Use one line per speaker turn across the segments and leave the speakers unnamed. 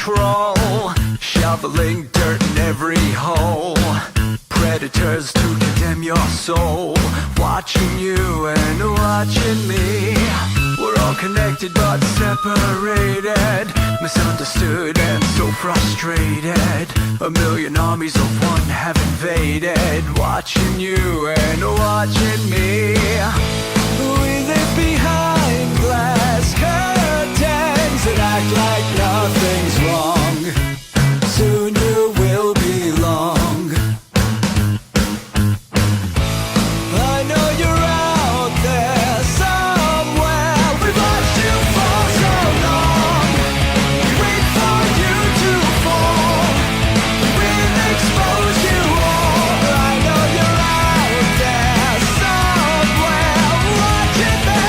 control, shoveling dirt in every hole. Predators to condemn your soul, watching you and watching me. We're all connected but separated, misunderstood and so frustrated. A million armies of one have invaded, watching you and watching me. We live behind glass curtains and act like nothing's wrong. Soon you will belong. I know you're out there somewhere. We've watched you for so long. We wait for you to fall. We'll expose you all. I know you're out there somewhere watching me.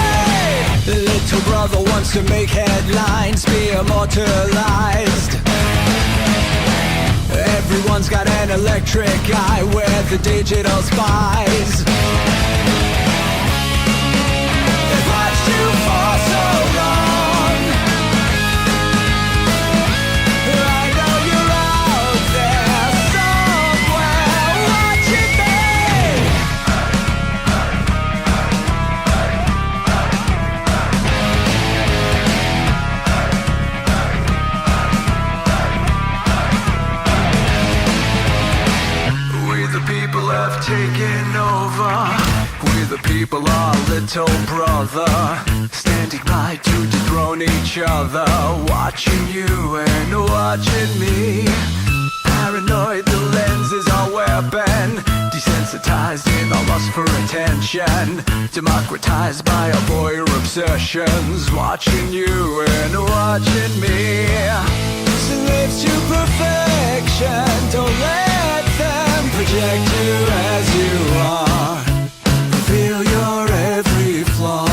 The little brother wants to make headlines, be immortalized. Everyone's got an electric eye with the digital spies. They've watched you for so long. I know you're out there somewhere watching me. We the people have taken over. We the people are little brother, standing by to dethrone each other, watching you and watching me. Paranoid, the lens is our weapon, desensitized in our lust for attention, democratized by our voyeur obsessions, watching you and watching me. Slaves to perfection, don't let them project you as you are. Reveal your every flaw.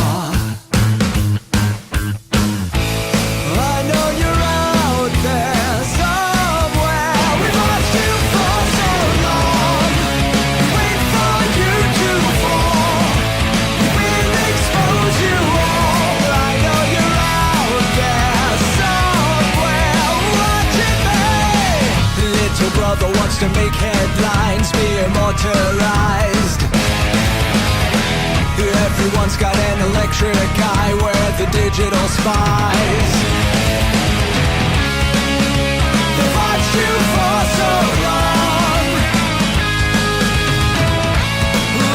I know you're out there somewhere. We've watched you for so long. We wait for you to fall. We'll expose you all. I know you're out there somewhere watching me. Little brother wants to make headlines, be immortalized. Everyone's got an electric eye with the digital spies. They've watched you for so long.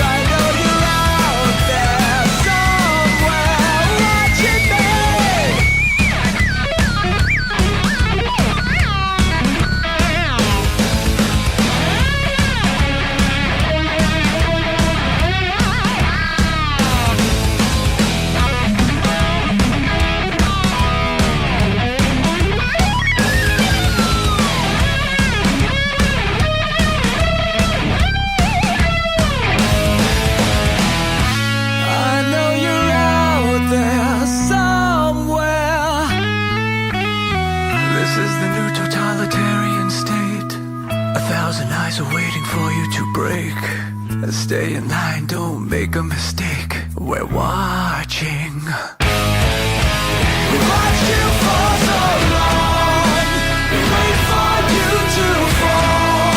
I know you're out there somewhere watching me. Stay in line, don't make a mistake. We're watching. We've watched you for so long. We wait for you to fall.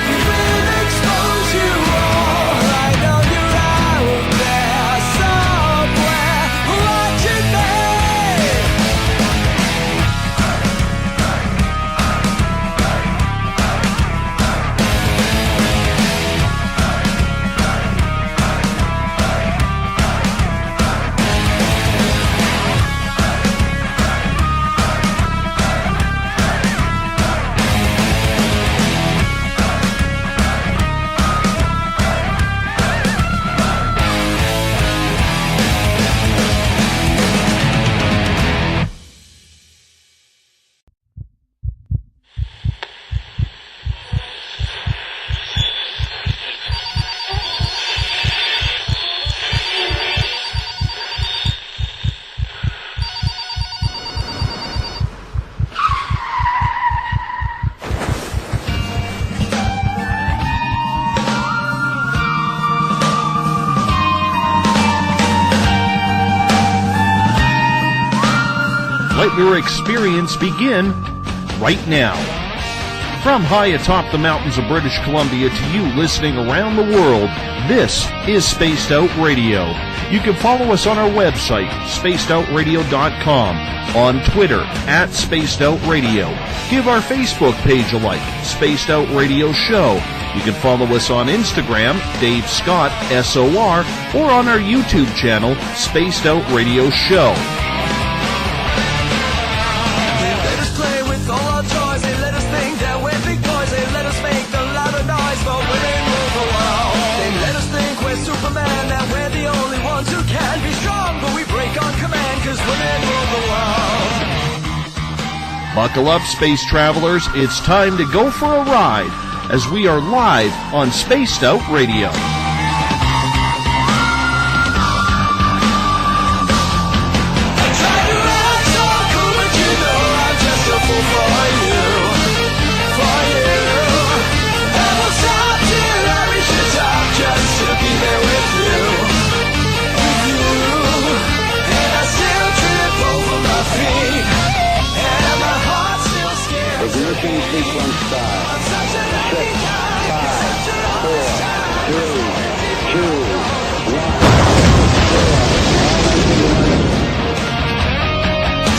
We will expose you all. I know you're out there somewhere watching
Let your experience begin right now. From high atop the mountains of British Columbia to you listening around the world, this is Spaced Out Radio. You can follow us on our website, spacedoutradio.com, on Twitter, @SpacedOutRadio. Give our Facebook page a like, Spaced Out Radio Show. You can follow us on Instagram, Dave Scott, SOR, or on our YouTube channel, Spaced Out Radio Show.
Let us play with all our toys, they let us think that we're big boys, they let us make the louder noise, but women rule the world. They let us think we're Superman, that we're the only ones who can be strong, but we break on command, cause women rule the world.
Buckle up, space travelers. It's time to go for a ride as we are live on Spaced Out Radio.
Ignition sequence start. 6, 5, 4, 3, 2, 1.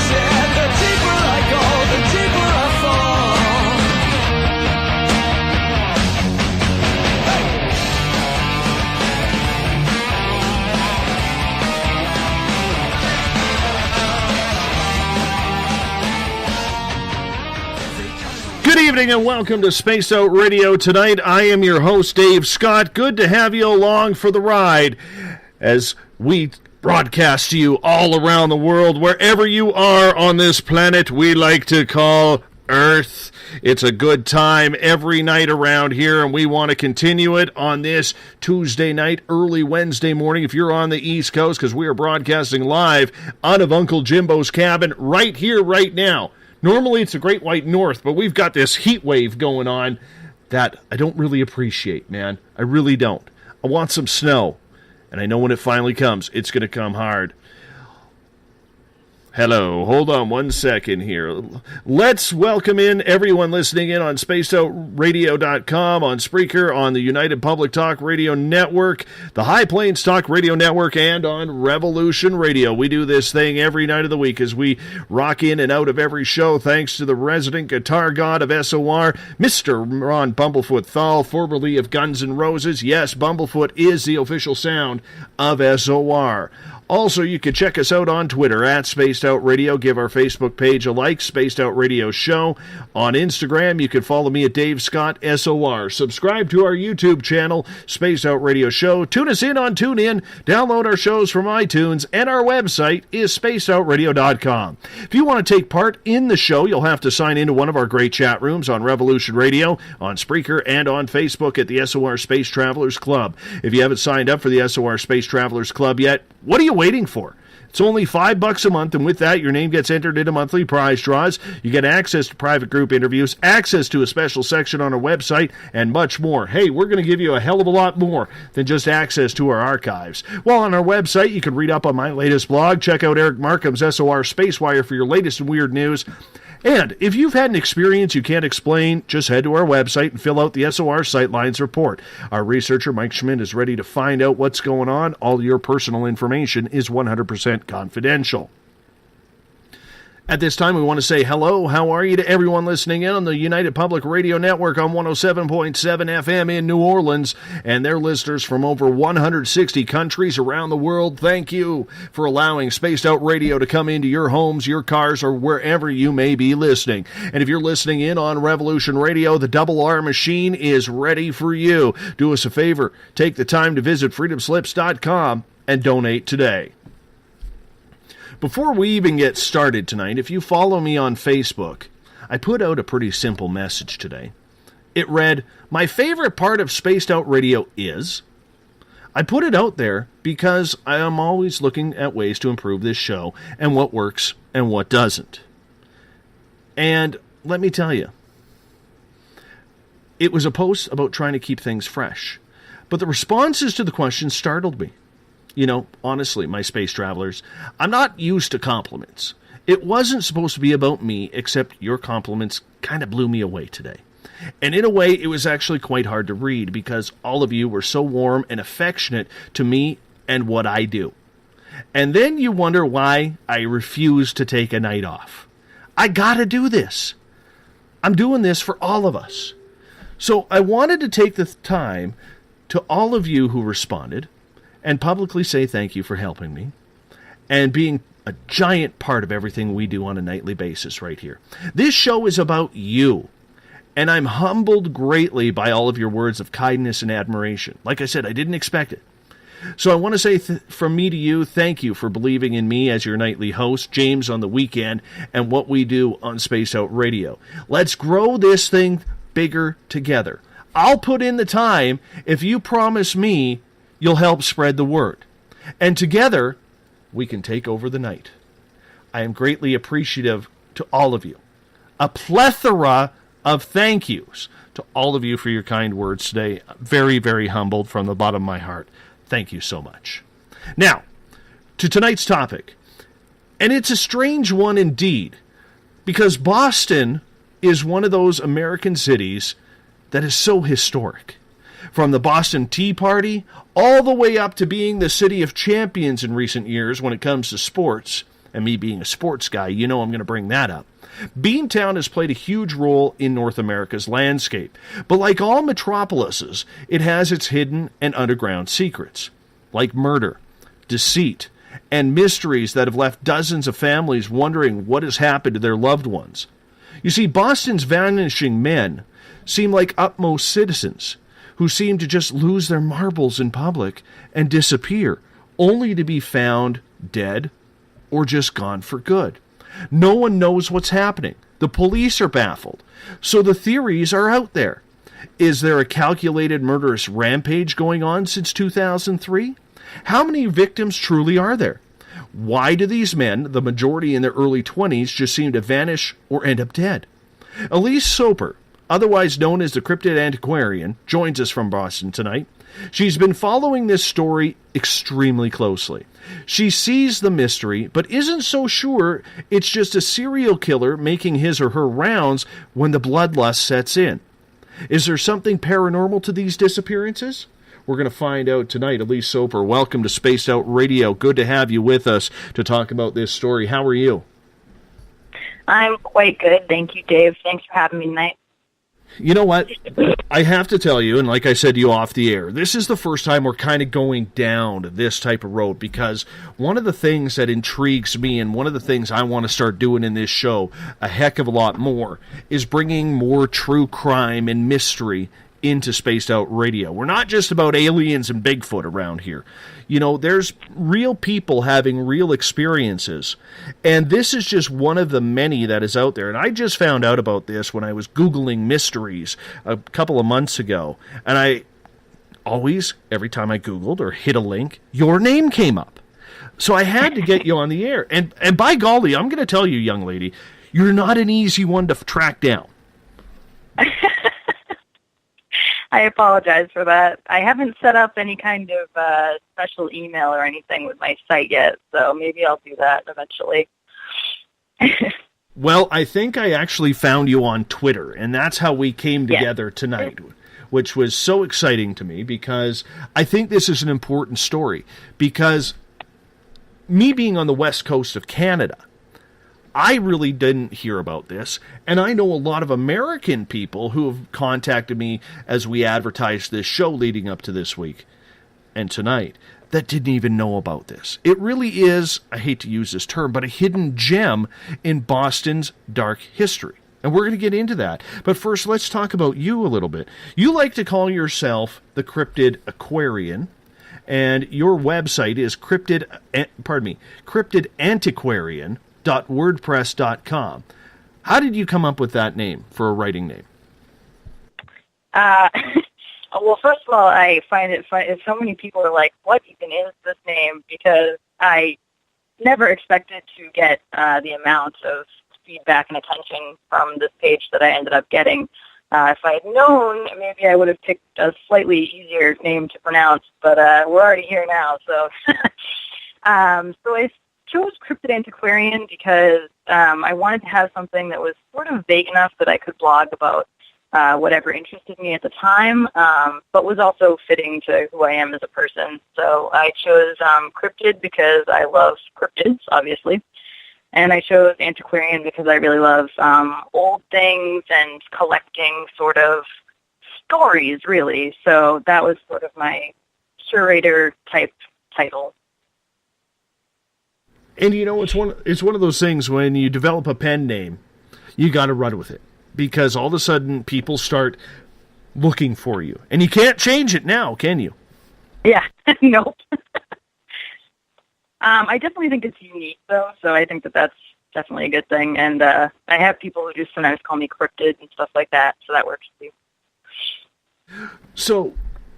Said the deeper I go, the deeper I fall.
Good evening and welcome to Spaced Out Radio. Tonight I am your host, Dave Scott. Good to have you along for the ride as we broadcast to you all around the world, wherever you are on this planet we like to call Earth. It's a good time every night around here, and we want to continue it on this Tuesday night, early Wednesday morning if you're on the East Coast, because we are broadcasting live out of Uncle Jimbo's cabin right here, right now. Normally it's the Great White North, but we've got this heat wave going on that I don't really appreciate, man. I really don't. I want some snow, and I know when it finally comes, it's going to come hard. Hello, hold on one second here. Let's welcome in everyone listening in on spacedoutradio.com, on Spreaker, on the United Public Talk Radio Network, the High Plains Talk Radio Network, and on Revolution Radio. We do this thing every night of the week as we rock in and out of every show, thanks to the resident guitar god of SOR, Mr. Ron Bumblefoot THAL, formerly of Guns N' Roses. Yes, Bumblefoot is the official sound of SOR. Also, you can check us out on Twitter at Spaced Out Radio. Give our Facebook page a like, Spaced Out Radio Show. On Instagram, you can follow me at Dave Scott SOR. Subscribe to our YouTube channel, Spaced Out Radio Show. Tune us in on TuneIn. Download our shows from iTunes. And our website is spacedoutradio.com. If you want to take part in the show, you'll have to sign into one of our great chat rooms on Revolution Radio, on Spreaker, and on Facebook at the SOR Space Travelers Club. If you haven't signed up for the SOR Space Travelers Club yet, what are you waiting for? It's only $5 a month, and with that, your name gets entered into monthly prize draws. You get access to private group interviews, access to a special section on our website, and much more. Hey, we're going to give you a hell of a lot more than just access to our archives. Well, on our website, you can read up on my latest blog, check out Eric Markham's SOR Spacewire for your latest and weird news. And if you've had an experience you can't explain, just head to our website and fill out the SOR Sightlines report. Our researcher, Mike Schmidt, is ready to find out what's going on. All your personal information is 100% confidential. At this time, we want to say hello, how are you to everyone listening in on the United Public Radio Network on 107.7 FM in New Orleans, and their listeners from over 160 countries around the world. Thank you for allowing Spaced Out Radio to come into your homes, your cars, or wherever you may be listening. And if you're listening in on Revolution Radio, the Double R machine is ready for you. Do us a favor, take the time to visit freedomslips.com and donate today. Before we even get started tonight, if you follow me on Facebook, I put out a pretty simple message today. It read, "My favorite part of Spaced Out Radio is..." I put it out there because I am always looking at ways to improve this show and what works and what doesn't. And let me tell you, it was a post about trying to keep things fresh. But the responses to the question startled me. You know, honestly, my space travelers, I'm not used to compliments. It wasn't supposed to be about me, except your compliments kind of blew me away today. And in a way, it was actually quite hard to read because all of you were so warm and affectionate to me and what I do. And then you wonder why I refuse to take a night off. I gotta do this. I'm doing this for all of us. So I wanted to take the time to all of you who responded and publicly say thank you for helping me and being a giant part of everything we do on a nightly basis right here. This show is about you, and I'm humbled greatly by all of your words of kindness and admiration. Like I said, I didn't expect it. So I want to say from me to you, thank you for believing in me as your nightly host, James on the weekend, and what we do on Spaced Out Radio. Let's grow this thing bigger together. I'll put in the time if you promise me you'll help spread the word. And together, we can take over the night. I am greatly appreciative to all of you. A plethora of thank yous to all of you for your kind words today. Very, very humbled from the bottom of my heart. Thank you so much. Now, to tonight's topic. And it's a strange one indeed, because Boston is one of those American cities that is so historic. From the Boston Tea Party all the way up to being the city of champions in recent years when it comes to sports, and me being a sports guy, you know I'm going to bring that up. Beantown has played a huge role in North America's landscape, but like all metropolises, it has its hidden and underground secrets, like murder, deceit, and mysteries that have left dozens of families wondering what has happened to their loved ones. You see, Boston's vanishing men seem like utmost citizens who seem to just lose their marbles in public and disappear, only to be found dead or just gone for good. No one knows what's happening. The police are baffled. So the theories are out there. Is there a calculated murderous rampage going on since 2003? How many victims truly are there? Why do these men, the majority in their early 20s, just seem to vanish or end up dead? Elise Soper, otherwise known as the Cryptid Antiquarian, joins us from Boston tonight. She's been following this story extremely closely. She sees the mystery, but isn't so sure it's just a serial killer making his or her rounds when the bloodlust sets in. Is there something paranormal to these disappearances? We're going to find out tonight. Elise Soper, welcome to Spaced Out Radio. Good to have you with us to talk about this story. How are you?
I'm quite good. Thank you, Dave. Thanks for having me tonight.
You know what? I have to tell you, and like I said to you off the air, this is the first time we're kind of going down this type of road, because one of the things that intrigues me and one of the things I want to start doing in this show a heck of a lot more is bringing more true crime and mystery into Spaced Out Radio. We're not just about aliens and Bigfoot around here. You know, there's real people having real experiences, and this is just one of the many that is out there. And I just found out about this when I was Googling mysteries a couple of months ago, and I always, every time I Googled or hit a link, your name came up. So I had to get you on the air. And by golly, I'm going to tell you, young lady, you're not an easy one to track down.
I apologize for that. I haven't set up any kind of special email or anything with my site yet, so maybe I'll do that eventually.
Well, I think I actually found you on Twitter, and that's how we came together tonight, which was so exciting to me because I think this is an important story. Because me being on the west coast of Canada, I really didn't hear about this, and I know a lot of American people who have contacted me as we advertised this show leading up to this week and tonight that didn't even know about this. It really is, I hate to use this term, but a hidden gem in Boston's dark history. And we're going to get into that. But first, let's talk about you a little bit. You like to call yourself the Cryptid Aquarian, and your website is cryptidantiquarian.wordpress.com. How did you come up with that name for a writing name?
Well, first of all, I find it funny. So many people are like, what even is this name? Because I never expected to get the amount of feedback and attention from this page that I ended up getting. If I had known, maybe I would have picked a slightly easier name to pronounce, but we're already here now. So, so I chose Cryptid Antiquarian because I wanted to have something that was sort of vague enough that I could blog about whatever interested me at the time, but was also fitting to who I am as a person. So I chose cryptid because I love cryptids, obviously. And I chose antiquarian because I really love old things and collecting sort of stories, really. So that was sort of my curator-type title.
And you know, it's one of those things when you develop a pen name, you got to run with it. Because all of a sudden people start looking for you. And you can't change it now, can you?
Yeah, nope. I definitely think it's unique, though, so I think that that's definitely a good thing. And I have people who just sometimes call me cryptid and stuff like that, so that works too.
So,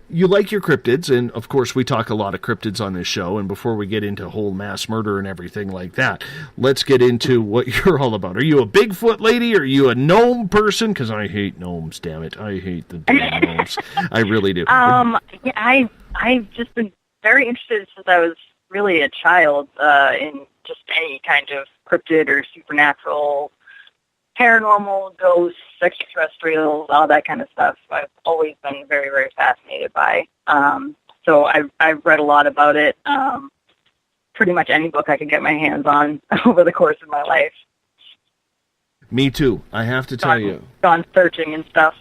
you like your cryptids, and of course we talk a lot of cryptids on this show, and before we get into whole mass murder and everything like that, let's get into what you're all about. Are you a Bigfoot lady? Are you a gnome person? Because I hate gnomes, damn it. I hate the damn gnomes. I really do.
Yeah, I've just been very interested since I was really a child in just any kind of cryptid or supernatural, paranormal, ghosts, extraterrestrials, all that kind of stuff. I've always been very, very fascinated by. So I've read a lot about it. Pretty much any book I could get my hands on over the course of my life.
Me too. I have to tell you.
Gone searching and stuff.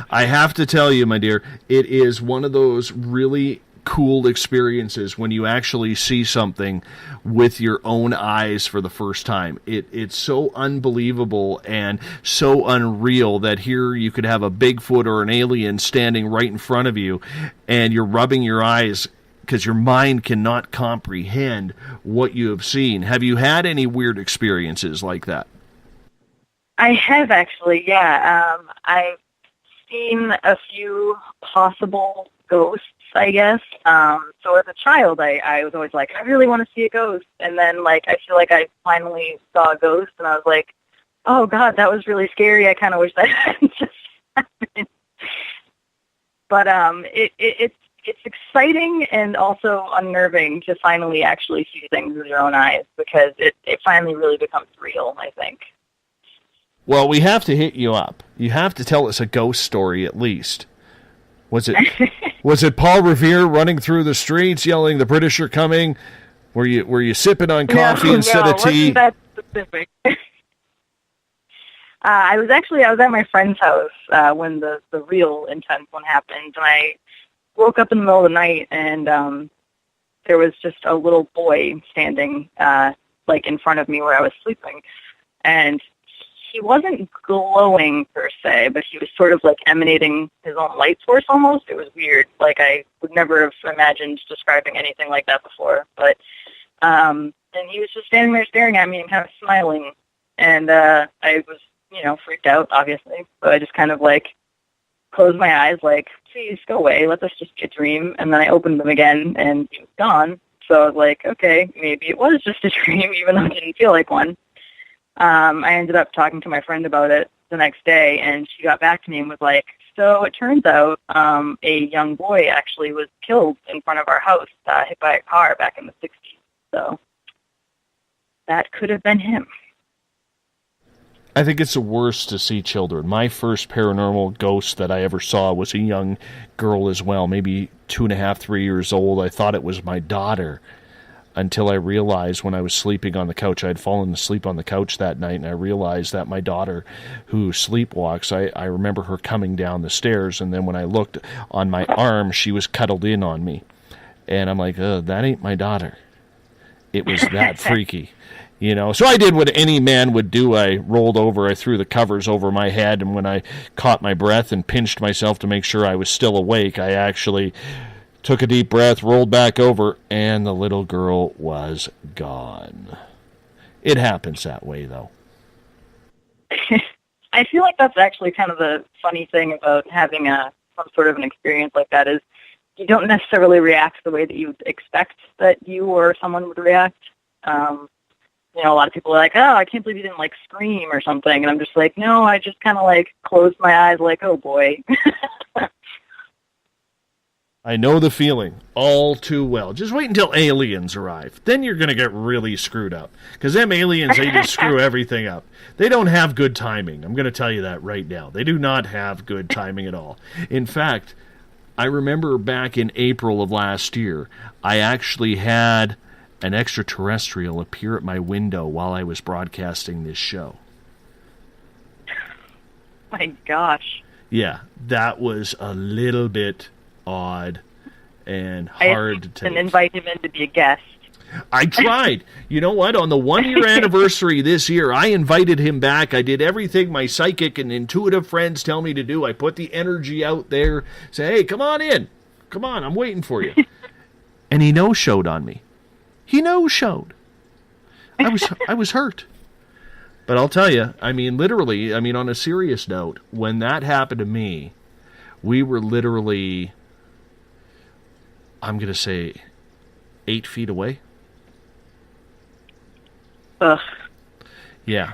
I have to tell you, my dear, it is one of those really cool experiences when you actually see something with your own eyes for the first time. It's so unbelievable and so unreal that here you could have a Bigfoot or an alien standing right in front of you and you're rubbing your eyes because your mind cannot comprehend what you have seen. Have you had any weird experiences like that?
I have actually, yeah. I've seen a few possible ghosts, I guess. So as a child, I was always like, I really want to see a ghost. And then, like, I feel like I finally saw a ghost, and I was like, oh, God, that was really scary. I kind of wish that hadn't just happened. But it's exciting and also unnerving to finally actually see things with your own eyes because it finally really becomes real, I think.
Well, we have to hit you up. You have to tell us a ghost story at least. Was it Paul Revere running through the streets yelling, "The British are coming"? Were you sipping on coffee instead of tea?
No, wasn't that specific. I was at my friend's house when the real intense one happened, and I woke up in the middle of the night, and there was just a little boy standing like in front of me where I was sleeping, and he wasn't glowing per se, but he was sort of like emanating his own light source almost. It was weird. Like I would never have imagined describing anything like that before. But and he was just standing there staring at me and kind of smiling. And I was, freaked out, obviously. So I just kind of like closed my eyes like, please go away. Let this just be a dream. And then I opened them again and he was gone. So I was like, okay, maybe it was just a dream, even though it didn't feel like one. I ended up talking to my friend about it the next day, and she got back to me and was like, so it turns out a young boy actually was killed in front of our house, hit by a car back in the 60s. So that could have been him.
I think it's the worst to see children. My first paranormal ghost that I ever saw was a young girl as well, maybe 2.5, 3 years old. I thought it was my daughter. Until I realized when I was sleeping on the couch, I had fallen asleep on the couch that night, and I realized that my daughter, who sleepwalks, I remember her coming down the stairs, and then when I looked on my arm, she was cuddled in on me. And I'm like, that ain't my daughter. It was that freaky. So I did what any man would do. I rolled over, I threw the covers over my head, and when I caught my breath and pinched myself to make sure I was still awake, I actually took a deep breath, rolled back over, and the little girl was gone. It happens that way, though.
I feel like that's actually kind of the funny thing about having some sort of an experience like that is you don't necessarily react the way that you would expect that you or someone would react. A lot of people are like, oh, I can't believe you didn't, scream or something. And I'm just like, no, I just kind of, closed my eyes like, oh, boy.
I know the feeling all too well. Just wait until aliens arrive. Then you're going to get really screwed up. Because them aliens, they just screw everything up. They don't have good timing. I'm going to tell you that right now. They do not have good timing at all. In fact, I remember back in April of last year, I actually had an extraterrestrial appear at my window while I was broadcasting this show.
My gosh.
Yeah, that was a little bit odd and hard to take.
And invite him in to be a guest.
I tried. You know what? On the 1-year anniversary this year, I invited him back. I did everything my psychic and intuitive friends tell me to do. I put the energy out there. Say, hey, come on in. Come on, I'm waiting for you. And he no-showed on me. He no-showed. I was hurt. But I'll tell you, I mean, literally, I mean, on a serious note, when that happened to me, we were literally, I'm going to say, 8 feet away.
Ugh.
Yeah.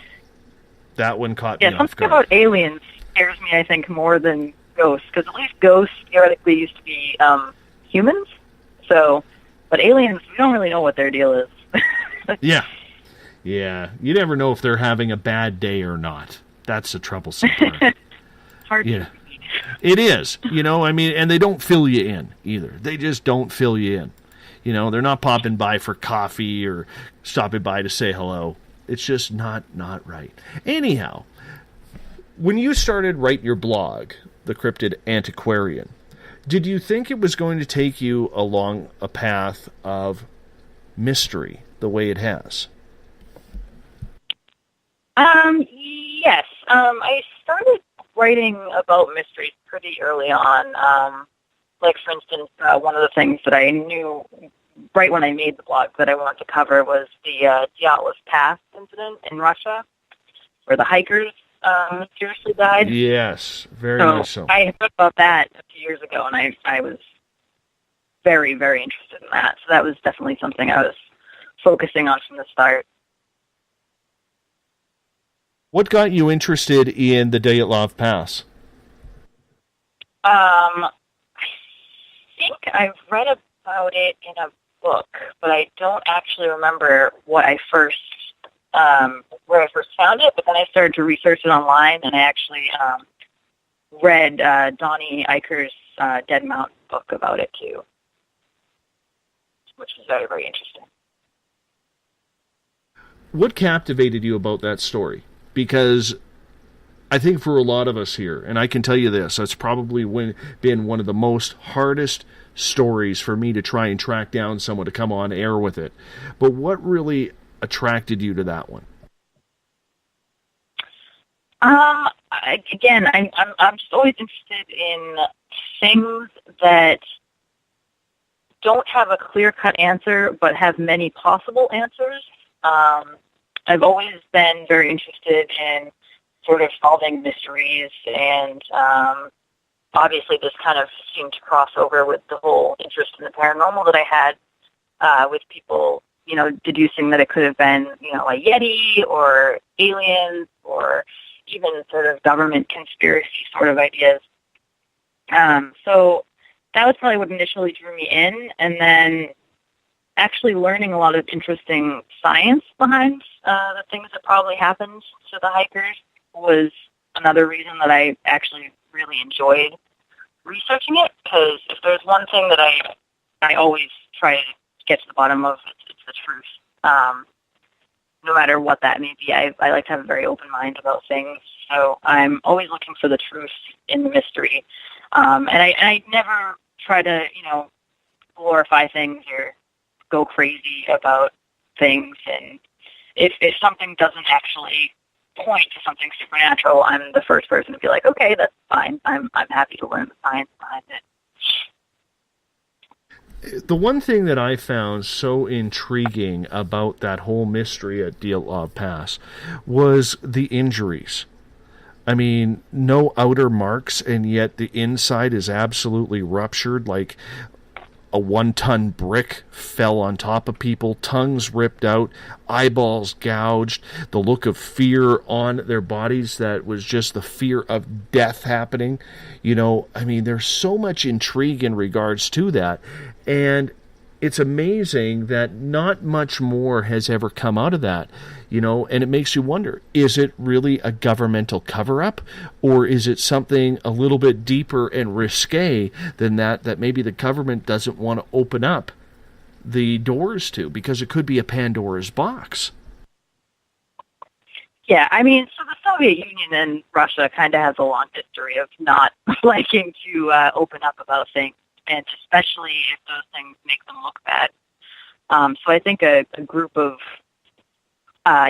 That one caught me off
Something
guard.
about aliens scares me, I think, more than ghosts. Because at least ghosts theoretically used to be humans. So, but aliens, we don't really know what their deal is.
Yeah. Yeah. You never know if they're having a bad day or not. That's the troublesome part.
Hard
Yeah. It is. You know, I mean, and they don't fill you in either. They just don't fill you in. You know, they're not popping by for coffee or stopping by to say hello. It's just not right. Anyhow, when you started writing your blog, The Cryptid Antiquarian, did you think it was going to take you along a path of mystery the way it has?
Yes. I started writing about mysteries pretty early on. Like, for instance, one of the things that I knew right when I made the blog that I wanted to cover was the Dyatlov Pass incident in Russia, where the hikers mysteriously died.
Yes, very much so.
I heard about that a few years ago, and I was very, very interested in that. So that was definitely something I was focusing on from the start.
What got you interested in the Dyatlov Pass?
I think I've read about it in a book, but I don't actually remember what I first where I first found it. But then I started to research it online, and I actually read Donnie Eicher's Dead Mountain book about it too, which was very, very interesting.
What captivated you about that story? Because I think for a lot of us here, and I can tell you this, that's probably been one of the most hardest stories for me to try and track down someone to come on air with it. But what really attracted you to that one?
I'm just always interested in things that don't have a clear-cut answer, but have many possible answers. I've always been very interested in sort of solving mysteries, and obviously this kind of seemed to cross over with the whole interest in the paranormal that I had, with people, you know, deducing that it could have been, you know, a Yeti or aliens or even sort of government conspiracy sort of ideas. So that was probably what initially drew me in, and then actually learning a lot of interesting science behind the things that probably happened to the hikers was another reason that I actually really enjoyed researching it, because if there's one thing that I always try to get to the bottom of, it's the truth. No matter what that may be, I like to have a very open mind about things, so I'm always looking for the truth in the mystery. And I never try to, you know, glorify things or go crazy about things, and if something doesn't actually point to something supernatural, I'm the first person to be like, okay, that's fine. I'm happy to learn the science behind it.
The one thing that I found so intriguing about that whole mystery at Dyatlov Pass was the injuries. I mean, no outer marks, and yet the inside is absolutely ruptured. Like, a 1-ton brick fell on top of people, tongues ripped out, eyeballs gouged, the look of fear on their bodies that was just the fear of death happening. I mean, there's so much intrigue in regards to that. And it's amazing that not much more has ever come out of that, and it makes you wonder, is it really a governmental cover-up, or is it something a little bit deeper and risque than that maybe the government doesn't want to open up the doors to, because it could be a Pandora's box?
Yeah, I mean, so the Soviet Union and Russia kind of has a long history of not liking to open up about things, and especially if those things make them look bad. So I think a group of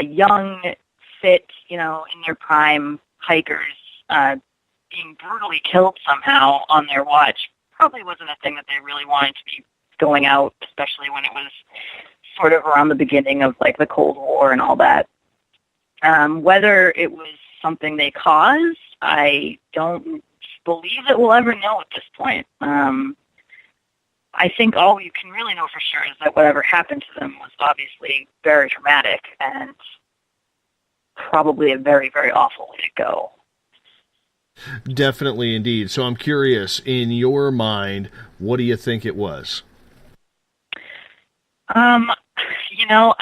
young, fit, in their prime hikers being brutally killed somehow on their watch probably wasn't a thing that they really wanted to be going out, especially when it was sort of around the beginning of, like, the Cold War and all that. Whether it was something they caused, I don't believe that we'll ever know at this point. I think all you can really know for sure is that whatever happened to them was obviously very traumatic and probably a very, very awful way to go.
Definitely, indeed. So I'm curious, in your mind, what do you think it was?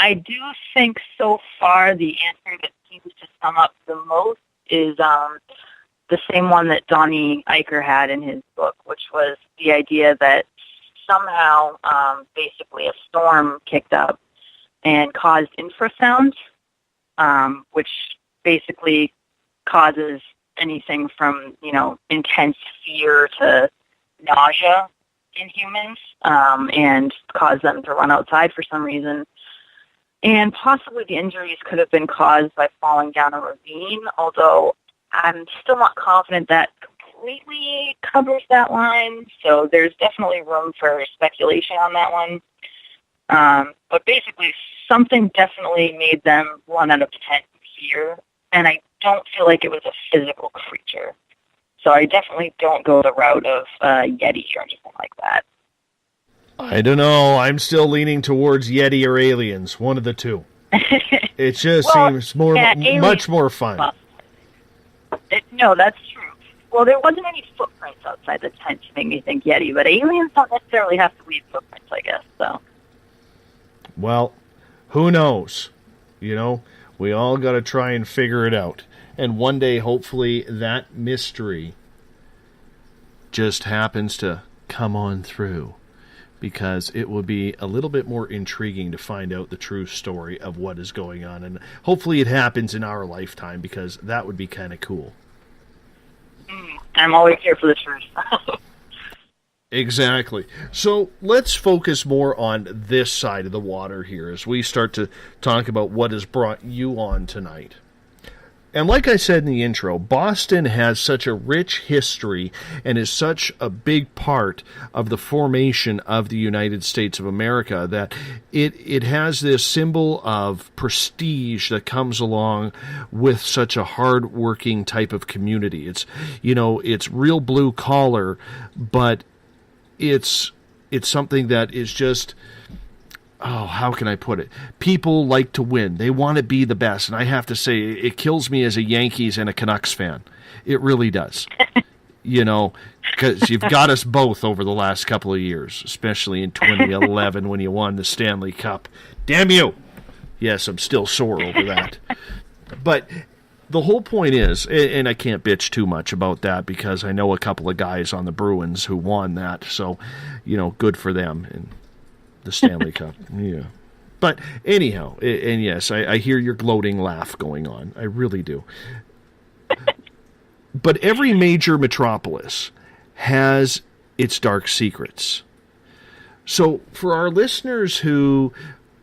I do think so far the answer that seems to sum up the most is the same one that Donnie Eicher had in his book, which was the idea that somehow basically a storm kicked up and caused infrasound, which basically causes anything from, intense fear to nausea in humans, and cause them to run outside for some reason. And possibly the injuries could have been caused by falling down a ravine, although I'm still not confident that completely covers that line, so there's definitely room for speculation on that one. But basically, something definitely made them run out of tent fear, and I don't feel like it was a physical creature. So I definitely don't go the route of Yeti or anything like that.
I don't know. I'm still leaning towards Yeti or aliens, one of the two. It just seems much more fun.
No, that's true. Well, there wasn't any footprints outside the tent to make me think Yeti, but aliens don't necessarily have to leave footprints, I guess. So.
Well, who knows? We all got to try and figure it out. And one day, hopefully, that mystery just happens to come on through, because it will be a little bit more intriguing to find out the true story of what is going on. And hopefully it happens in our lifetime, because that would be kind of cool.
I'm always here for the truth.
Exactly. So let's focus more on this side of the water here as we start to talk about what has brought you on tonight. And like I said in the intro, Boston has such a rich history and is such a big part of the formation of the United States of America that it has this symbol of prestige that comes along with such a hard-working type of community. It's real blue collar, but it's something that is just... Oh, how can I put it? People like to win. They want to be the best. And I have to say, it kills me as a Yankees and a Canucks fan. It really does. Because you've got us both over the last couple of years, especially in 2011 when you won the Stanley Cup. Damn you! Yes, I'm still sore over that. But the whole point is, and I can't bitch too much about that because I know a couple of guys on the Bruins who won that. So, good for them. And the Stanley Cup, yeah. But anyhow, and yes, I hear your gloating laugh going on. I really do. But every major metropolis has its dark secrets. So for our listeners who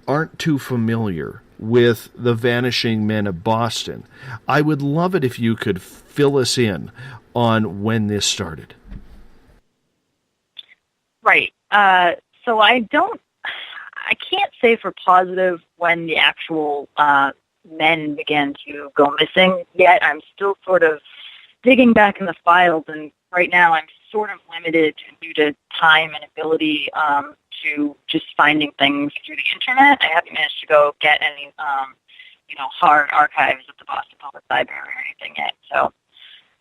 aren't too familiar with the Vanishing Men of Boston, I would love it if you could fill us in on when this started.
Right. So I can't say for positive when the actual men began to go missing yet. I'm still sort of digging back in the files, and right now I'm sort of limited due to time and ability to just finding things through the internet. I haven't managed to go get any, hard archives at the Boston Public Library or anything yet. So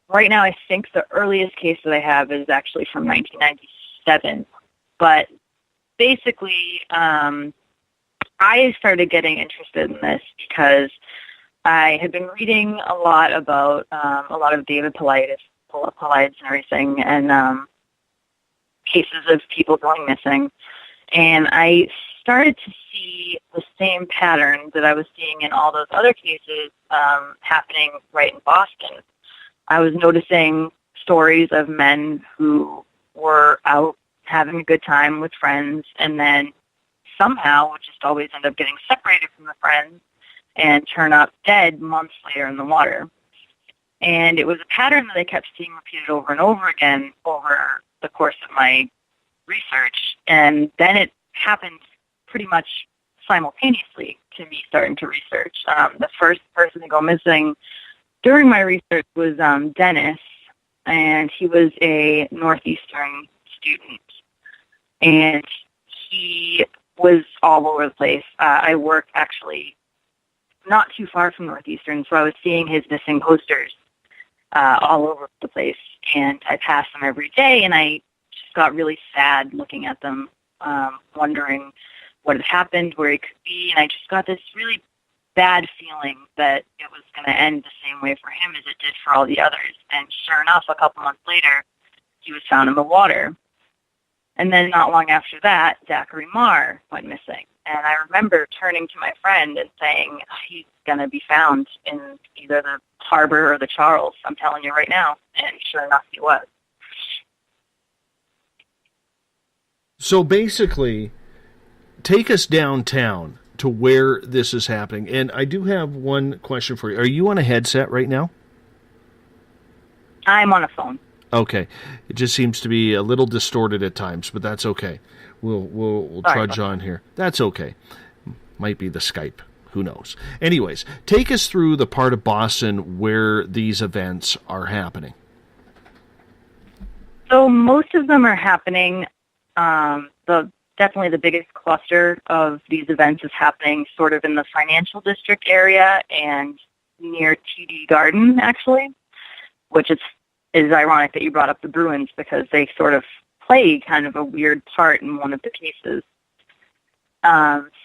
right now, I think the earliest case that I have is actually from 1997. But basically, I started getting interested in this because I had been reading a lot about a lot of David Paulides and everything, and cases of people going missing. And I started to see the same pattern that I was seeing in all those other cases happening right in Boston. I was noticing stories of men who were out having a good time with friends and then somehow would just always end up getting separated from the friends and turn up dead months later in the water. And it was a pattern that I kept seeing repeated over and over again over the course of my research. And then it happened pretty much simultaneously to me starting to research. The first person to go missing during my research was Dennis, and he was a Northeastern student. And he was all over the place. I work actually not too far from Northeastern, so I was seeing his missing posters all over the place. And I passed them every day, and I just got really sad looking at them, wondering what had happened, where he could be. And I just got this really bad feeling that it was going to end the same way for him as it did for all the others. And sure enough, a couple months later, he was found in the water. And then not long after that, Zachary Marr went missing. And I remember turning to my friend and saying, he's going to be found in either the harbor or the Charles. I'm telling you right now. And sure enough, he was.
So basically, take us downtown to where this is happening. And I do have one question for you. Are you on a headset right now?
I'm on a phone.
Okay. It just seems to be a little distorted at times, but that's okay. We'll trudge on here. That's okay. Might be the Skype. Who knows? Anyways, take us through the part of Boston where these events are happening.
So most of them are happening. Definitely the biggest cluster of these events is happening sort of in the financial district area and near TD Garden, actually, which is ironic that you brought up the Bruins because they sort of play kind of a weird part in one of the cases.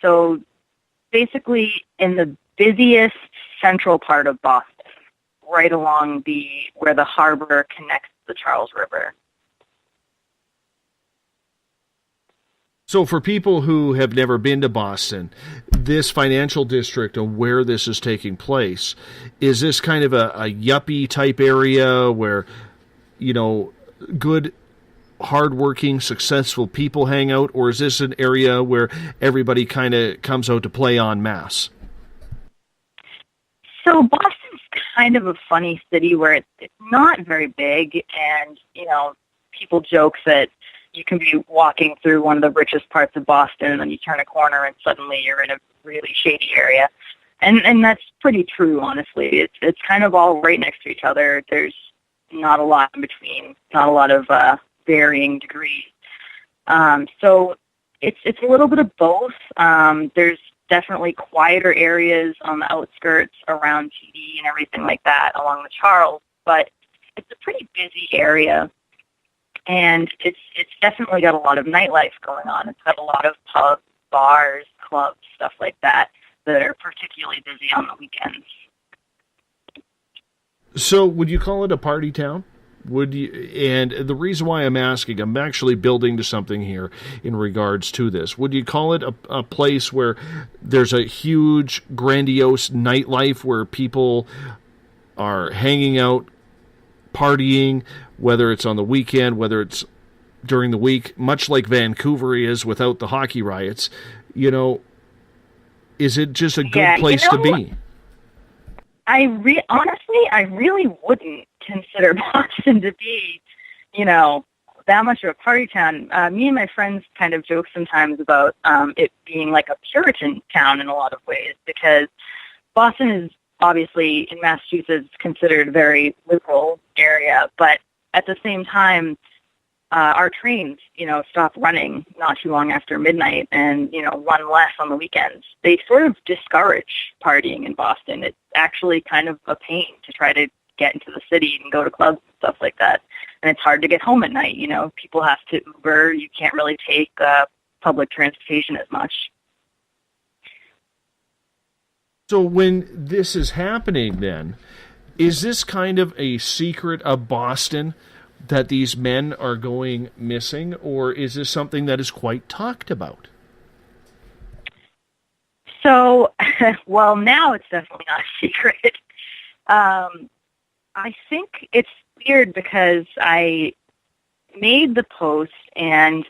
So basically in the busiest central part of Boston, right along where the harbor connects the Charles River.
So for people who have never been to Boston, this financial district and where this is taking place, is this kind of a yuppie type area where, good, hardworking, successful people hang out, or is this an area where everybody kind of comes out to play en masse?
So Boston's kind of a funny city where it's not very big, and, people joke that you can be walking through one of the richest parts of Boston, and then you turn a corner and suddenly you're in a really shady area. And that's pretty true, honestly. It's kind of all right next to each other. There's not a lot in between, not a lot of varying degrees. So it's a little bit of both. There's definitely quieter areas on the outskirts around TD and everything like that along the Charles, but it's a pretty busy area. And it's definitely got a lot of nightlife going on. It's got a lot of pubs, bars, clubs, stuff like that are particularly busy on the weekends.
So would you call it a party town? Would you? And the reason why I'm asking, I'm actually building to something here in regards to this. Would you call it a place where there's a huge, grandiose nightlife where people are hanging out, partying, whether it's on the weekend, whether it's during the week, much like Vancouver is without the hockey riots? Is it just a good place to be?
Honestly, I really wouldn't consider Boston to be, that much of a party town. Me and my friends kind of joke sometimes about it being like a Puritan town in a lot of ways, because Boston is obviously in Massachusetts considered a very liberal area, but at the same time, our trains, stop running not too long after midnight and, run less on the weekends. They sort of discourage partying in Boston. It's actually kind of a pain to try to get into the city and go to clubs and stuff like that. And it's hard to get home at night. People have to Uber. You can't really take public transportation as much.
So when this is happening then, is this kind of a secret of Boston that these men are going missing, or is this something that is quite talked about?
So, well, now it's definitely not a secret. I think it's weird because I made the post, and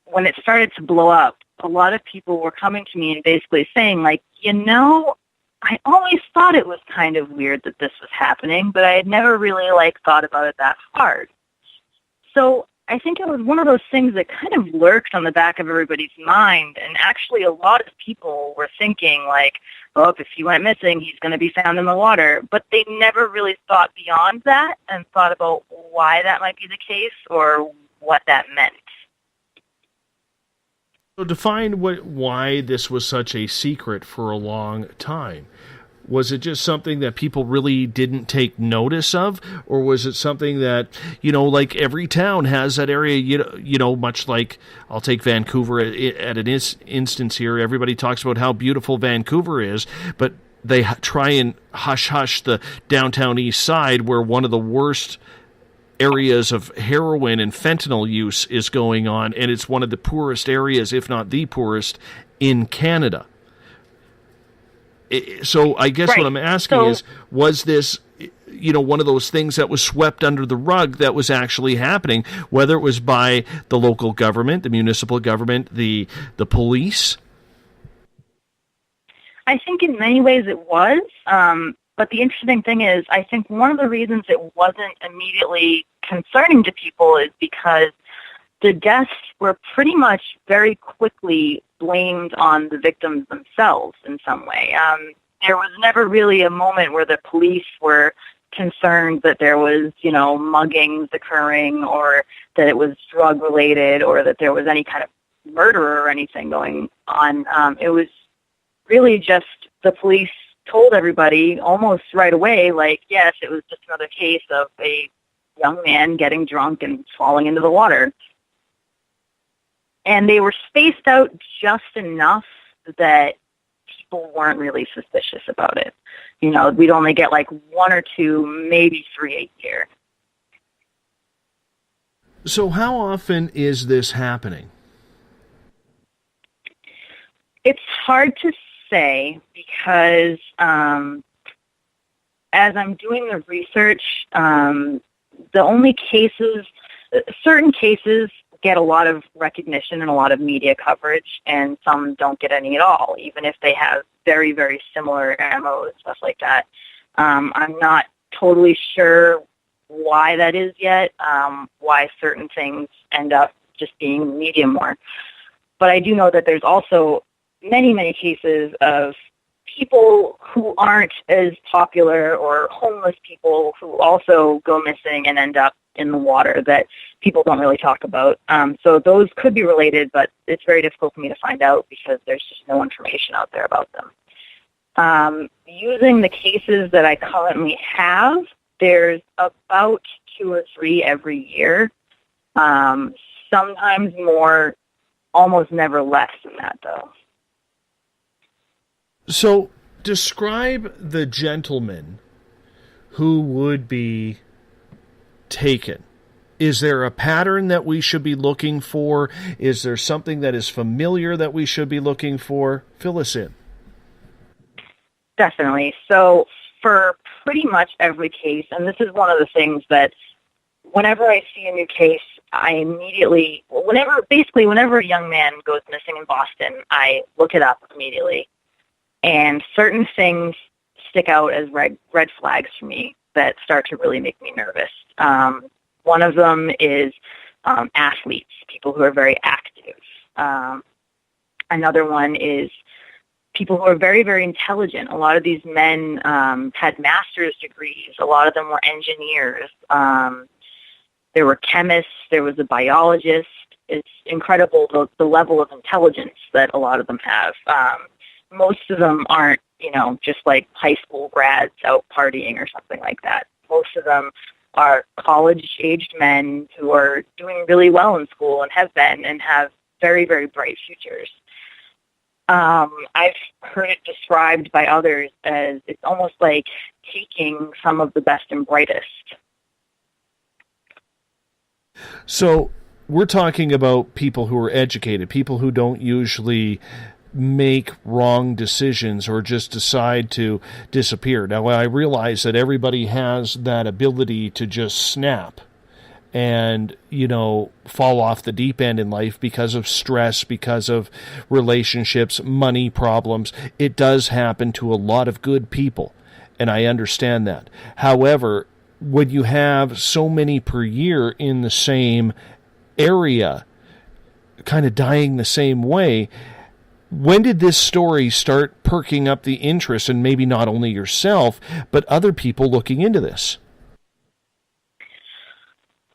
when it started to blow up, a lot of people were coming to me and basically saying, like, I always thought it was kind of weird that this was happening, but I had never really, thought about it that hard. So I think it was one of those things that kind of lurked on the back of everybody's mind, and actually a lot of people were thinking, if he went missing, he's going to be found in the water. But they never really thought beyond that and thought about why that might be the case or what that meant.
So define why this was such a secret for a long time. Was it just something that people really didn't take notice of? Or was it something that, like every town has that area, much like, I'll take Vancouver at an instance here. Everybody talks about how beautiful Vancouver is, but they try and hush the downtown east side where one of the worst areas of heroin and fentanyl use is going on, and it's one of the poorest areas, if not the poorest, in Canada. So I guess what I'm asking is, was this, one of those things that was swept under the rug that was actually happening, whether it was by the local government, the municipal government, the police?
I think in many ways it was. But the interesting thing is, I think one of the reasons it wasn't immediately concerning to people is because the deaths were pretty much very quickly blamed on the victims themselves in some way. There was never really a moment where the police were concerned that there was, muggings occurring, or that it was drug-related, or that there was any kind of murder or anything going on. It was really just the police told everybody almost right away, yes, it was just another case of a young man getting drunk and falling into the water. And they were spaced out just enough that people weren't really suspicious about it. We'd only get 1 or 2, maybe 3 a year.
So how often is this happening?
It's hard to say because as I'm doing the research, the only cases, certain cases get a lot of recognition and a lot of media coverage, and some don't get any at all, even if they have very, very similar MOs, stuff like that. I'm not totally sure why that is yet, why certain things end up just being in the media more. But I do know that there's also many, many cases of people who aren't as popular, or homeless people who also go missing and end up in the water that people don't really talk about. So those could be related, but it's very difficult for me to find out because there's just no information out there about them. Using the cases that I currently have, there's about 2 or 3 every year. Sometimes more, almost never less than that, though.
So, describe the gentleman who would be taken. Is there a pattern that we should be looking for? Is there something that is familiar that we should be looking for? Fill us in.
Definitely. So, for pretty much every case, and this is one of the things that whenever I see a new case, I immediately, whenever a young man goes missing in Boston, I look it up immediately. And certain things stick out as red flags for me that start to really make me nervous. One of them is athletes, people who are very active. Another one is people who are very, very intelligent. A lot of these men had master's degrees. A lot of them were engineers. there were chemists, there was a biologist. It's incredible the level of intelligence that a lot of them have. Most of them aren't, just like high school grads out partying or something like that. Most of them are college-aged men who are doing really well in school and have been and have very, very bright futures. I've heard it described by others as it's almost like taking some of the best and brightest.
So we're talking about people who are educated, people who don't usually make wrong decisions or just decide to disappear. Now, I realize that everybody has that ability to just snap and, fall off the deep end in life because of stress, because of relationships, money problems. It does happen to a lot of good people, and I understand that. However, when you have so many per year in the same area, kind of dying the same way, when did this story start perking up the interest in maybe not only yourself, but other people looking into this?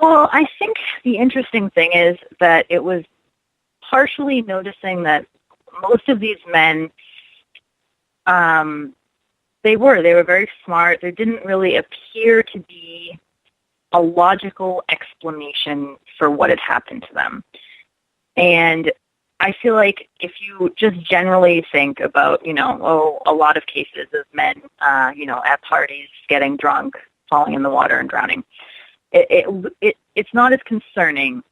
Well, I think the interesting thing is that it was partially noticing that most of these men, they were very smart. There didn't really appear to be a logical explanation for what had happened to them. And I feel like if you just generally think about, a lot of cases of men, at parties getting drunk, falling in the water and drowning, it's not as concerning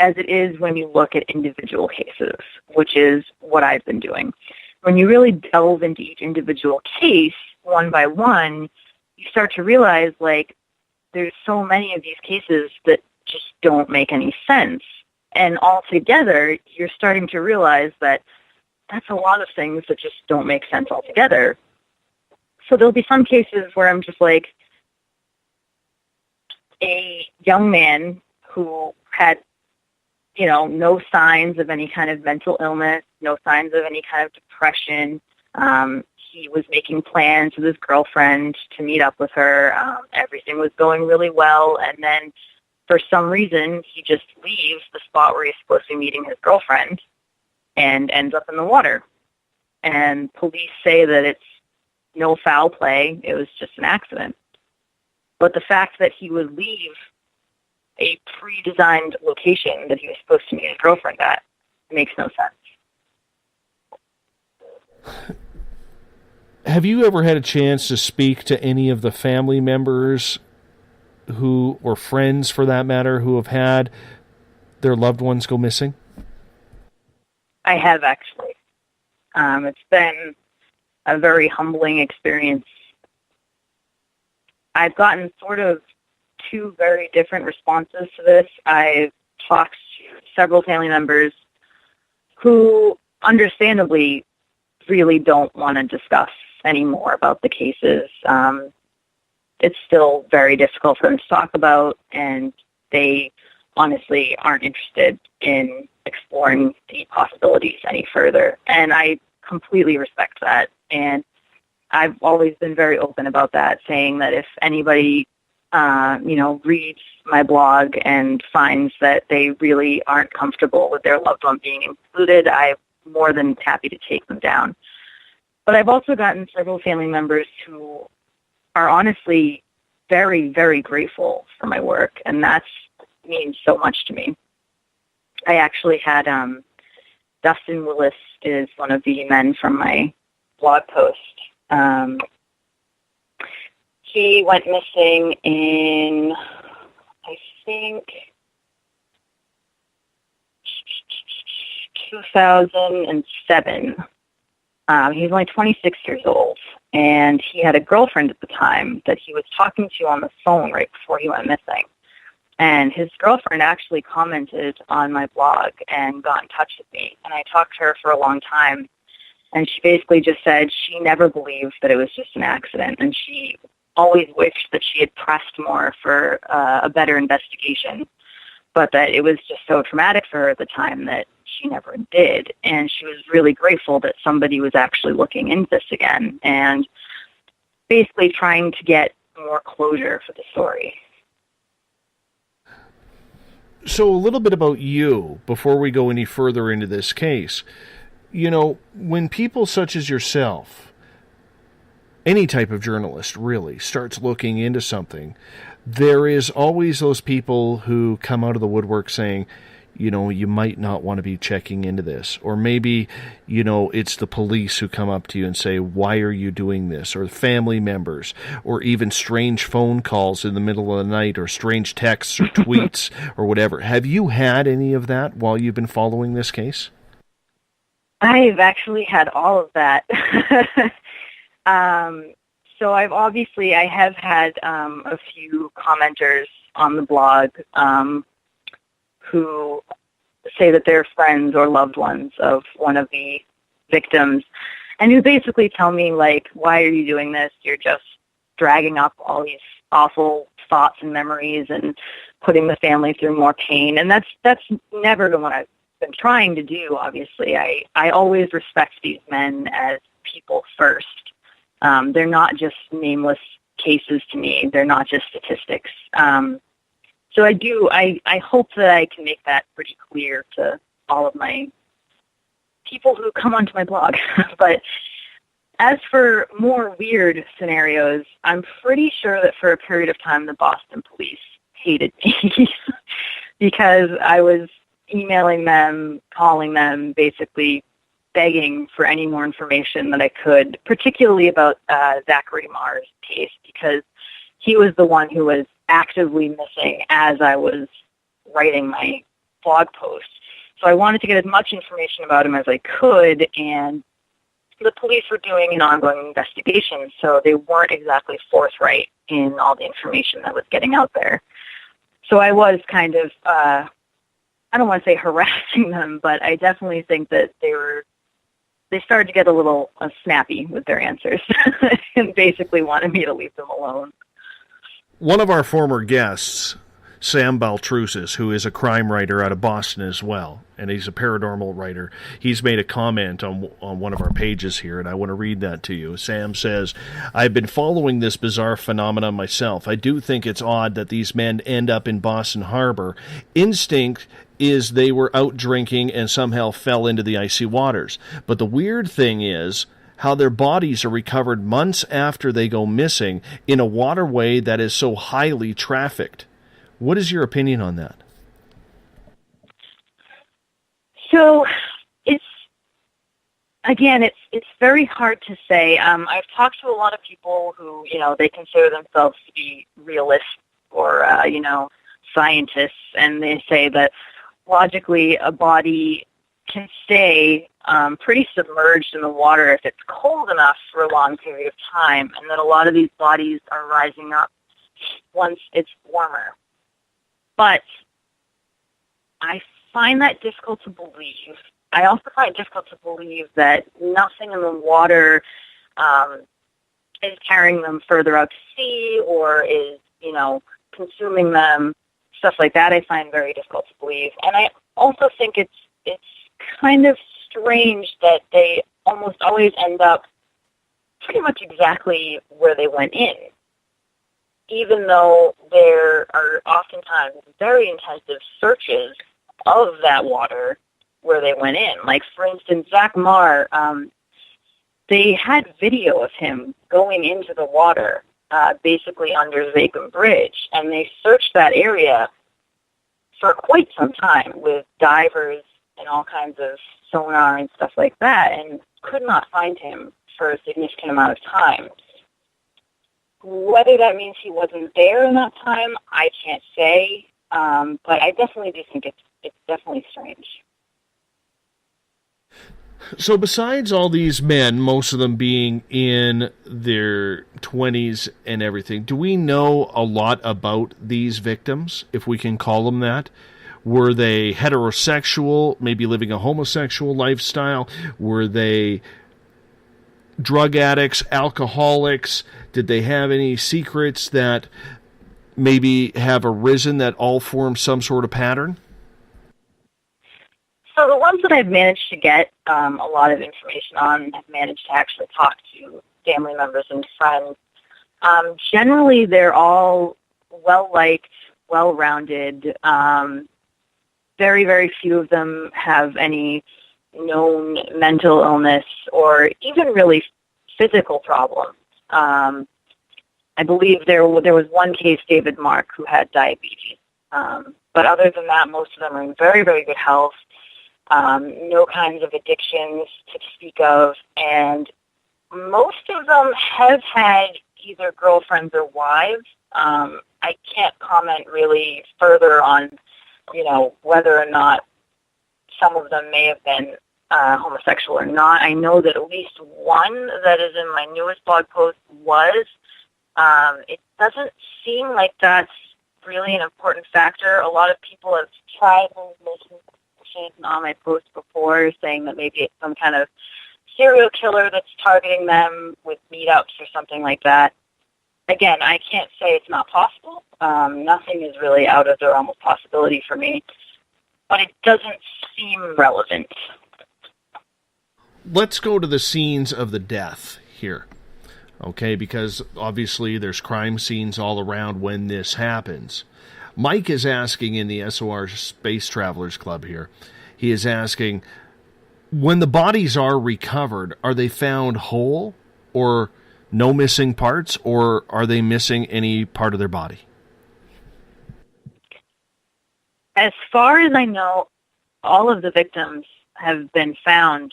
as it is when you look at individual cases, which is what I've been doing. When you really delve into each individual case, one by one, you start to realize, there's so many of these cases that just don't make any sense. And altogether, you're starting to realize that that's a lot of things that just don't make sense altogether. So there'll be some cases where I'm just like, a young man who had, no signs of any kind of mental illness, no signs of any kind of depression. He was making plans with his girlfriend to meet up with her. Everything was going really well. And then for some reason, he just leaves the spot where he's supposed to be meeting his girlfriend and ends up in the water. And police say that it's no foul play. It was just an accident. But the fact that he would leave a pre-designed location that he was supposed to meet his girlfriend at makes no sense.
Have you ever had a chance to speak to any of the family members who, or friends for that matter, who have had their loved ones go missing?
I have, actually. It's been a very humbling experience. I've gotten sort of two very different responses to this. I've talked to several family members who understandably really don't want to discuss anymore about the cases. It's still very difficult for them to talk about, and they honestly aren't interested in exploring the possibilities any further. And I completely respect that. And I've always been very open about that, saying that if anybody, reads my blog and finds that they really aren't comfortable with their loved one being included, I'm more than happy to take them down. But I've also gotten several family members who are honestly very, very grateful for my work, and that means so much to me. I actually had Dustin Willis is one of the men from my blog post. He went missing in, I think, 2007. He was only 26 years old, and he had a girlfriend at the time that he was talking to on the phone right before he went missing. And his girlfriend actually commented on my blog and got in touch with me. And I talked to her for a long time, and she basically just said she never believed that it was just an accident, and she always wished that she had pressed more for a better investigation, but that it was just so traumatic for her at the time that she never did. And she was really grateful that somebody was actually looking into this again and basically trying to get more closure for the story.
So a little bit about you before we go any further into this case. You know, when people such as yourself, any type of journalist really, starts looking into something, there is always those people who come out of the woodwork saying, you know, you might not want to be checking into this. Or maybe, you know, it's the police who come up to you and say, why are you doing this? Or family members, or even strange phone calls in the middle of the night, or strange texts or tweets or whatever. Have you had any of that while you've been following this case?
I've actually had all of that. So I have had a few commenters on the blog who say that they're friends or loved ones of one of the victims, and who basically tell me, like, why are you doing this? You're just dragging up all these awful thoughts and memories and putting the family through more pain. And that's never been what I've been trying to do, obviously. I always respect these men as people first. They're not just nameless cases to me. They're not just statistics. So I hope that I can make that pretty clear to all of my people who come onto my blog. But as for more weird scenarios, I'm pretty sure that for a period of time the Boston police hated me because I was emailing them, calling them, basically begging for any more information that I could, particularly about Zachary Marr's case, because he was the one who was actively missing as I was writing my blog post. So I wanted to get as much information about him as I could, and the police were doing an ongoing investigation, so they weren't exactly forthright in all the information that was getting out there. So I was kind of, I don't want to say harassing them, but I definitely think that they started to get a little snappy with their answers and basically wanted me to leave them alone.
One of our former guests, Sam Baltrusis, who is a crime writer out of Boston as well, and he's a paranormal writer, he's made a comment on one of our pages here, and I want to read that to you. Sam says, I've been following this bizarre phenomenon myself. I do think it's odd that these men end up in Boston Harbor. Instinct is they were out drinking and somehow fell into the icy waters. But the weird thing is how their bodies are recovered months after they go missing in a waterway that is so highly trafficked. What is your opinion on that?
So it's very hard to say. I've talked to a lot of people who, they consider themselves to be realists or, scientists, and they say that logically a body can stay pretty submerged in the water if it's cold enough for a long period of time, and that a lot of these bodies are rising up once it's warmer. But I find that difficult to believe. I also find it difficult to believe that nothing in the water is carrying them further out to sea or is, consuming them. Stuff like that I find very difficult to believe. And I also think it's kind of strange that they almost always end up pretty much exactly where they went in, even though there are oftentimes very intensive searches of that water where they went in. Like, for instance, Zach Marr, they had video of him going into the water, basically under Zakim Bridge, and they searched that area for quite some time with divers and all kinds of sonar and stuff like that, and could not find him for a significant amount of time. Whether that means he wasn't there in that time, I can't say, but I definitely do think it's definitely strange.
So besides all these men, most of them being in their 20s and everything, do we know a lot about these victims, if we can call them that? Were they heterosexual, maybe living a homosexual lifestyle? Were they drug addicts, alcoholics? Did they have any secrets that maybe have arisen that all form some sort of pattern?
So the ones that I've managed to get a lot of information on, I've managed to actually talk to family members and friends. Generally, they're all well-liked, well-rounded, very, very few of them have any known mental illness or even really physical problems. I believe there was one case, David Mark, who had diabetes. But other than that, most of them are in very, very good health, no kinds of addictions to speak of, and most of them have had either girlfriends or wives. I can't comment really further on, whether or not some of them may have been homosexual or not. I know that at least one that is in my newest blog post was. It doesn't seem like that's really an important factor. A lot of people have tried making on my post before, saying that maybe it's some kind of serial killer that's targeting them with meetups or something like that. Again, I can't say it's not possible. Nothing is really out of the realm of possibility for me, but it doesn't seem relevant.
Let's go to the scenes of the death here, okay, because obviously there's crime scenes all around when this happens. Mike is asking in the SOR Space Travelers Club here, he is asking, when the bodies are recovered, are they found whole or no missing parts, or are they missing any part of their body?
As far as I know, all of the victims have been found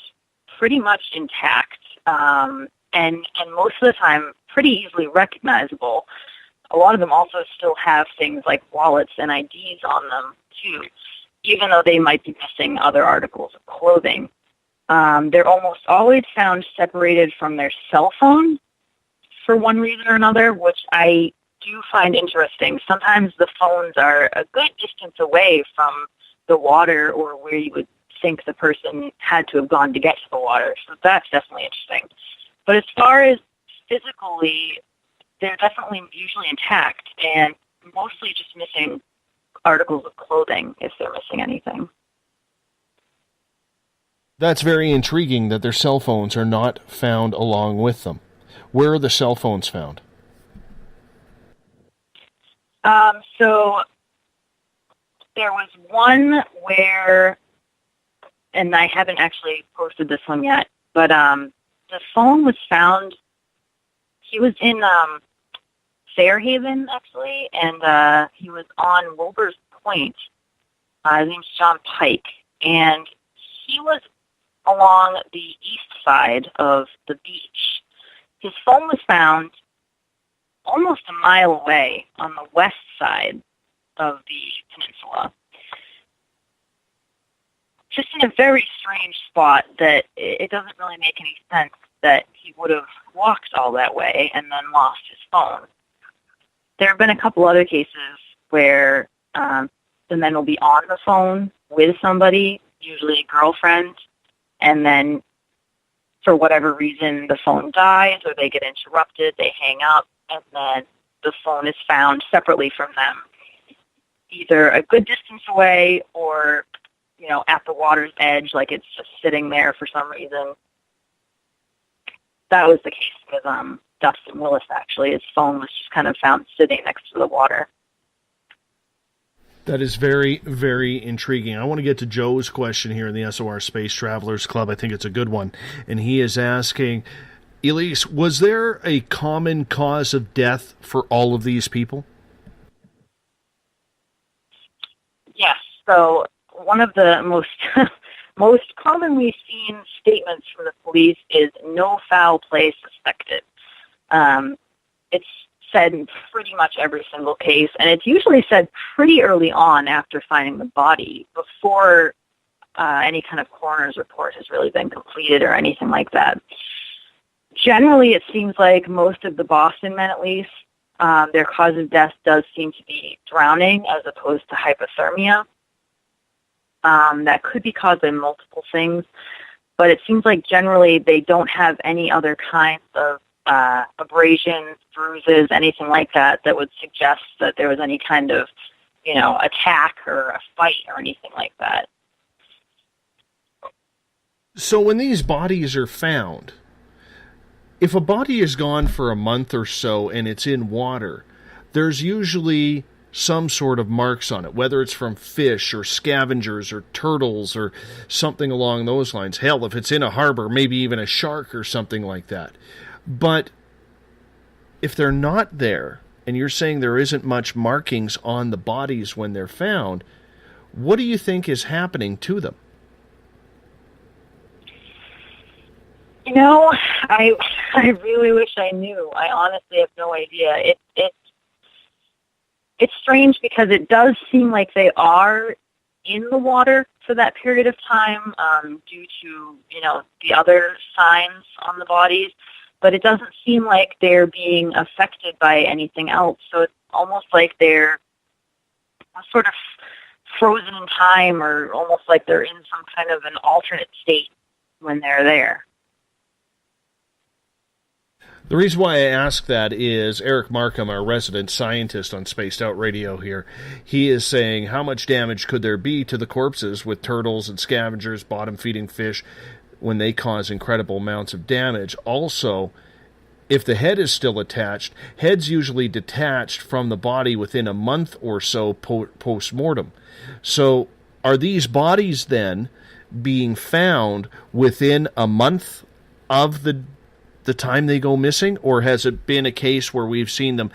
pretty much intact, and most of the time pretty easily recognizable. A lot of them also still have things like wallets and IDs on them, too, even though they might be missing other articles of clothing. They're almost always found separated from their cell phone for one reason or another, which I do find interesting. Sometimes the phones are a good distance away from the water or where you would think the person had to have gone to get to the water, so that's definitely interesting. But as far as physically, they're definitely usually intact and mostly just missing articles of clothing if they're missing anything.
That's very intriguing that their cell phones are not found along with them. Where are the cell phones found?
So there was one where, and I haven't actually posted this one yet, but the phone was found, he was in Fairhaven, actually, and he was on Wilbur's Point. His name's John Pike, and he was along the east side of the beach. His phone was found almost a mile away on the west side of the peninsula. Just in a very strange spot that it doesn't really make any sense that he would have walked all that way and then lost his phone. There have been a couple other cases where the men will be on the phone with somebody, usually a girlfriend, and then for whatever reason the phone dies or they get interrupted, they hang up, and then the phone is found separately from them, either a good distance away or, at the water's edge, like it's just sitting there for some reason. That was the case with Dustin Willis, actually. His phone was just kind of found sitting next to the water.
That is very, very intriguing. I want to get to Joe's question here in the SOR Space Travelers Club. I think it's a good one. And he is asking, Elise, was there a common cause of death for all of these people?
Yes. So one of the most commonly seen statements from the police is no foul play suspected. It's said in pretty much every single case, and it's usually said pretty early on after finding the body, before any kind of coroner's report has really been completed or anything like that. Generally, it seems like most of the Boston men, at least, their cause of death does seem to be drowning as opposed to hypothermia. That could be caused by multiple things, but it seems like generally they don't have any other kinds of abrasions, bruises, anything like that would suggest that there was any kind of, attack or a fight or anything like that.
So when these bodies are found, if a body is gone for a month or so and it's in water, there's usually some sort of marks on it, whether it's from fish or scavengers or turtles or something along those lines. Hell, if it's in a harbor, maybe even a shark or something like that. But if they're not there, and you're saying there isn't much markings on the bodies when they're found, what do you think is happening to them?
You know, I really wish I knew. I honestly have no idea. It's strange because it does seem like they are in the water for that period of time due to, the other signs on the bodies, but it doesn't seem like they're being affected by anything else. So it's almost like they're sort of frozen in time, or almost like they're in some kind of an alternate state when they're there.
The reason why I ask that is Eric Markham, our resident scientist on Spaced Out Radio here, he is saying how much damage could there be to the corpses with turtles and scavengers, bottom-feeding fish, when they cause incredible amounts of damage. Also, if the head is still attached, head's usually detached from the body within a month or so post-mortem. So are these bodies then being found within a month of the time they go missing, or has it been a case where we've seen them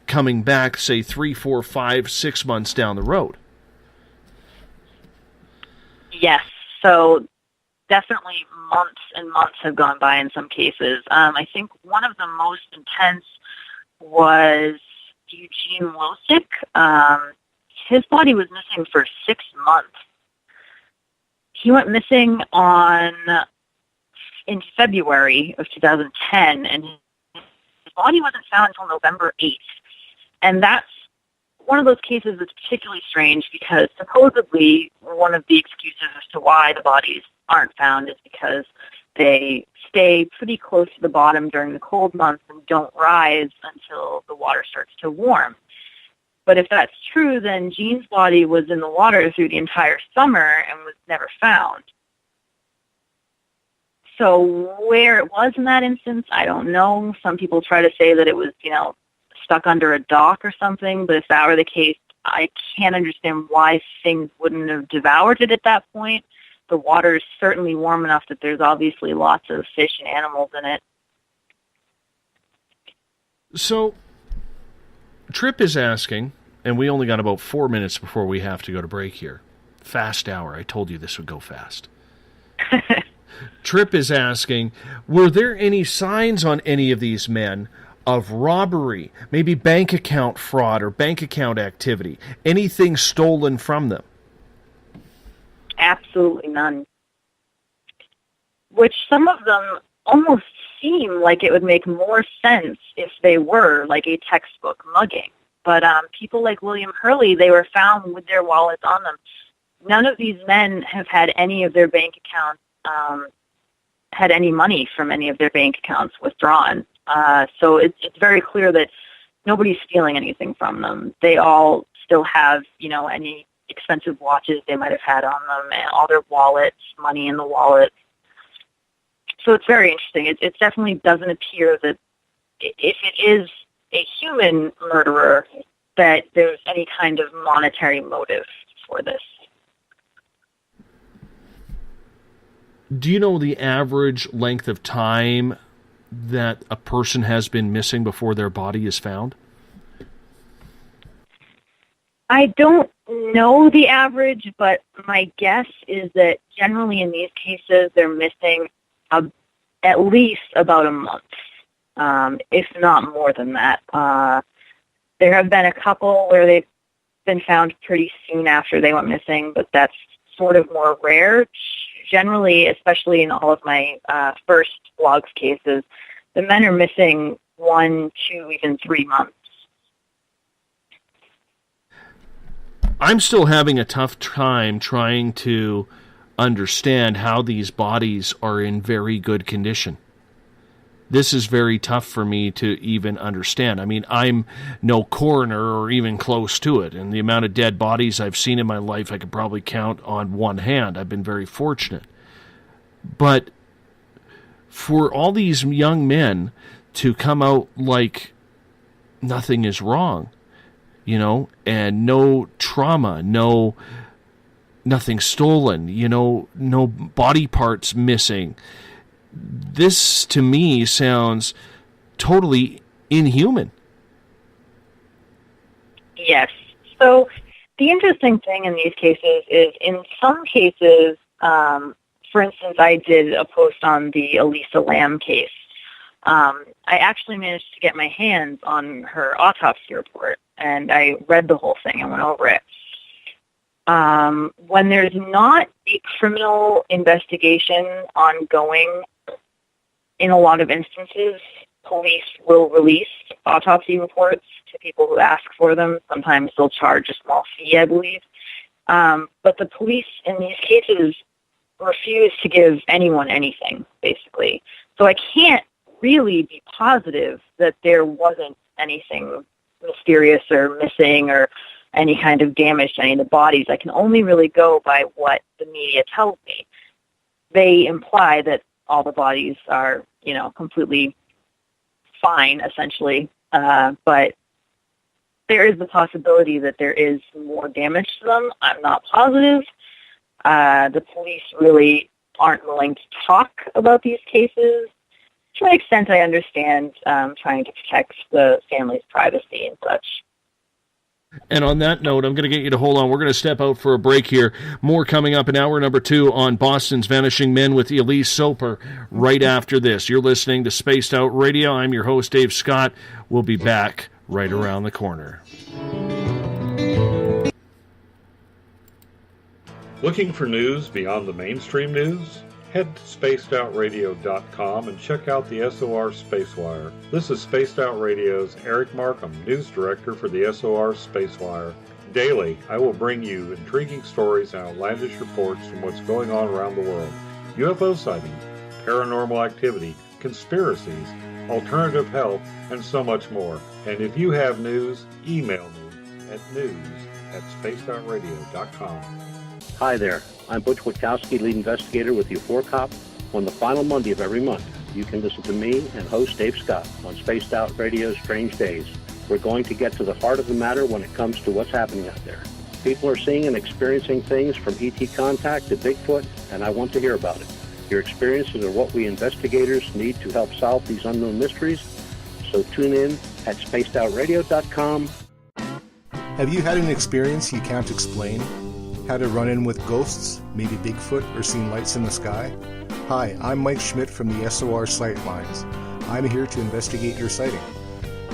coming back, say, 3, 4, 5, 6 months down the road?
Yes, so definitely months and months have gone by in some cases. I think one of the most intense was Eugene Losick. His body was missing for 6 months. He went missing in February of 2010, and his body wasn't found until November 8th. And that's one of those cases that's particularly strange because supposedly one of the excuses as to why the bodies aren't found is because they stay pretty close to the bottom during the cold months and don't rise until the water starts to warm. But if that's true, then Gene's body was in the water through the entire summer and was never found. So where it was in that instance, I don't know. Some people try to say that it was, stuck under a dock or something, but if that were the case, I can't understand why things wouldn't have devoured it at that point. The water is certainly warm enough that there's obviously lots of fish and animals in it.
So, Trip is asking, and we only got about 4 minutes before we have to go to break here. Fast hour. I told you this would go fast. Trip is asking, were there any signs on any of these men of robbery, maybe bank account fraud or bank account activity, anything stolen from them?
Absolutely none. Which some of them almost seem like it would make more sense if they were like a textbook mugging. But people like William Hurley, they were found with their wallets on them. None of these men have had any of their bank accounts had any money from any of their bank accounts withdrawn. So it's very clear that nobody's stealing anything from them. They all still have, any expensive watches they might have had on them, and all their wallets, money in the wallet. So it's very interesting. It definitely doesn't appear that if it is a human murderer, that there's any kind of monetary motive for this.
Do you know the average length of time that a person has been missing before their body is found?
I don't know the average, but my guess is that generally in these cases they're missing at least about a month, if not more than that. There have been a couple where they've been found pretty soon after they went missing, but that's sort of more rare. Generally, especially in all of my first blogs cases, the men are missing 1, 2, even 3 months.
I'm still having a tough time trying to understand how these bodies are in very good condition. This is very tough for me to even understand. I mean, I'm no coroner or even close to it, and the amount of dead bodies I've seen in my life I could probably count on one hand. I've been very fortunate. But for all these young men to come out like nothing is wrong, and no trauma, nothing stolen, no body parts missing. This, to me, sounds totally inhuman.
Yes. So the interesting thing in these cases is, in some cases, for instance, I did a post on the Elise Lamb case. I actually managed to get my hands on her autopsy report, and I read the whole thing and went over it. When there's not a criminal investigation ongoing, in a lot of instances, police will release autopsy reports to people who ask for them. Sometimes they'll charge a small fee, I believe. But the police in these cases refuse to give anyone anything, basically. So I can't really be positive that there wasn't anything mysterious or missing or any kind of damage to any of the bodies. I can only really go by what the media tells me. They imply that all the bodies are, completely fine, essentially. But there is the possibility that there is more damage to them. I'm not positive. The police really aren't willing to talk about these cases. To an extent, I understand trying to protect the family's privacy and such.
And on that note, I'm going to get you to hold on. We're going to step out for a break here. More coming up in hour number 2 on Boston's Vanishing Men with Elise Soper right after this. You're listening to Spaced Out Radio. I'm your host, Dave Scott. We'll be back right around the corner.
Looking for news beyond the mainstream news? Head to spacedoutradio.com and check out the SOR Spacewire. This is Spaced Out Radio's Eric Markham, News Director for the SOR Spacewire. Daily, I will bring you intriguing stories and outlandish reports from what's going on around the world. UFO sightings, paranormal activity, conspiracies, alternative health, and so much more. And if you have news, email me at news@spacedoutradio.com.
Hi there. I'm Butch Witkowski, lead investigator with U4Cop. On the final Monday of every month, you can listen to me and host Dave Scott on Spaced Out Radio's Strange Days. We're going to get to the heart of the matter when it comes to what's happening out there. People are seeing and experiencing things from ET contact to Bigfoot, and I want to hear about it. Your experiences are what we investigators need to help solve these unknown mysteries. So tune in at spacedoutradio.com.
Have you had an experience you can't explain? Had a run-in with ghosts, maybe Bigfoot, or seen lights in the sky? Hi, I'm Mike Schmidt from the SOR Sightlines. I'm here to investigate your sighting.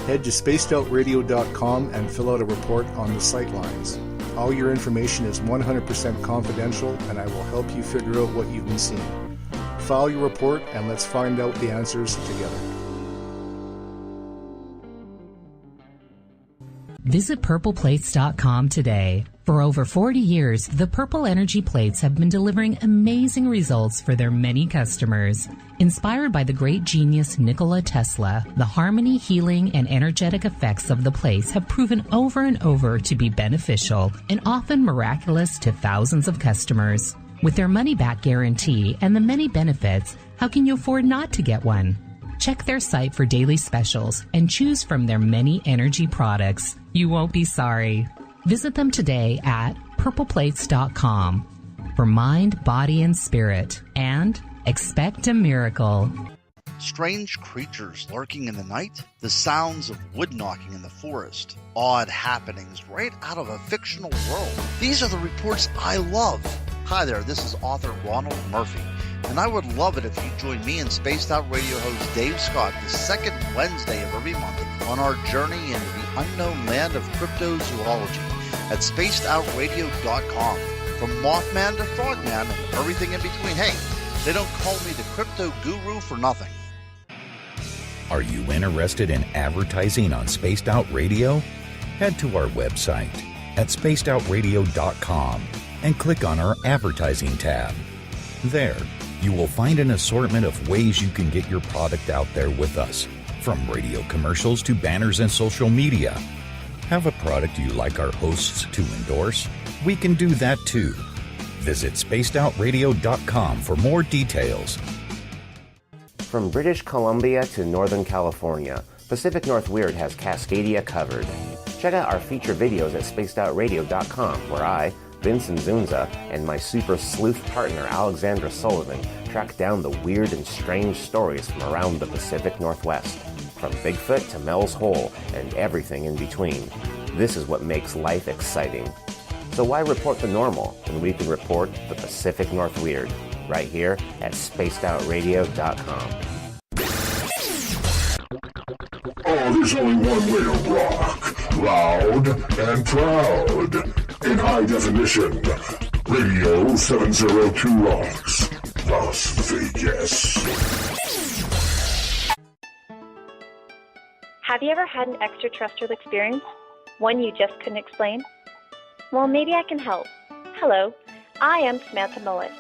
Head to spacedoutradio.com and fill out a report on the Sightlines. All your information is 100% confidential, and I will help you figure out what you've been seeing. File your report, and let's find out the answers together.
Visit purpleplates.com today. For over 40 years, the Purple Energy Plates have been delivering amazing results for their many customers. Inspired by the great genius Nikola Tesla, the harmony, healing, and energetic effects of the plates have proven over and over to be beneficial and often miraculous to thousands of customers. With their money-back guarantee and the many benefits, how can you afford not to get one? Check their site for daily specials and choose from their many energy products. You won't be sorry. Visit them today at purpleplates.com for mind, body, and spirit, and expect a miracle.
Strange creatures lurking in the night, the sounds of wood knocking in the forest, odd happenings right out of a fictional world. These are the reports I love. Hi there, this is author Ronald Murphy, and I would love it if you join me and Spaced Out Radio host Dave Scott the second Wednesday of every month on our journey into the unknown land of cryptozoology at spacedoutradio.com. From Mothman to Frogman and everything in between. Hey, they don't call me the crypto guru for nothing.
Are you interested in advertising on Spaced Out Radio? Head to our website at spacedoutradio.com and click on our advertising tab. There, you will find an assortment of ways you can get your product out there with us, from radio commercials to banners and social media. Have a product you like our hosts to endorse? We can do that too. Visit spacedoutradio.com for more details.
From British Columbia to Northern California, Pacific North Weird has Cascadia covered. Check out our feature videos at spacedoutradio.com, where I, Vincent Zunza, and my super sleuth partner Alexandra Sullivan track down the weird and strange stories from around the Pacific Northwest, from Bigfoot to Mel's Hole and everything in between. This is what makes life exciting. So why report the normal when we can report the Pacific North Weird right here at spacedoutradio.com.
Oh, there's only one way to rock. Loud and proud. In high definition. Radio 702 rocks. Las Vegas.
Have you ever had an extraterrestrial experience? One you just couldn't explain? Well, maybe I can help. Hello, I am Samantha Mullet.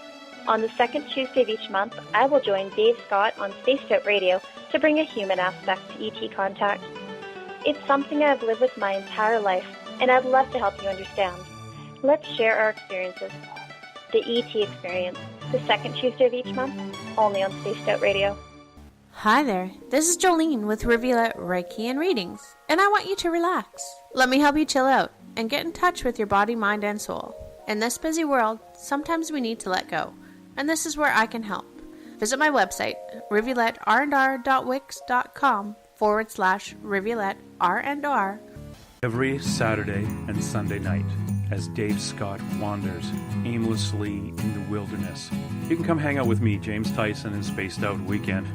On the second Tuesday of each month, I will join Dave Scott on Spaced Out Radio to bring a human aspect to ET contact. It's something I've lived with my entire life, and I'd love to help you understand. Let's share our experiences. The ET Experience, the second Tuesday of each month, only on Spaced Out Radio.
Hi there, this is Jolene with Rivulet Reiki and Readings, and I want you to relax. Let me help you chill out and get in touch with your body, mind, and soul. In this busy world, sometimes we need to let go, and this is where I can help. Visit my website, rivuletrndr.wix.com/rivuletrndr.
Every Saturday and Sunday night, as Dave Scott wanders aimlessly in the wilderness, you can come hang out with me, James Tyson, in Spaced Out Weekend.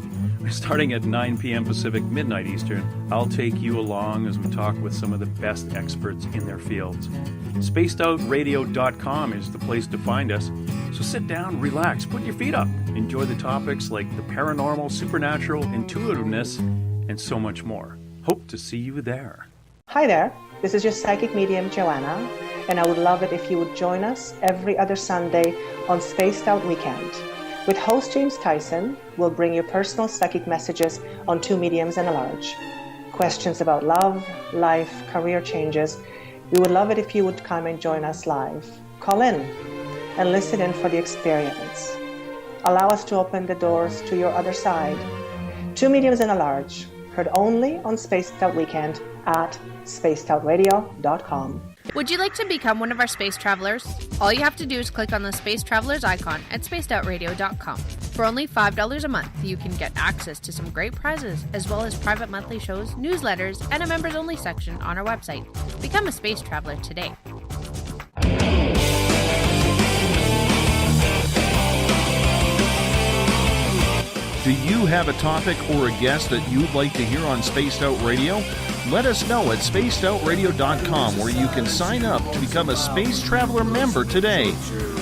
Starting at 9 p.m. Pacific, midnight Eastern, I'll take you along as we talk with some of the best experts in their fields. SpacedOutRadio.com is the place to find us. So sit down, relax, put your feet up. Enjoy the topics like the paranormal, supernatural, intuitiveness, and so much more. Hope to see you there.
Hi there, this is your psychic medium, Joanna, and I would love it if you would join us every other Sunday on Spaced Out Weekend. With host James Tyson, we'll bring you personal psychic messages on two mediums and a large. Questions about love, life, career changes. We would love it if you would come and join us live. Call in and listen in for the experience. Allow us to open the doors to your other side. Two mediums and a large, heard only on Spaced Out Weekend at spacedoutradio.com.
Would you like to become one of our space travelers? All you have to do is click on the Space Travelers icon at spacedoutradio.com. For only $5 a month, you can get access to some great prizes, as well as private monthly shows, newsletters, and a members-only section on our website. Become a space traveler today.
Do you have a topic or a guest that you'd like to hear on Spaced Out Radio? Let us know at spacedoutradio.com, where you can sign up to become a Space Traveler member today.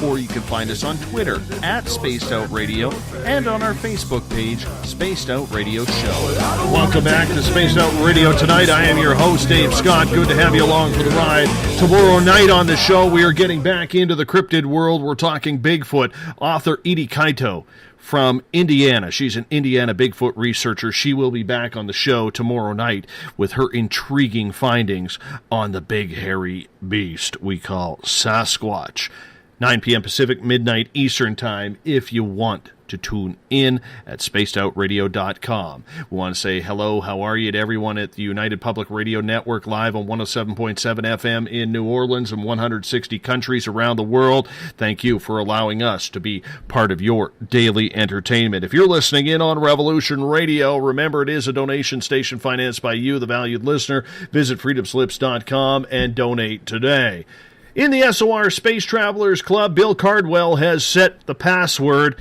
Or you can find us on Twitter at Spaced Out Radio and on our Facebook page, Spaced Out Radio Show. Welcome back to Spaced Out Radio tonight. I am your host, Dave Scott. Good to have you along for the ride. Tomorrow night on the show, we are getting back into the cryptid world. We're talking Bigfoot. Author Edie Kaito from Indiana. She's an Indiana Bigfoot researcher. She will be back on the show tomorrow night with her intriguing findings on the big hairy beast we call Sasquatch. 9 p.m. Pacific, midnight Eastern Time, if you want to tune in at spacedoutradio.com. We want to say hello, how are you to everyone at the United Public Radio Network, live on 107.7 FM in New Orleans and 160 countries around the world. Thank you for allowing us to be part of your daily entertainment. If you're listening in on Revolution Radio, remember it is a donation station financed by you, the valued listener. Visit freedomslips.com and donate today. In the SOR Space Travelers Club, Bill Cardwell has set the password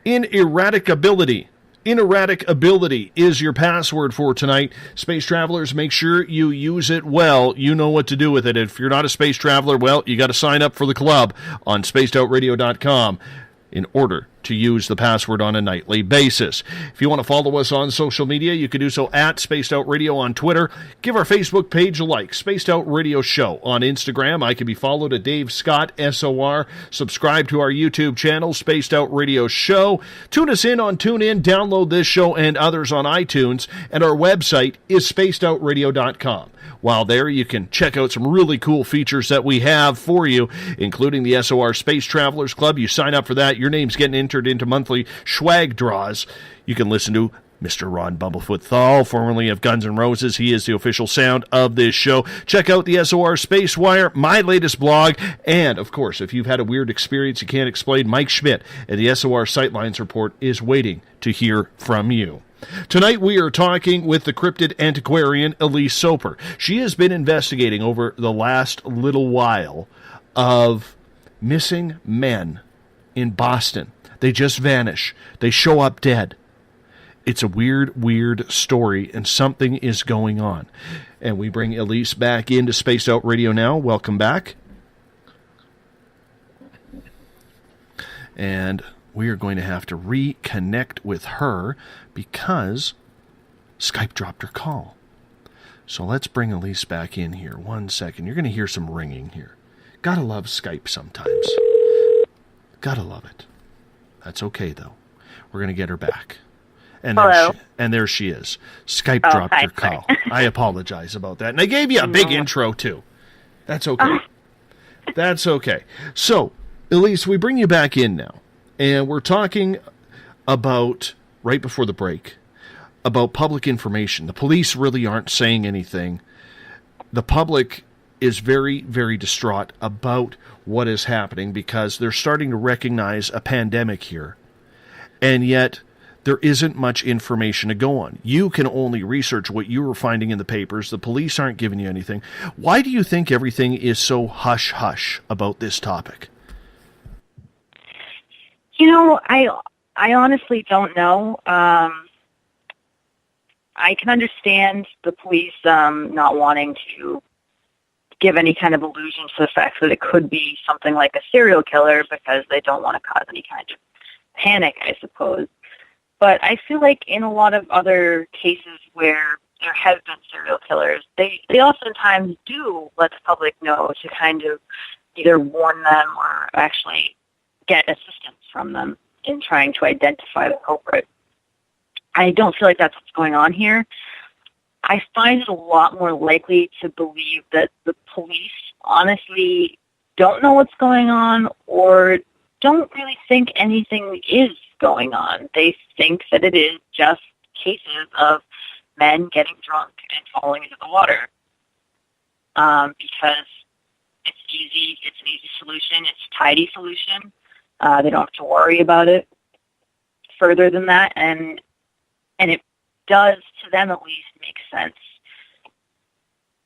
ineradicability. Ineradicability is your password for tonight. Space Travelers, make sure you use it well. You know what to do with it. If you're not a space traveler, well, you got to sign up for the club on spacedoutradio.com in order to use the password on a nightly basis. If you want to follow us on social media, you can do so at Spaced Out Radio on Twitter. Give our Facebook page a like, Spaced Out Radio Show on Instagram. I can be followed at Dave Scott SOR. Subscribe to our YouTube channel, Spaced Out Radio Show. Tune us in on TuneIn. Download this show and others on iTunes. And our website is spacedoutradio.com. While there, you can check out some really cool features that we have for you, including the SOR Space Travelers Club. You sign up for that, your name's getting entered into monthly swag draws. You can listen to Mr. Ron Bumblefoot THAL, formerly of Guns N' Roses. He is the official sound of this show. Check out the SOR Space Wire, my latest blog, and, of course, if you've had a weird experience you can't explain, Mike Schmidt at the SOR Sightlines Report is waiting to hear from you. Tonight we are talking with the cryptid antiquarian Elise Soper. She has been investigating over the last little while of missing men in Boston. They just vanish. They show up dead. It's a weird story, and something is going on. And we bring Elise back into Spaced Out Radio now. Welcome back. And we are going to have to reconnect with her because Skype dropped her call. So let's bring Elise back in here. 1 second. You're going to hear some ringing here. Gotta love Skype sometimes. Gotta love it. That's okay, though. We're going to get her back. And there she is. Skype dropped her call. I apologize about that. And I gave you a big intro, too. That's okay. That's okay. So, Elise, we bring you back in now. And we're talking about, right before the break, about public information. The police really aren't saying anything. The public is very, very distraught about what is happening because they're starting to recognize a pandemic here. And yet there isn't much information to go on. You can only research what you were finding in the papers. The police aren't giving you anything. Why do you think everything is so hush-hush about this topic?
You know, I honestly don't know. I can understand the police not wanting to give any kind of allusion to the fact that it could be something like a serial killer because they don't want to cause any kind of panic, I suppose. But I feel like in a lot of other cases where there have been serial killers, they oftentimes do let the public know to kind of either warn them or actually get assistance from them in trying to identify the culprit. I don't feel like that's what's going on here. I find it a lot more likely to believe that the police honestly don't know what's going on or don't really think anything is going on. They think that it is just cases of men getting drunk and falling into the water because it's easy. It's an easy solution. It's a tidy solution. They don't have to worry about it further than that, and it does, to them at least, make sense.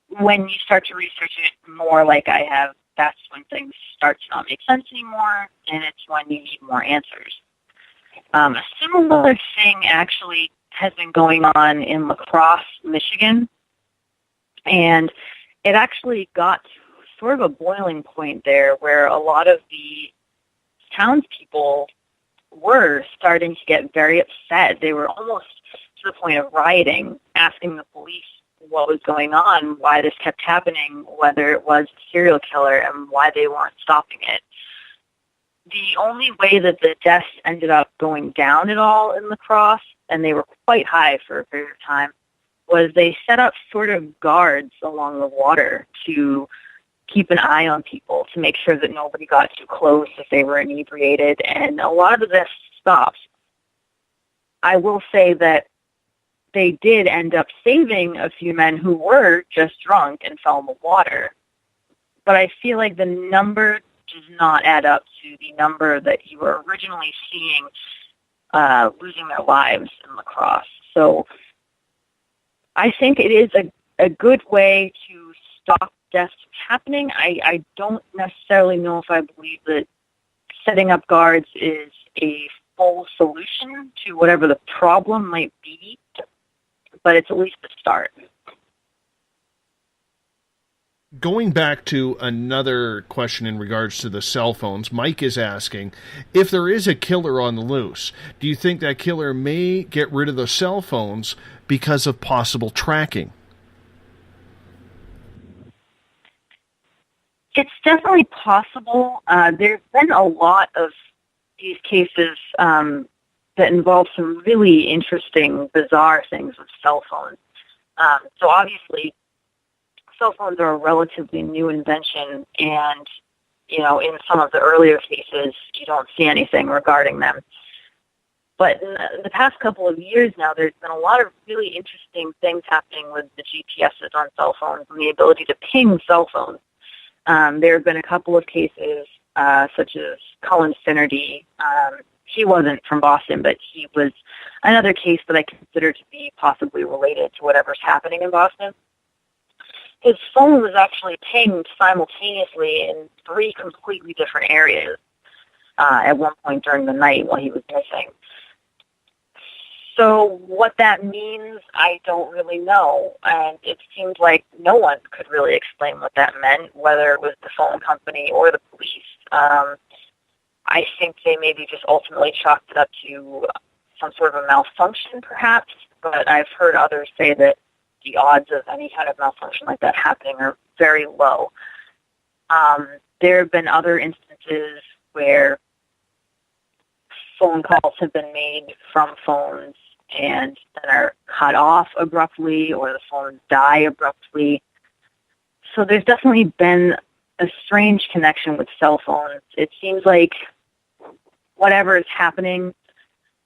When you start to research it more like I have, that's when things start to not make sense anymore, and it's when you need more answers. A similar thing actually has been going on in La Crosse, Michigan, and it actually got to sort of a boiling point there where a lot of the townspeople were starting to get very upset. They were almost to the point of rioting, asking the police what was going on, why this kept happening, whether it was a serial killer, and why they weren't stopping it. The only way that the deaths ended up going down at all in La Crosse, and they were quite high for a period of time, was they set up sort of guards along the water to keep an eye on people, to make sure that nobody got too close if they were inebriated, and a lot of this stopped. I will say that they did end up saving a few men who were just drunk and fell in the water. But I feel like the number does not add up to the number that you were originally seeing losing their lives in La Crosse. So I think it is a good way to stop deaths happening. I don't necessarily know if I believe that setting up guards is a full solution to whatever the problem might be, but it's at least a start.
Going back to another question in regards to the cell phones, Mike is asking, if there is a killer on the loose, do you think that killer may get rid of the cell phones because of possible tracking?
It's definitely possible. There's been a lot of these cases that involve some really interesting, bizarre things with cell phones. So obviously, cell phones are a relatively new invention, and, you know, in some of the earlier cases, you don't see anything regarding them. But in the past couple of years now, there's been a lot of really interesting things happening with the GPSs on cell phones and the ability to ping cell phones. There have been a couple of cases, such as Colin Finnerty. He wasn't from Boston, but he was another case that I consider to be possibly related to whatever's happening in Boston. His phone was actually pinged simultaneously in 3 completely different areas at one point during the night while he was missing. So what that means, I don't really know. And it seems like no one could really explain what that meant, whether it was the phone company or the police. I think they maybe just ultimately chalked it up to some sort of a malfunction, perhaps. But I've heard others say that the odds of any kind of malfunction like that happening are very low. There have been other instances where phone calls have been made from phones and then are cut off abruptly, or the phones die abruptly. So there's definitely been a strange connection with cell phones. It seems like whatever is happening,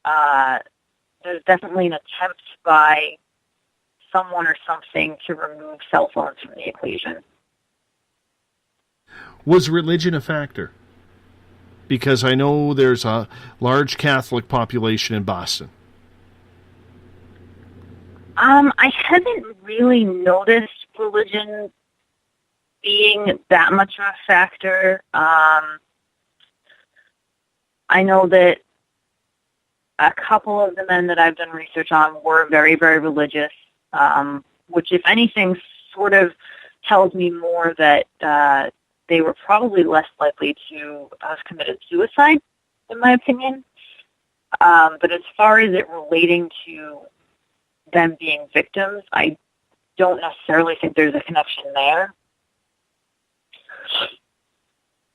there's definitely an attempt by someone or something to remove cell phones from the equation.
Was religion a factor? Because I know there's a large Catholic population in Boston.
I haven't really noticed religion being that much of a factor. I know that a couple of the men that I've done research on were very, very religious, which, if anything, sort of tells me more that they were probably less likely to have committed suicide, in my opinion. But as far as it relating to them being victims, I don't necessarily think there's a connection there.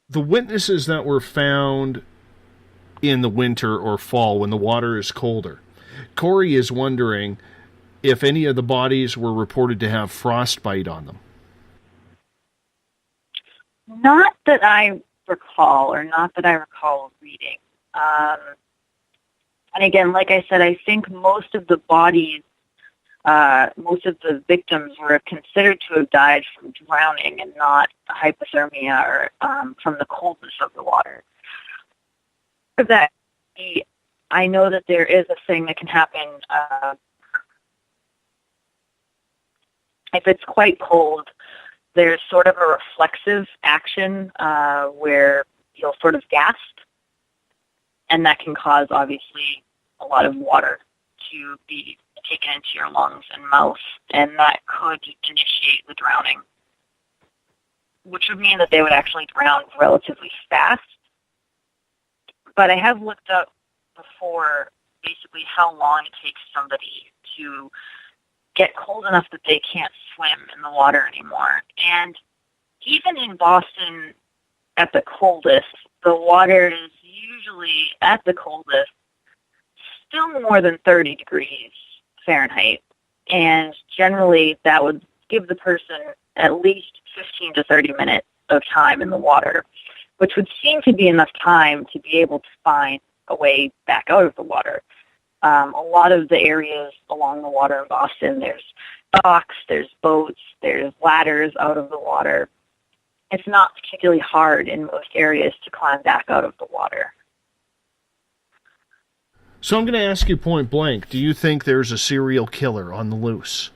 The witnesses that were found in the winter or fall when the water is colder, Corey is wondering if any of the bodies were reported to have frostbite on them.
Not that I recall, or not that I recall reading. And again, like I said, I think most of the bodies, most of the victims were considered to have died from drowning and not hypothermia or from the coldness of the water. For that, I know that there is a thing that can happen if it's quite cold. There's sort of a reflexive action where you'll sort of gasp, and that can cause, obviously, a lot of water to be taken into your lungs and mouth, and that could initiate the drowning, which would mean that they would actually drown relatively fast. But I have looked up before basically how long it takes somebody to get cold enough that they can't swim in the water anymore. And even in Boston at the coldest, the water is usually at the coldest still more than 30 degrees Fahrenheit. And generally that would give the person at least 15 to 30 minutes of time in the water, which would seem to be enough time to be able to find a way back out of the water. A lot of the areas along the water in Boston, there's docks, there's boats, there's ladders out of the water. It's not particularly hard in most areas to climb back out of the water.
So I'm going to ask you point blank, do you think there's a serial killer on the loose?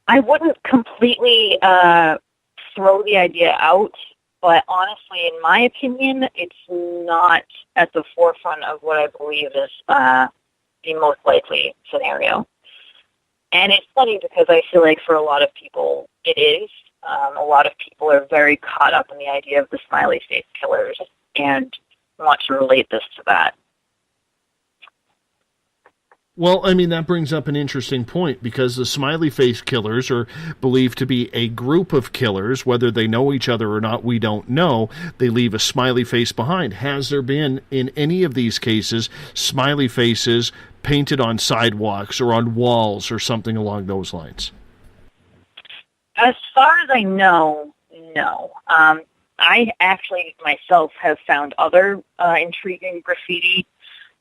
I wouldn't completely throw the idea out, but honestly, in my opinion, it's not at the forefront of what I believe is the most likely scenario. And it's funny because I feel like for a lot of people, it is. A lot of people are very caught up in the idea of the smiley face killers and want to relate this to that.
Well, I mean, that brings up an interesting point, because the smiley face killers are believed to be a group of killers. Whether they know each other or not, we don't know. They leave a smiley face behind. Has there been, in any of these cases, smiley faces painted on sidewalks or on walls or something along those lines?
As far as I know, no. I actually myself have found other intriguing graffiti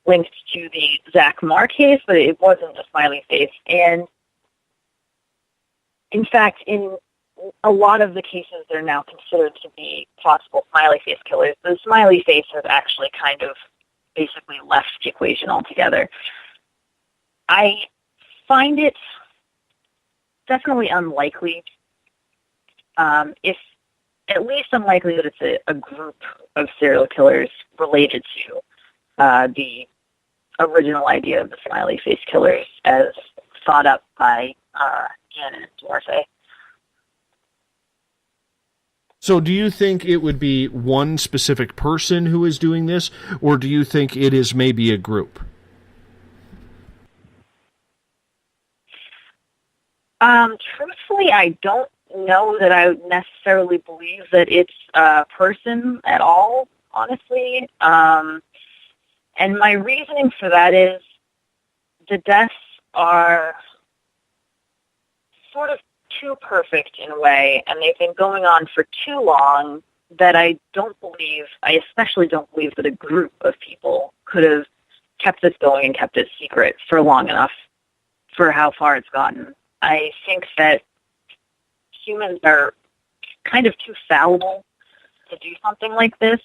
linked to the Zach Marr case, but it wasn't a smiley face. And in fact, in a lot of the cases that are now considered to be possible smiley face killers, the smiley face has actually kind of basically left the equation altogether. I find it definitely unlikely, if at least unlikely that it's a group of serial killers related to the original idea of the smiley face killers as thought up by Gannon and Duarte.
So do you think it would be one specific person who is doing this, or do you think it is maybe a group?
Truthfully, I don't know that I necessarily believe that it's a person at all, honestly. And my reasoning for that is the deaths are sort of too perfect in a way, and they've been going on for too long that I especially don't believe that a group of people could have kept this going and kept it secret for long enough for how far it's gotten. I think that humans are kind of too fallible to do something like this.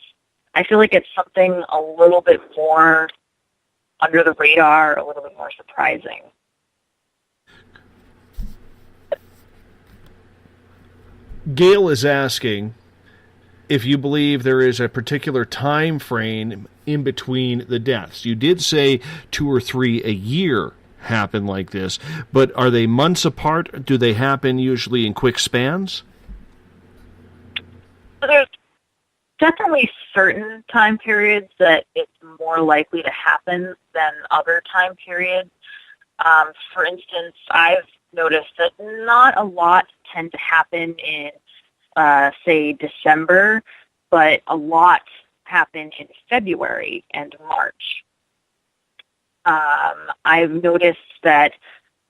I feel like it's something a little bit more under the radar, a little bit more surprising.
Gail is asking if you believe there is a particular time frame in between the deaths. You did say 2 or 3 a year happen like this, but are they months apart? Do they happen usually in quick spans?
There's definitely certain time periods that it's more likely to happen than other time periods. For instance, I've noticed that not a lot tend to happen in, say, December, but a lot happen in February and March. I've noticed that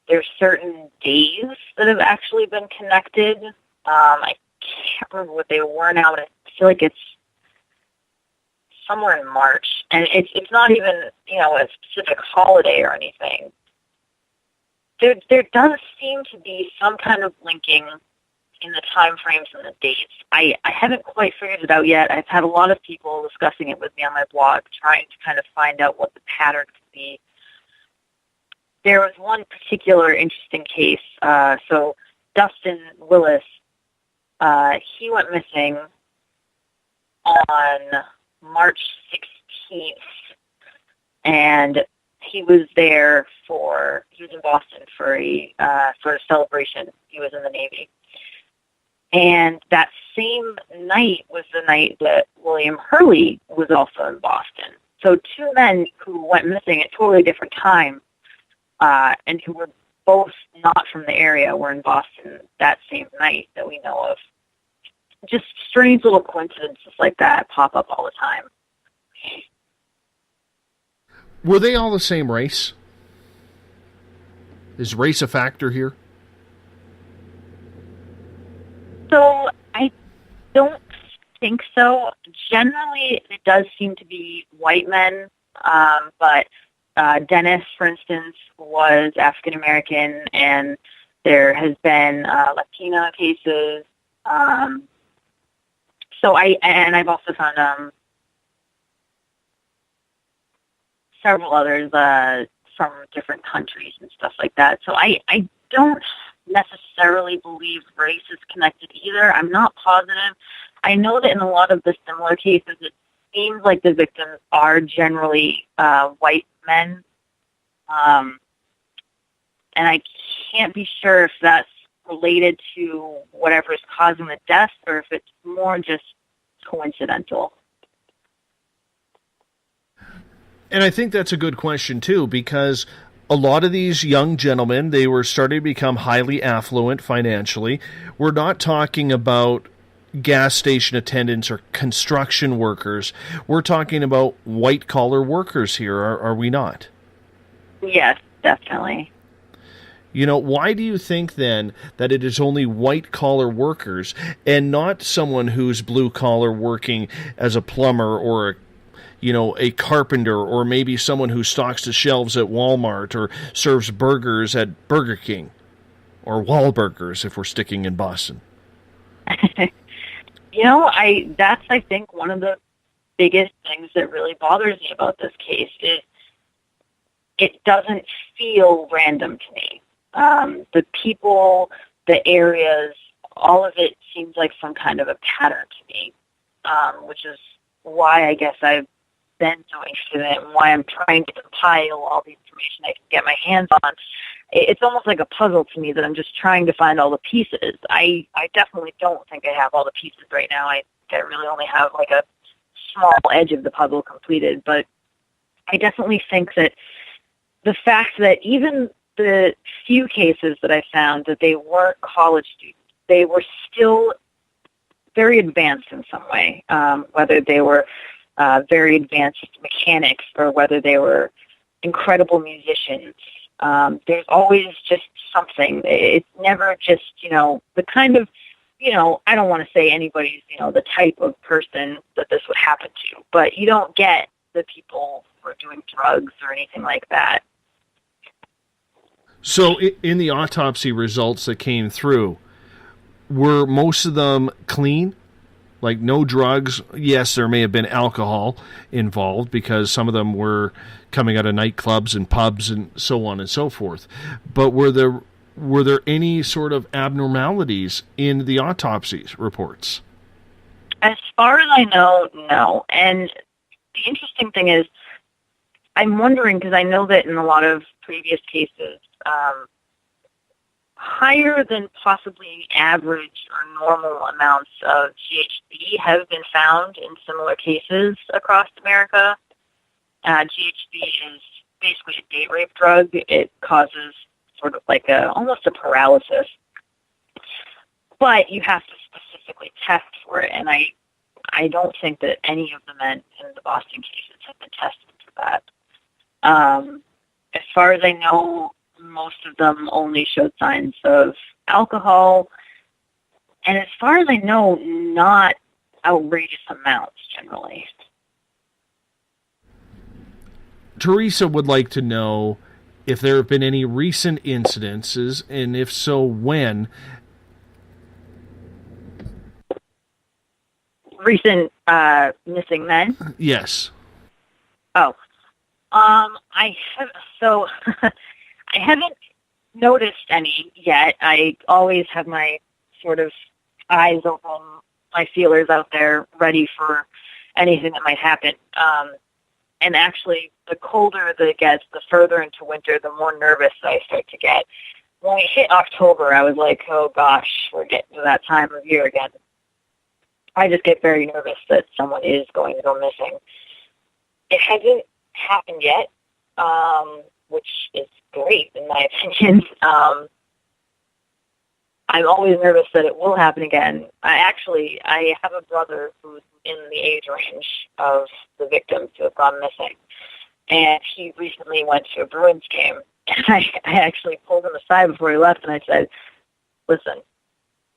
there's certain days that have actually been connected. I can't remember what they were now, but I feel like it's somewhere in March, and it's not even, a specific holiday or anything. There does seem to be some kind of linking in the time frames and the dates. I haven't quite figured it out yet. I've had a lot of people discussing it with me on my blog, trying to kind of find out what the pattern could be. There was one particular interesting case. So Dustin Willis, he went missing on March 16th, and he was in Boston for a celebration. He was in the Navy. And that same night was the night that William Hurley was also in Boston. So 2 men who went missing at totally different times, and who were both not from the area, were in Boston that same night that we know of. Just strange little coincidences like that pop up all the time.
Were they all the same race? Is race a factor here?
So I don't think so. Generally, it does seem to be white men, but Dennis, for instance, was African American, and there has been Latina cases. I've also found several others from different countries and stuff like that. So I don't necessarily believe race is connected either. I'm not positive. I know that in a lot of the similar cases, it seems like the victims are generally white men. And I can't be sure if that's related to whatever is causing the death or if it's more just coincidental.
And I think that's a good question, too, because a lot of these young gentlemen, they were starting to become highly affluent financially. We're not talking about gas station attendants or construction workers. We're talking about white-collar workers here, are we not?
Yes, definitely.
Why do you think then that it is only white-collar workers and not someone who's blue-collar working as a plumber or a carpenter, or maybe someone who stocks the shelves at Walmart or serves burgers at Burger King or Wahlburgers if we're sticking in Boston?
That's, I think, one of the biggest things that really bothers me about this case is it doesn't feel random to me. The people, the areas, all of it seems like some kind of a pattern to me, which is why I guess I've been so interested in it and why I'm trying to compile all the information I can get my hands on. It's almost like a puzzle to me that I'm just trying to find all the pieces. I definitely don't think I have all the pieces right now. I really only have like a small edge of the puzzle completed, but I definitely think that the fact that even the few cases that I found that they weren't college students, they were still very advanced in some way, whether they were very advanced mechanics or whether they were incredible musicians. There's always just something. It's never just, the kind of, I don't want to say anybody's, the type of person that this would happen to, but you don't get the people who are doing drugs or anything like that.
So in the autopsy results that came through, were most of them clean? Like no drugs? Yes, there may have been alcohol involved because some of them were coming out of nightclubs and pubs and so on and so forth. But were there any sort of abnormalities in the autopsy reports?
As far as I know, no. And the interesting thing is, I'm wondering, because I know that in a lot of previous cases, higher than possibly average or normal amounts of GHB have been found in similar cases across America. GHB is basically a date rape drug. It causes sort of like almost a paralysis. But you have to specifically test for it, and I don't think that any of the men in the Boston cases have been tested for that. As far as I know, most of them only showed signs of alcohol, and as far as I know, not outrageous amounts generally.
Teresa would like to know if there have been any recent incidences, and if so, when.
Recent missing men?
Yes.
Oh. I haven't noticed any yet. I always have my sort of eyes open, my feelers out there, ready for anything that might happen. And actually, the colder that it gets, the further into winter, the more nervous I start to get. When we hit October, I was like, oh gosh, we're getting to that time of year again. I just get very nervous that someone is going to go missing. It hasn't happened yet, which is great in my opinion. I'm always nervous that it will happen again. I have a brother who's in the age range of the victims who have gone missing, and he recently went to a Bruins game, and I actually pulled him aside before he left, and I said, listen,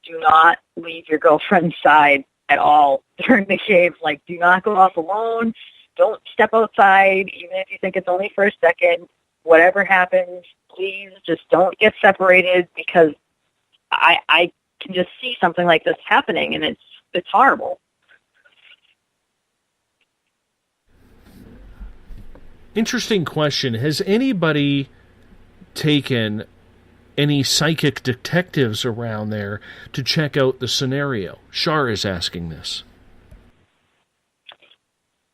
do not leave your girlfriend's side at all during the game. Like, do not go off alone. Don't step outside, even if you think it's only for a second. Whatever happens, please just don't get separated, because I can just see something like this happening, and it's horrible.
Interesting question. Has anybody taken any psychic detectives around there to check out the scenario? Shar is asking this.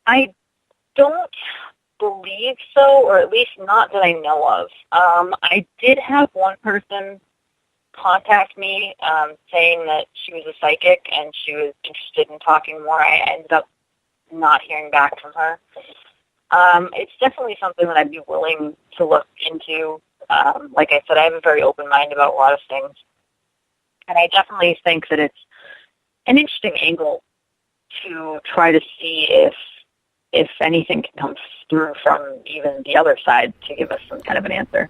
I
don't believe so, or at least not that I know of. I did have one person contact me saying that she was a psychic and she was interested in talking more. I ended up not hearing back from her. It's definitely something that I'd be willing to look into. Like I said, I have a very open mind about a lot of things. And I definitely think that it's an interesting angle to try to see if anything can come through from even the other side to give us some kind of an answer.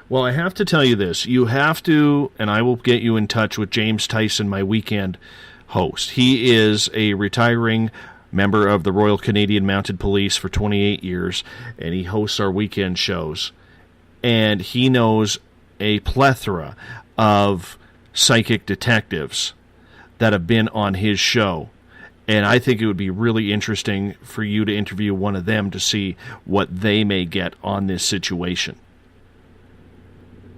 Well, I have to tell you this. You have to, and I will get you in touch with James Tyson, my weekend host. He is a retiring member of the Royal Canadian Mounted Police for 28 years, and he hosts our weekend shows. And he knows a plethora of psychic detectives that have been on his show. And I think it would be really interesting for you to interview one of them to see what they may get on this situation.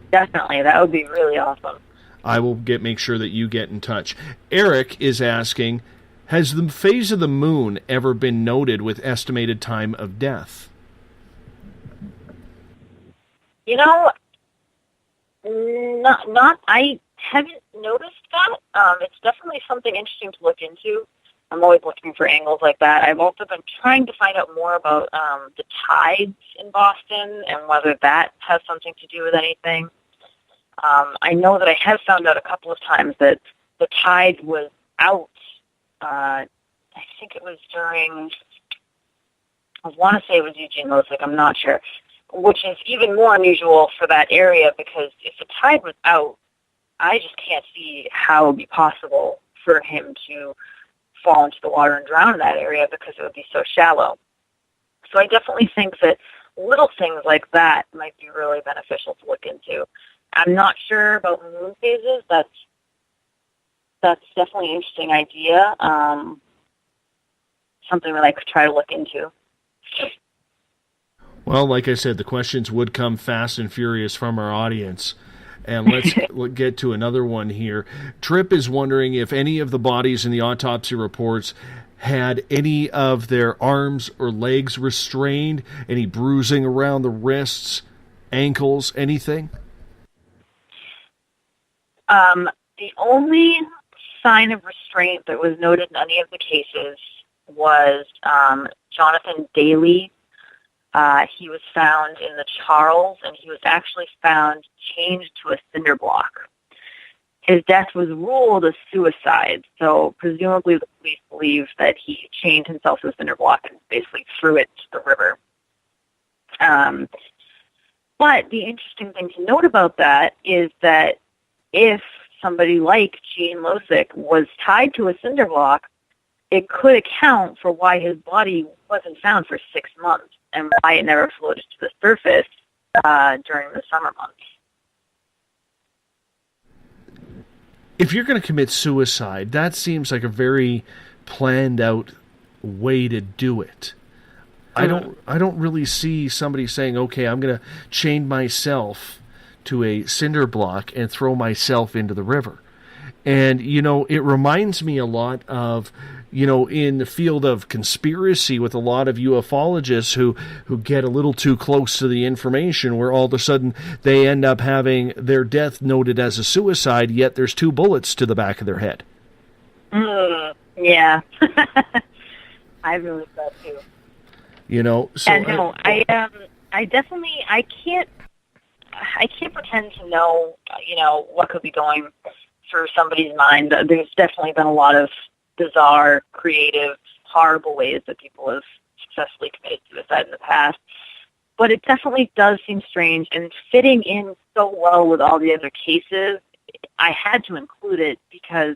Definitely. That would be really awesome.
I will make sure that you get in touch. Eric is asking, has the phase of the moon ever been noted with estimated time of death?
You know, I haven't noticed that. It's definitely something interesting to look into. I'm always looking for angles like that. I've also been trying to find out more about the tides in Boston and whether that has something to do with anything. I know that I have found out a couple of times that the tide was out. I think it was during, I want to say it was Eugene Losek, I'm not sure, which is even more unusual for that area because if the tide was out, I just can't see how it would be possible for him to fall into the water and drown in that area because it would be so shallow. So I definitely think that little things like that might be really beneficial to look into. I'm not sure about moon phases. That's definitely an interesting idea. Something that I could try to look into.
Well, like I said, the questions would come fast and furious from our audience. And let's get to another one here. Trip is wondering if any of the bodies in the autopsy reports had any of their arms or legs restrained, any bruising around the wrists, ankles, anything?
The only sign of restraint that was noted in any of the cases was Jonathan Daly. He was found in the Charles, and he was actually found chained to a cinder block. His death was ruled a suicide, so presumably the police believe that he chained himself to a cinder block and basically threw it to the river. But the interesting thing to note about that is that if somebody like Gene Losek was tied to a cinder block, it could account for why his body wasn't found for 6 months and why it never floated to the surface during the summer months.
If you're going to commit suicide, that seems like a very planned out way to do it. I don't really see somebody saying, okay, I'm going to chain myself to a cinder block and throw myself into the river. And, it reminds me a lot of, in the field of conspiracy with a lot of ufologists who get a little too close to the information where all of a sudden they end up having their death noted as a suicide, yet there's 2 bullets to the back of their head.
Yeah. I've noticed that too.
So
and no, I definitely, I can't pretend to know, what could be going through somebody's mind. There's definitely been a lot of bizarre, creative, horrible ways that people have successfully committed suicide in the past. But it definitely does seem strange, and fitting in so well with all the other cases, I had to include it because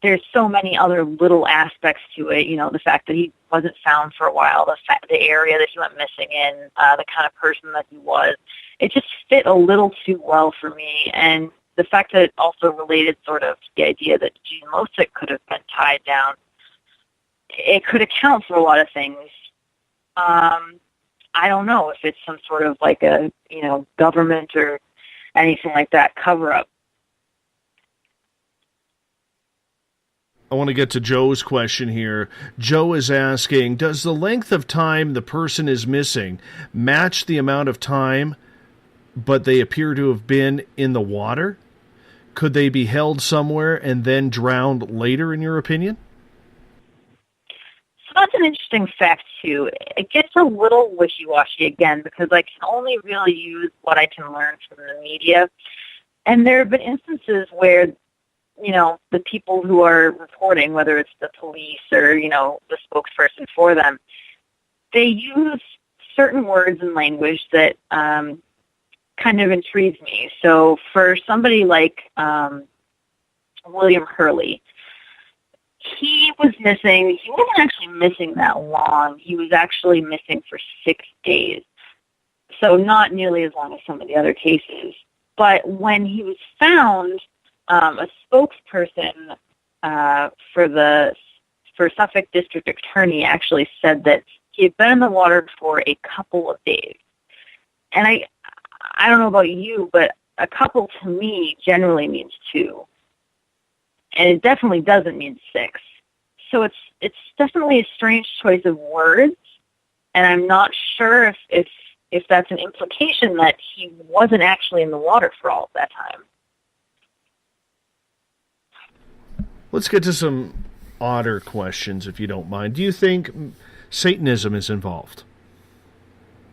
there's so many other little aspects to it. The fact that he wasn't found for a while, the area that he went missing in, the kind of person that he was. It just fit a little too well for me. And the fact that it also related sort of to the idea that Gene Losek could have been tied down, it could account for a lot of things. I don't know if it's some sort of like a, government or anything like that cover-up.
I want to get to Joe's question here. Joe is asking, does the length of time the person is missing match the amount of time but they appear to have been in the water? Could they be held somewhere and then drowned later, in your opinion?
So that's an interesting fact, too. It gets a little wishy-washy again because I can only really use what I can learn from the media. And there have been instances where, the people who are reporting, whether it's the police or, the spokesperson for them, they use certain words and language that kind of intrigues me. So for somebody like William Hurley, he was missing. He wasn't actually missing that long. He was actually missing for 6 days. So not nearly as long as some of the other cases. But when he was found, a spokesperson for Suffolk District Attorney actually said that he had been in the water for a couple of days. And I don't know about you, but a couple to me generally means 2. And it definitely doesn't mean 6. So it's definitely a strange choice of words, and I'm not sure if that's an implication that he wasn't actually in the water for all of that time.
Let's get to some odder questions, if you don't mind. Do you think Satanism is involved?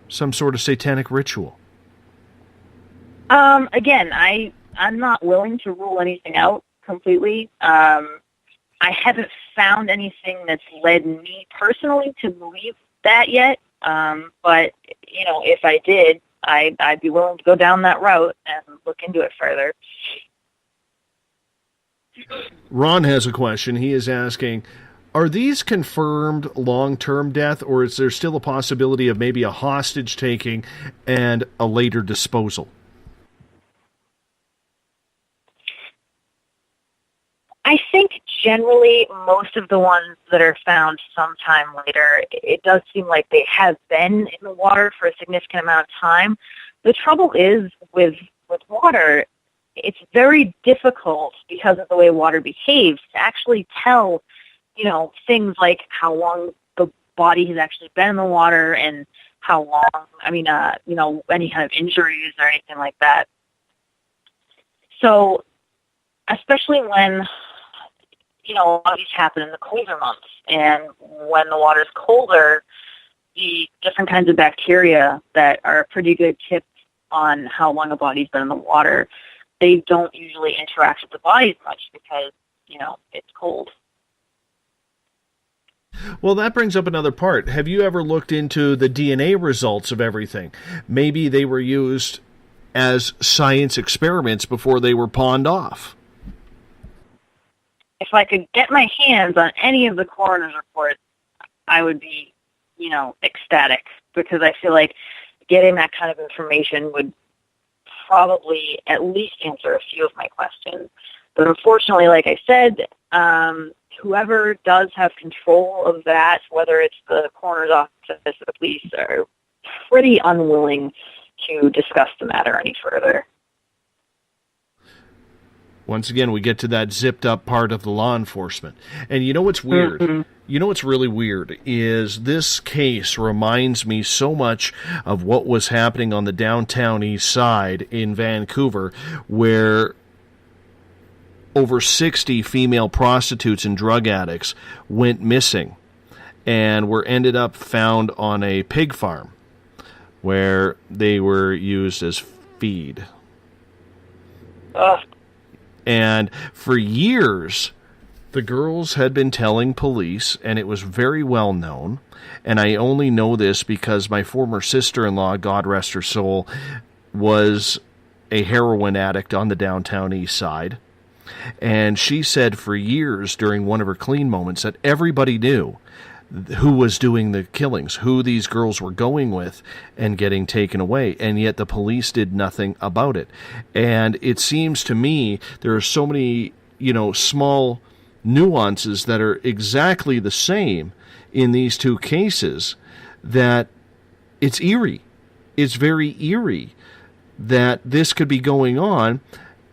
Some sort of satanic ritual?
Again, I'm not willing to rule anything out completely. I haven't found anything that's led me personally to believe that yet. But, if I did, I'd be willing to go down that route and look into it further.
Ron has a question. He is asking, are these confirmed long-term death, or is there still a possibility of maybe a hostage taking and a later disposal?
I think generally most of the ones that are found sometime later, it does seem like they have been in the water for a significant amount of time. The trouble is with water, it's very difficult because of the way water behaves to actually tell, things like how long the body has actually been in the water and how long, any kind of injuries or anything like that. So, especially when, a lot of these happen in the colder months, and when the water's colder, the different kinds of bacteria that are a pretty good tip on how long a body's been in the water, they don't usually interact with the body as much because, it's cold.
Well, that brings up another part. Have you ever looked into the DNA results of everything? Maybe they were used as science experiments before they were pawned off.
If I could get my hands on any of the coroner's reports, I would be, ecstatic, because I feel like getting that kind of information would probably at least answer a few of my questions. But unfortunately, like I said, whoever does have control of that, whether it's the coroner's office or the police, are pretty unwilling to discuss the matter any further.
Once again, we get to that zipped up part of the law enforcement. And you know what's weird? Mm-hmm. You know what's really weird is this case reminds me so much of what was happening on the downtown east side in Vancouver, where over 60 female prostitutes and drug addicts went missing and were ended up found on a pig farm where they were used as feed. And for years, the girls had been telling police, and it was very well known, and I only know this because my former sister-in-law, God rest her soul, was a heroin addict on the downtown east side. And she said for years during one of her clean moments that everybody knew who was doing the killings, who these girls were going with and getting taken away, and yet the police did nothing about it. And it seems to me there are so many, small nuances that are exactly the same in these two cases that it's eerie. It's very eerie that this could be going on,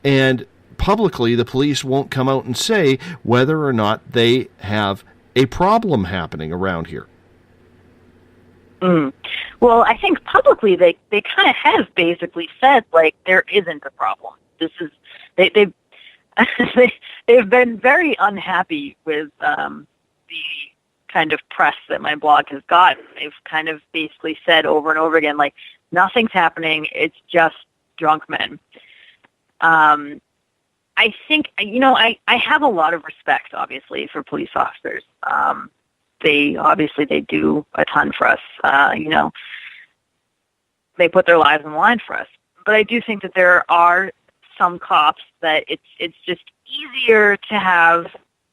and publicly the police won't come out and say whether or not they have a problem happening around here.
Well, I think publicly they kind of have basically said, like, there isn't a problem. This is they've been very unhappy with the kind of press that my blog has gotten. They've kind of basically said over and over again, like, nothing's happening. It's just drunk men. I think, I have a lot of respect, obviously, for police officers. They do a ton for us. They put their lives on the line for us. but I do think that there are some cops that it's just easier to have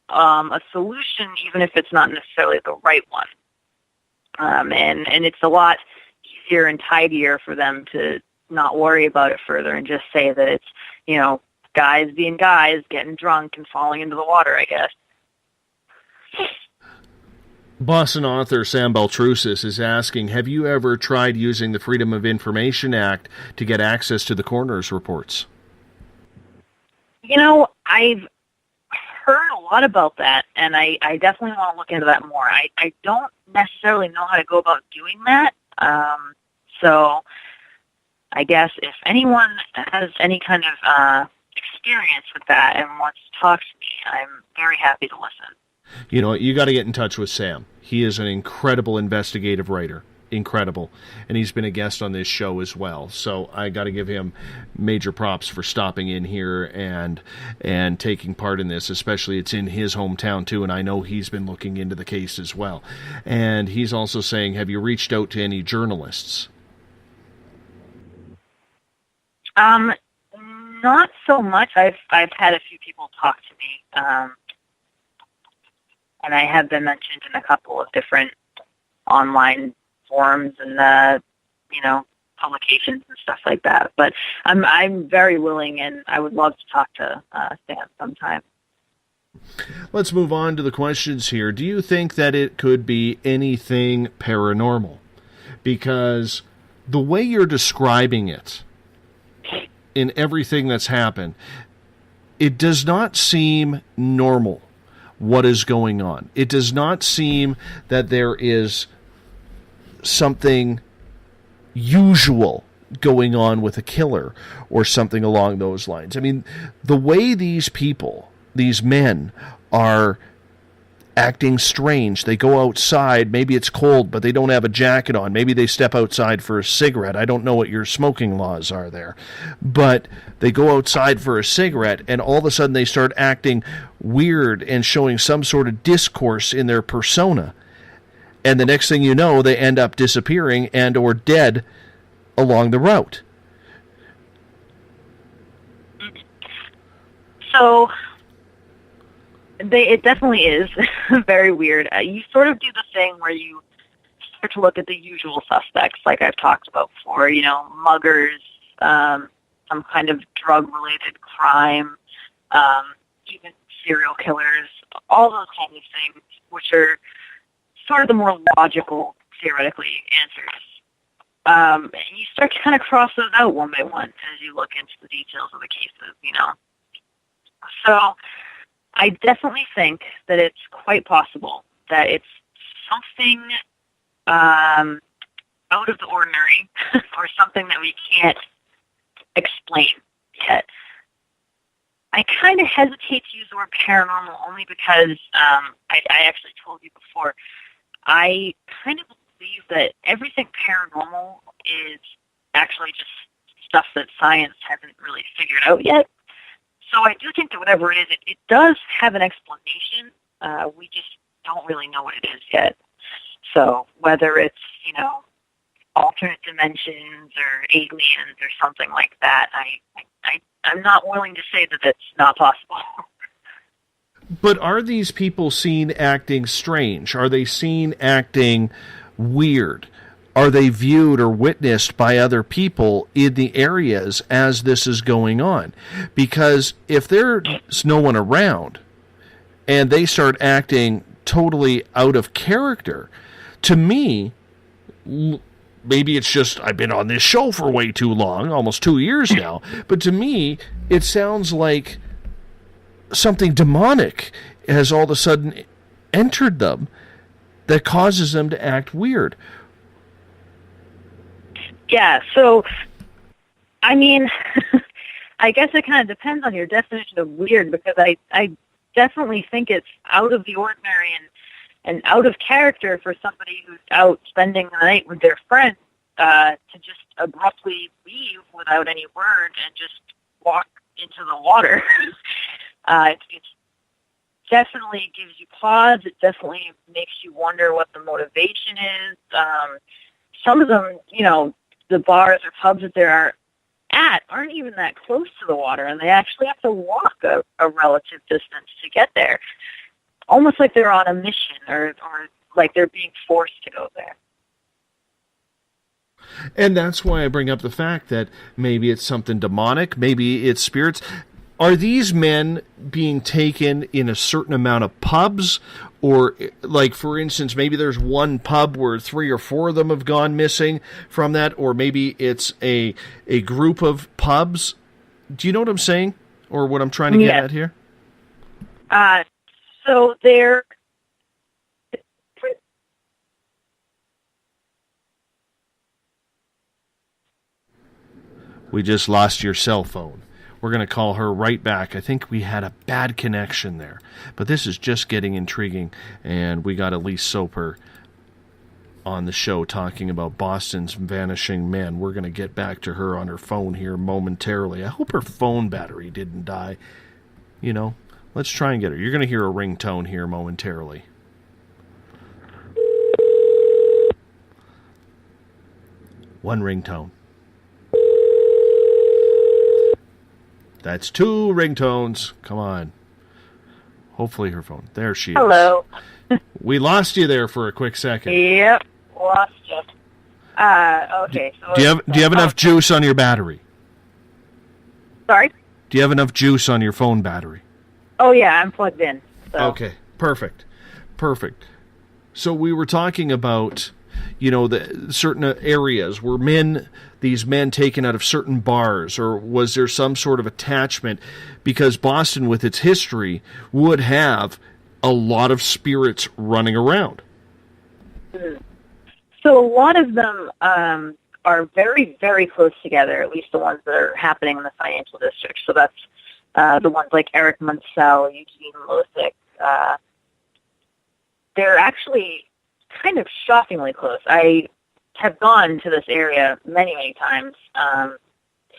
a solution, even if it's not necessarily the right one. And it's a lot easier and tidier for them to not worry about it further and just say that it's, you know, guys being guys, getting drunk and falling into the water, I guess.
Boston author Sam Baltrusis is asking, have you ever tried using the Freedom of Information Act to get access to the coroner's reports?
You know, I've heard a lot about that, and I definitely want to look into that more. I don't necessarily know how to go about doing that, so I guess if anyone has any kind of experience with that and wants to talk to me, I'm very happy to listen.
You know, you got to get in touch with Sam. He is an incredible investigative writer. Incredible. And he's been a guest on this show as well. So I got to give him major props for stopping in here and taking part in this, especially it's in his hometown too, and I know he's been looking into the case as well. And he's also saying, have you reached out to any journalists?
Not so much. I've had a few people talk to me, and I have been mentioned in a couple of different online forums and you know, publications and stuff like that. But I'm very willing, and I would love to talk to Sam sometime.
Let's move on to the questions here. Do you think that it could be anything paranormal? Because the way you're describing it in everything that's happened, it does not seem normal what is going on. It does not seem that there is something usual going on with a killer or something along those lines. I mean, the way these people, these men, are acting strange. They go outside, maybe it's cold, but they don't have a jacket on. Maybe they step outside for a cigarette. I don't know what your smoking laws are there. But they go outside for a cigarette, and all of a sudden they start acting weird and showing some sort of discourse in their persona. And the next thing you know, they end up disappearing and or dead along the route.
So it definitely is very weird. You sort of do the thing where you start to look at the usual suspects, like I've talked about before, you know, muggers, some kind of drug-related crime, even serial killers, all those kinds of things, which are sort of the more logical, theoretically, answers. And you start to kind of cross those out one by one as you look into the details of the cases, you know. So I definitely think that it's quite possible that it's something out of the ordinary or something that we can't explain yet. I kind of hesitate to use the word paranormal only because I actually told you before, I kind of believe that everything paranormal is actually just stuff that science hasn't really figured out yet. So I do think that whatever it is, it does have an explanation. We just don't really know what it is yet. So whether it's, you know, alternate dimensions or aliens or something like that, I'm not willing to say that that's not possible.
But are these people seen acting strange? Are they seen acting weird? Are they viewed or witnessed by other people in the areas as this is going on? Because if there's no one around and they start acting totally out of character, to me, maybe it's just I've been on this show for way too long, almost 2 years now, but to me, it sounds like something demonic has all of a sudden entered them that causes them to act weird.
Yeah, so, I mean, I guess it kind of depends on your definition of weird, because I definitely think it's out of the ordinary and out of character for somebody who's out spending the night with their friends to just abruptly leave without any word and just walk into the water. It definitely gives you pause. It definitely makes you wonder what the motivation is. Some of them, you know, the bars or pubs that there are at aren't even that close to the water, and they actually have to walk a relative distance to get there, almost like they're on a mission or like they're being forced to go there.
And that's why I bring up the fact that maybe it's something demonic, maybe it's spirits. Are these men being taken in a certain amount of pubs? Or, like, for instance, maybe there's one pub where 3 or 4 of them have gone missing from that, or maybe it's a group of pubs. Do you know what I'm saying? Or what I'm trying to get at here?
So they're...
We just lost your cell phone. We're going to call her right back. I think we had a bad connection there. But this is just getting intriguing. And we got Elise Soper on the show talking about Boston's vanishing men. We're going to get back to her on her phone here momentarily. I hope her phone battery didn't die. You know, let's try and get her. You're going to hear a ringtone here momentarily. One ringtone. That's 2 ringtones. Come on. Hopefully her phone. There she is.
Hello.
We lost you there for a quick second.
Yep, lost you. Okay. So
Do you have enough juice on your battery?
Sorry?
Do you have enough juice on your phone battery?
Oh, yeah, I'm plugged in. So.
Okay, perfect. So we were talking about, you know, the certain areas where these men taken out of certain bars, or was there some sort of attachment? Because Boston, with its history, would have a lot of spirits running around.
So a lot of them are very, very close together, at least the ones that are happening in the financial district. So that's the ones like Eric Munsell, Eugene Losick. They're actually kind of shockingly close. I have gone to this area many, many times,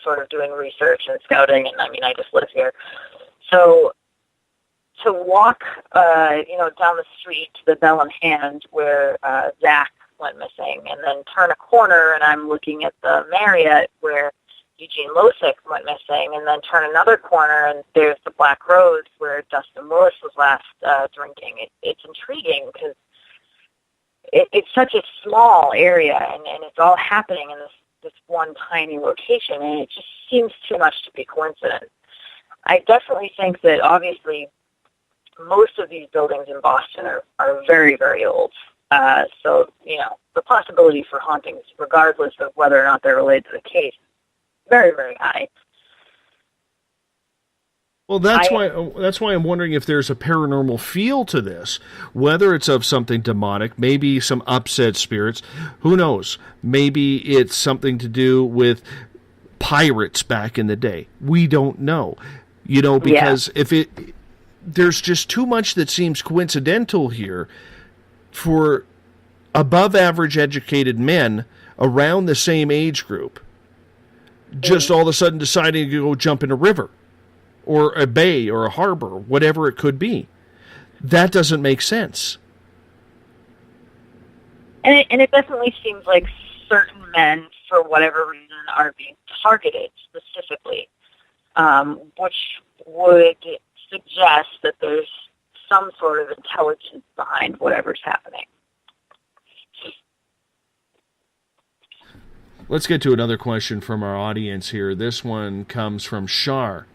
sort of doing research and scouting, and I mean, I just live here. So to walk, down the street to the Bell in Hand where Zach went missing, and then turn a corner, and I'm looking at the Marriott where Eugene Losick went missing, and then turn another corner, and there's the Black Rose where Dustin Willis was last drinking. It's intriguing because it's such a small area, and it's all happening in this one tiny location, and it just seems too much to be coincidence. I definitely think that, obviously, most of these buildings in Boston are very, very old. So, you know, the possibility for hauntings, regardless of whether or not they're related to the case, very, very high.
Well, that's why I'm wondering if there's a paranormal feel to this, whether it's of something demonic, maybe some upset spirits, who knows? Maybe it's something to do with pirates back in the day. We don't know, you know, because there's just too much that seems coincidental here for above average educated men around the same age group, just all of a sudden deciding to go jump in a river or a bay or a harbor, whatever it could be. That doesn't make sense.
And it definitely seems like certain men, for whatever reason, are being targeted specifically, which would suggest that there's some sort of intelligence behind whatever's happening.
Let's get to another question from our audience here. This one comes from Shar.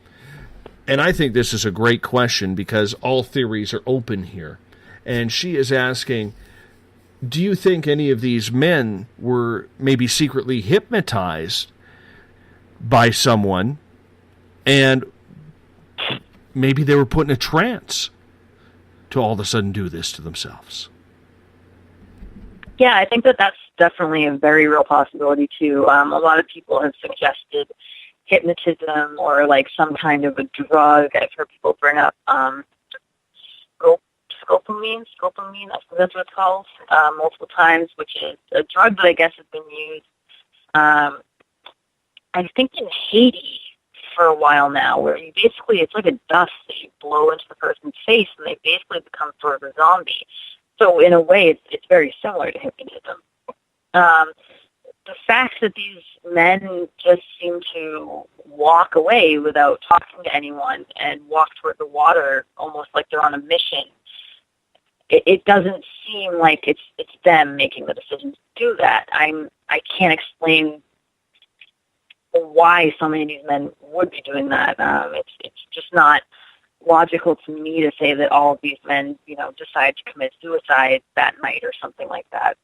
And I think this is a great question because all theories are open here. And she is asking, do you think any of these men were maybe secretly hypnotized by someone and maybe they were put in a trance to all of a sudden do this to themselves?
Yeah, I think that's definitely a very real possibility, too. A lot of people have suggested hypnotism or like some kind of a drug. I've heard people bring up scopamine, I think that's what it's called, multiple times, which is a drug that I guess has been used, I think in Haiti for a while now, where you basically, it's like a dust that you blow into the person's face and they basically become sort of a zombie. So in a way, it's very similar to hypnotism. the fact that these men just seem to walk away without talking to anyone and walk toward the water almost like they're on a mission, it doesn't seem like it's them making the decision to do that. I can't explain why so many of these men would be doing that. It's just not logical to me to say that all of these men, decide to commit suicide that night or something like that.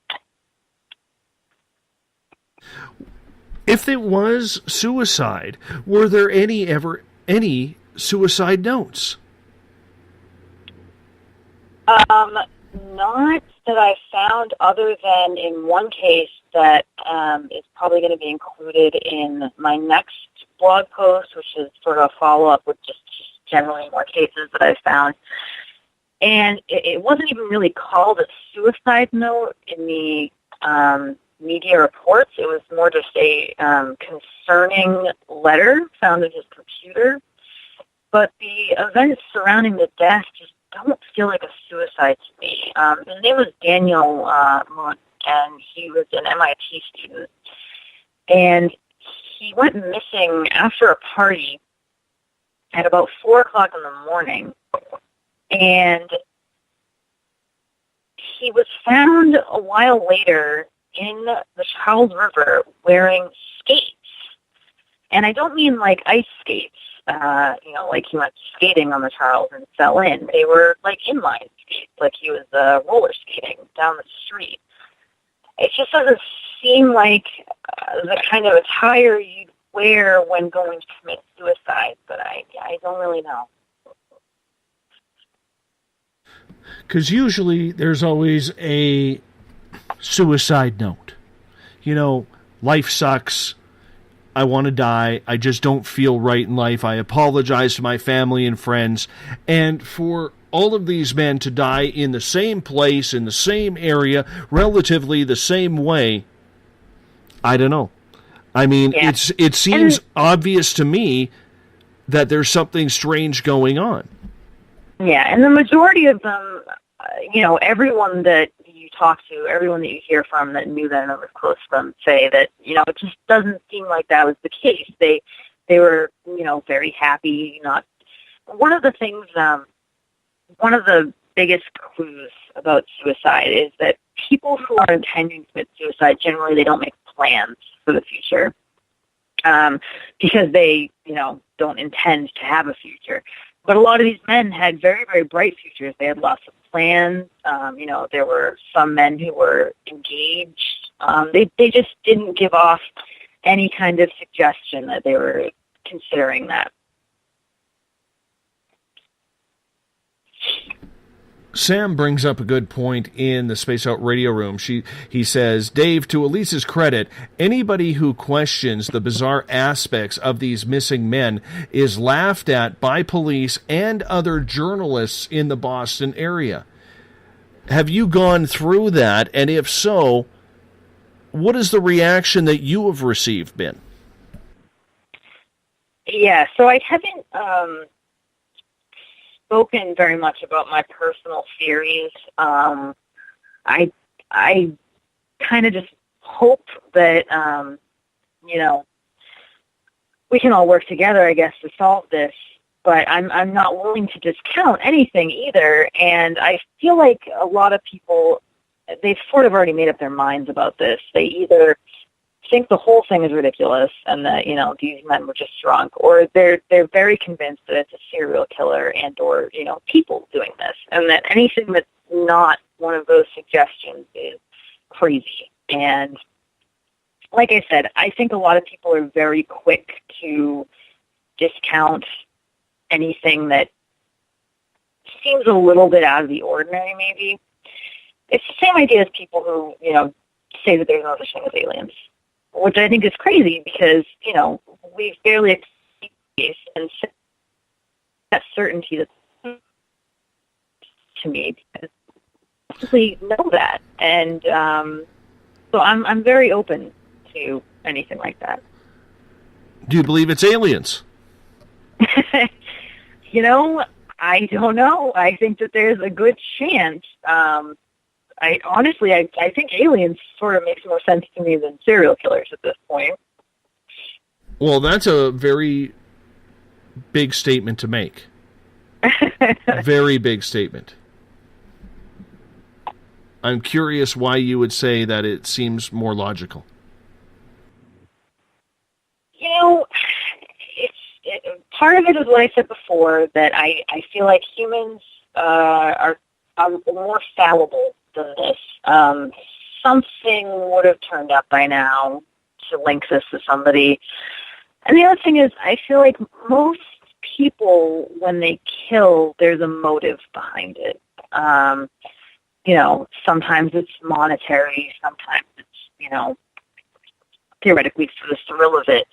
If it was suicide, were there any suicide notes?
Not that I found, other than in one case that is probably going to be included in my next blog post, which is sort of a follow-up with just generally more cases that I found. And it wasn't even really called a suicide note in the media reports. It was more just a concerning letter found in his computer. But the events surrounding the death just don't feel like a suicide to me. His name was Daniel Moon, and he was an MIT student. And he went missing after a party at about 4 o'clock in the morning. And he was found a while later in the Charles River wearing skates. And I don't mean like ice skates, like he went skating on the Charles and fell in. They were like inline skates, like he was roller skating down the street. It just doesn't seem like the kind of attire you'd wear when going to commit suicide, but I don't really know.
Because usually there's always a suicide note. Life sucks. I want to die. I just don't feel right in life. I apologize to my family and friends. And for all of these men to die in the same place, in the same area, relatively the same way, I don't know. I mean,
yeah.
it seems obvious to me that there's something strange going on.
Yeah, and the majority of them, everyone that you talk to, everyone that you hear from that knew them and was close to them, say that, it just doesn't seem like that was the case. They were, very happy. One of the things, one of the biggest clues about suicide is that people who are intending to commit suicide, generally they don't make plans for the future because they, don't intend to have a future. But a lot of these men had very, very bright futures. They had lots of plans. There were some men who were engaged. They just didn't give off any kind of suggestion that they were considering that.
Sam brings up a good point in the Space Out Radio Room. He says, Dave, to Elise's credit, anybody who questions the bizarre aspects of these missing men is laughed at by police and other journalists in the Boston area. Have you gone through that? And if so, what is the reaction that you have received been?
Yeah, so I haven't spoken very much about my personal theories. I kind of just hope that, we can all work together, I guess, to solve this. But I'm not willing to discount anything either. And I feel like a lot of people, they've sort of already made up their minds about this. They either think the whole thing is ridiculous and that, these men were just drunk, or they're very convinced that it's a serial killer and or, people doing this, and that anything that's not one of those suggestions is crazy. And like I said, I think a lot of people are very quick to discount anything that seems a little bit out of the ordinary, maybe. It's the same idea as people who, say that there's no such thing as aliens, which I think is crazy because, we've barely experienced and that certainty that to me because I simply know that. And so I'm very open to anything like that.
Do you believe it's aliens?
I don't know. I think that there's a good chance. I honestly think aliens sort of makes more sense to me than serial killers at this point.
Well, that's a very big statement to make. Very big statement. I'm curious why you would say that it seems more logical.
You know, part of it is what I said before, that I feel like humans are more fallible than this. Something would have turned up by now to link this to somebody. And the other thing is, I feel like most people, when they kill, there's a motive behind it. You know, sometimes it's monetary, sometimes it's, you know, theoretically for the thrill of it.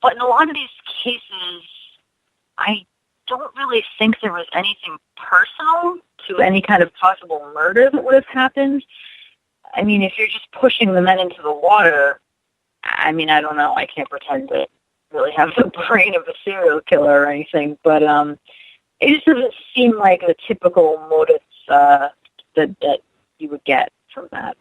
But in a lot of these cases, I don't really think there was anything personal to any kind of possible murder that would have happened. I mean, if you're just pushing the men into the water, I mean, I don't know. I can't pretend to really have the brain of a serial killer or anything, but it just doesn't seem like the typical motives that you would get from that.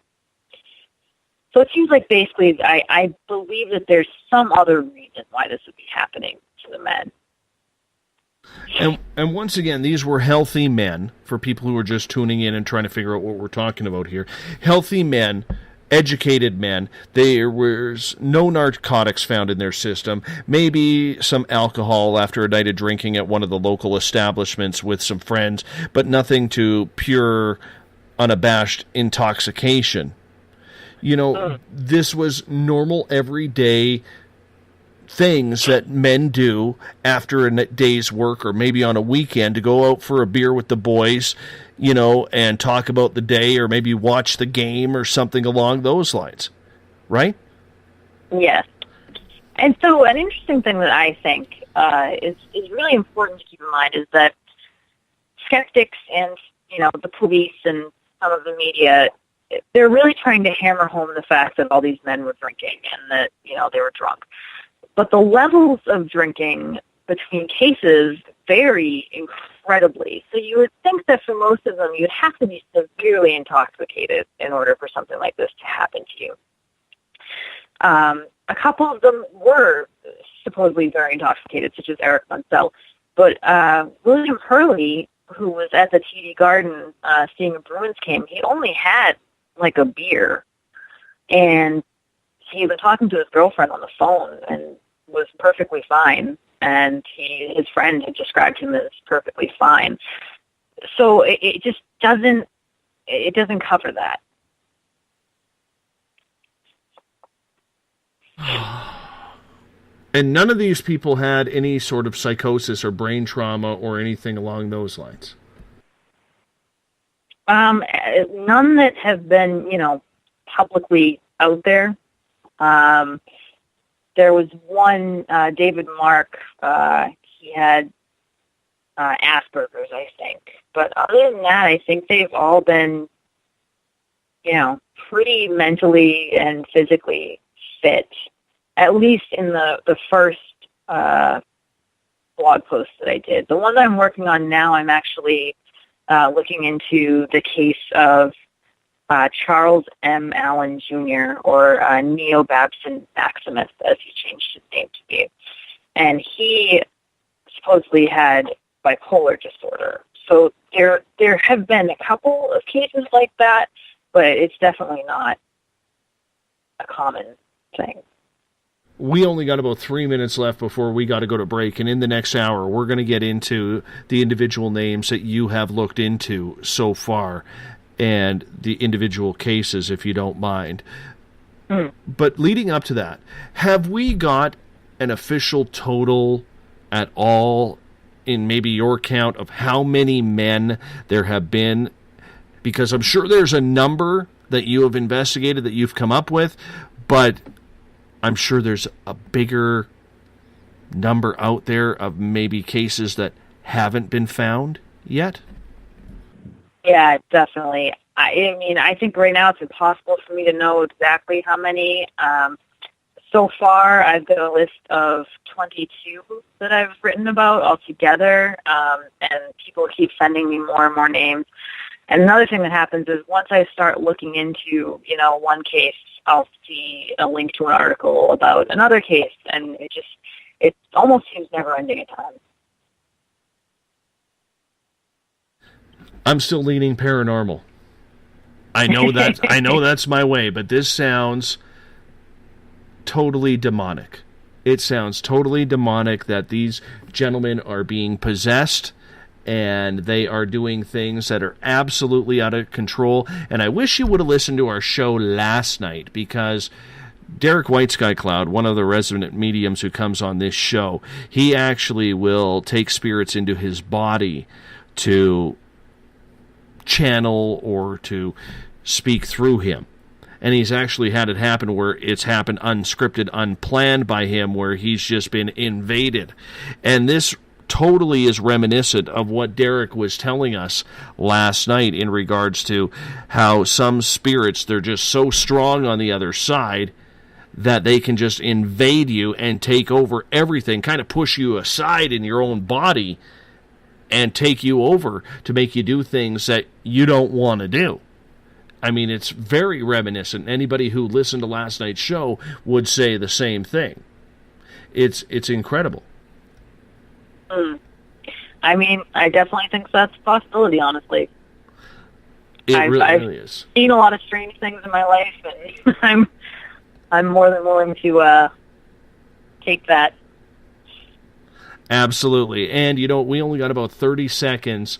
So it seems like basically I believe that there's some other reason why this would be happening to the men.
And once again, these were healthy men, for people who are just tuning in and trying to figure out what we're talking about here. Healthy men, educated men. There was no narcotics found in their system. Maybe some alcohol after a night of drinking at one of the local establishments with some friends, but nothing to pure, unabashed intoxication. You know, this was normal, everyday things that men do after a day's work or maybe on a weekend, to go out for a beer with the boys, you know, and talk about the day or maybe watch the game or something along those lines, right?
Yes. And so an interesting thing that I think is really important to keep in mind is that skeptics and, you know, the police and some of the media, they're really trying to hammer home the fact that all these men were drinking and that, you know, they were drunk. But the levels of drinking between cases vary incredibly. So you would think that for most of them, you'd have to be severely intoxicated in order for something like this to happen to you. A couple of them were supposedly very intoxicated, such as Eric Munsell. But William Hurley, who was at the TD Garden seeing a Bruins game, he only had like a beer. And he had been talking to his girlfriend on the phone and was perfectly fine. And his friend had described him as perfectly fine. So it just doesn't cover that.
And none of these people had any sort of psychosis or brain trauma or anything along those lines?
None that have been, you know, publicly out there. There was one, David Mark, he had Asperger's, I think. But other than that, I think they've all been, you know, pretty mentally and physically fit, at least in the first blog post that I did. The one that I'm working on now, I'm actually looking into the case of Charles M. Allen Jr., or Neo Babson Maximus, as he changed his name to be. And he supposedly had bipolar disorder. So there have been a couple of cases like that, but it's definitely not a common thing.
We only got about 3 minutes left before we got to go to break, and in the next hour, we're going to get into the individual names that you have looked into so far, and the individual cases, if you don't mind. But leading up to that, have we got an official total at all in maybe your count of how many men there have been? Because I'm sure there's a number that you have investigated that you've come up with, but I'm sure there's a bigger number out there of maybe cases that haven't been found yet.
Yeah, definitely. I mean, I think right now it's impossible for me to know exactly how many. So far, I've got a list of 22 that I've written about altogether, and people keep sending me more and more names. And another thing that happens is once I start looking into, one case, I'll see a link to an article about another case, and it almost seems never-ending at times.
I'm still leaning paranormal. I know that's my way, but this sounds totally demonic. It sounds totally demonic that these gentlemen are being possessed and they are doing things that are absolutely out of control. And I wish you would have listened to our show last night, because Derek White Sky Cloud, one of the resident mediums who comes on this show, he actually will take spirits into his body to channel or to speak through him. And he's actually had it happen where it's happened unscripted, unplanned by him, where he's just been invaded. And this totally is reminiscent of what Derek was telling us last night in regards to how some spirits, they're just so strong on the other side that they can just invade you and take over everything, kind of push you aside in your own body and take you over to make you do things that you don't want to do. I mean, it's very reminiscent. Anybody who listened to last night's show would say the same thing. It's incredible.
I mean, I definitely think that's a possibility, honestly.
I've really is.
Seen a lot of strange things in my life, and I'm more than willing to take that.
Absolutely. And, we only got about 30 seconds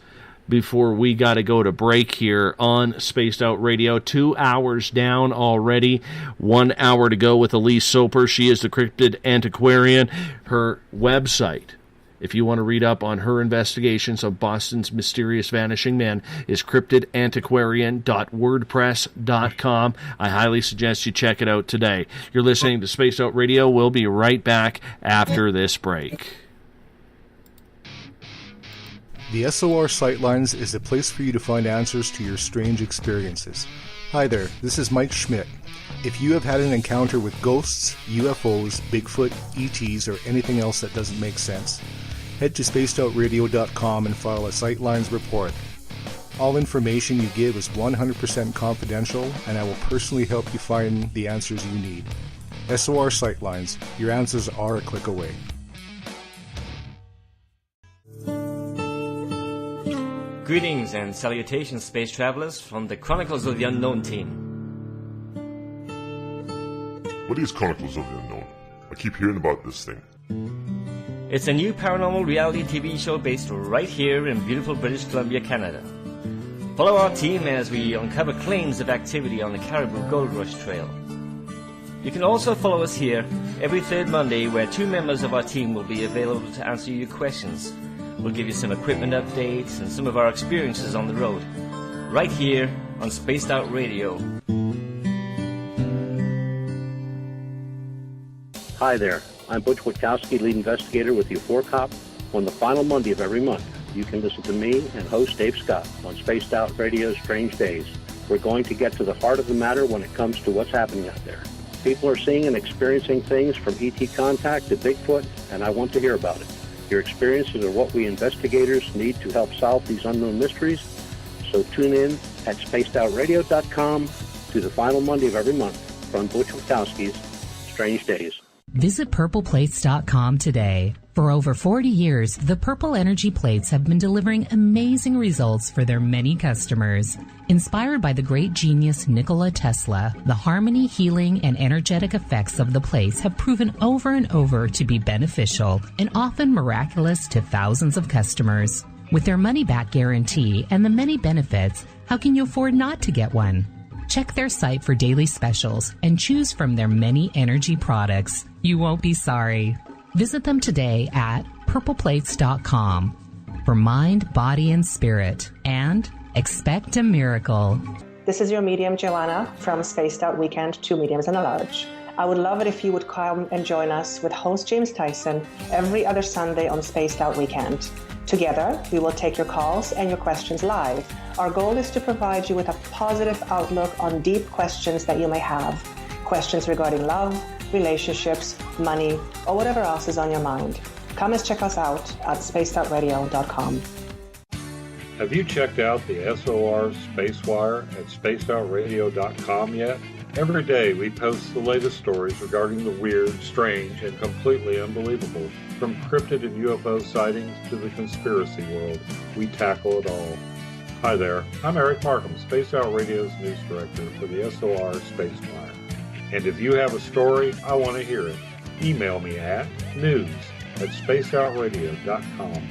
before we got to go to break here on Spaced Out Radio. 2 hours down already. 1 hour to go with Elise Soper. She is the Cryptid Antiquarian. Her website, if you want to read up on her investigations of Boston's mysterious vanishing men, is cryptidantiquarian.wordpress.com. I highly suggest you check it out today. You're listening to Spaced Out Radio. We'll be right back after this break.
The SOR Sightlines is a place for you to find answers to your strange experiences. Hi there, this is Mike Schmidt. If you have had an encounter with ghosts, UFOs, Bigfoot, ETs, or anything else that doesn't make sense, head to spacedoutradio.com and file a Sightlines report. All information you give is 100% confidential, and I will personally help you find the answers you need. SOR Sightlines, your answers are a click away.
Greetings and salutations, space travelers, from the Chronicles of the Unknown team.
What is Chronicles of the Unknown? I keep hearing about this thing.
It's a new paranormal reality TV show based right here in beautiful British Columbia, Canada. Follow our team as we uncover claims of activity on the Caribou Gold Rush Trail. You can also follow us here every third Monday, where 2 members of our team will be available to answer your questions. We'll give you some equipment updates and some of our experiences on the road, right here on Spaced Out Radio.
Hi there, I'm Butch Witkowski, lead investigator with the UFOR. On the final Monday of every month, you can listen to me and host Dave Scott on Spaced Out Radio's Strange Days. We're going to get to the heart of the matter when it comes to what's happening out there. People are seeing and experiencing things from ET contact to Bigfoot, and I want to hear about it. Your experiences are what we investigators need to help solve these unknown mysteries. So tune in at spacedoutradio.com to the final Monday of every month from Butch Witkowski's Strange Days.
Visit purpleplates.com today. For over 40 years, the Purple Energy Plates have been delivering amazing results for their many customers. Inspired by the great genius Nikola Tesla, the harmony, healing, and energetic effects of the plates have proven over and over to be beneficial and often miraculous to thousands of customers. With their money-back guarantee and the many benefits, how can you afford not to get one? Check their site for daily specials and choose from their many energy products. You won't be sorry. Visit them today at purpleplates.com for mind, body, and spirit, and expect a miracle.
This is your medium, Joanna, from Spaced Out Weekend, 2 Mediums and a Large. I would love it if you would come and join us with host James Tyson every other Sunday on Spaced Out Weekend. Together, we will take your calls and your questions live. Our goal is to provide you with a positive outlook on deep questions that you may have. Questions regarding love, relationships, money, or whatever else is on your mind. Come and check us out at spacedoutradio.com.
Have you checked out the SOR Spacewire at spacedoutradio.com yet? Every day we post the latest stories regarding the weird, strange, and completely unbelievable. From cryptid and UFO sightings to the conspiracy world, we tackle it all. Hi there, I'm Eric Markham, Spaced Out Radio's news director for the SOR Spacewire. And if you have a story, I want to hear it. Email me at news@spacedoutradio.com.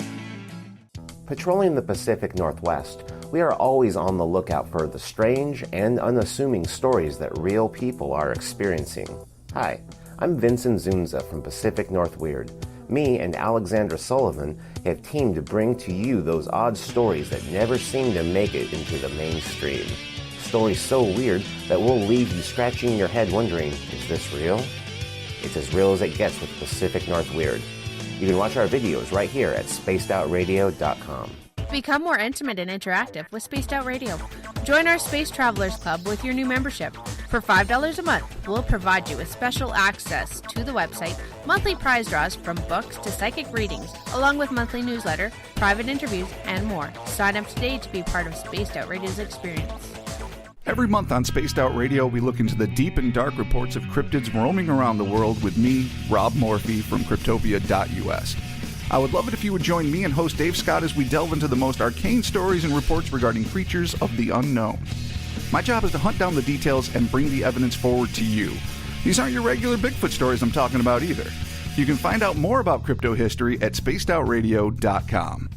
Patrolling the Pacific Northwest, we are always on the lookout for the strange and unassuming stories that real people are experiencing. Hi, I'm Vincent Zunza from Pacific North Weird. Me and Alexandra Sullivan have teamed to bring to you those odd stories that never seem to make it into the mainstream. Stories so weird that will leave you scratching your head wondering, is this real? It's as real as it gets with Pacific North Weird. You can watch our videos right here at spacedoutradio.com.
Become more intimate and interactive with Spaced Out Radio. Join our Space Travelers Club with your new membership. For $5 a month, we'll provide you with special access to the website, monthly prize draws from books to psychic readings, along with monthly newsletter, private interviews, and more. Sign up today to be part of Spaced Out Radio's experience.
Every month on Spaced Out Radio, we look into the deep and dark reports of cryptids roaming around the world with me, Rob Morphy, from Cryptopia.us. I would love it if you would join me and host Dave Scott as we delve into the most arcane stories and reports regarding creatures of the unknown. My job is to hunt down the details and bring the evidence forward to you. These aren't your regular Bigfoot stories I'm talking about either. You can find out more about crypto history at spacedoutradio.com.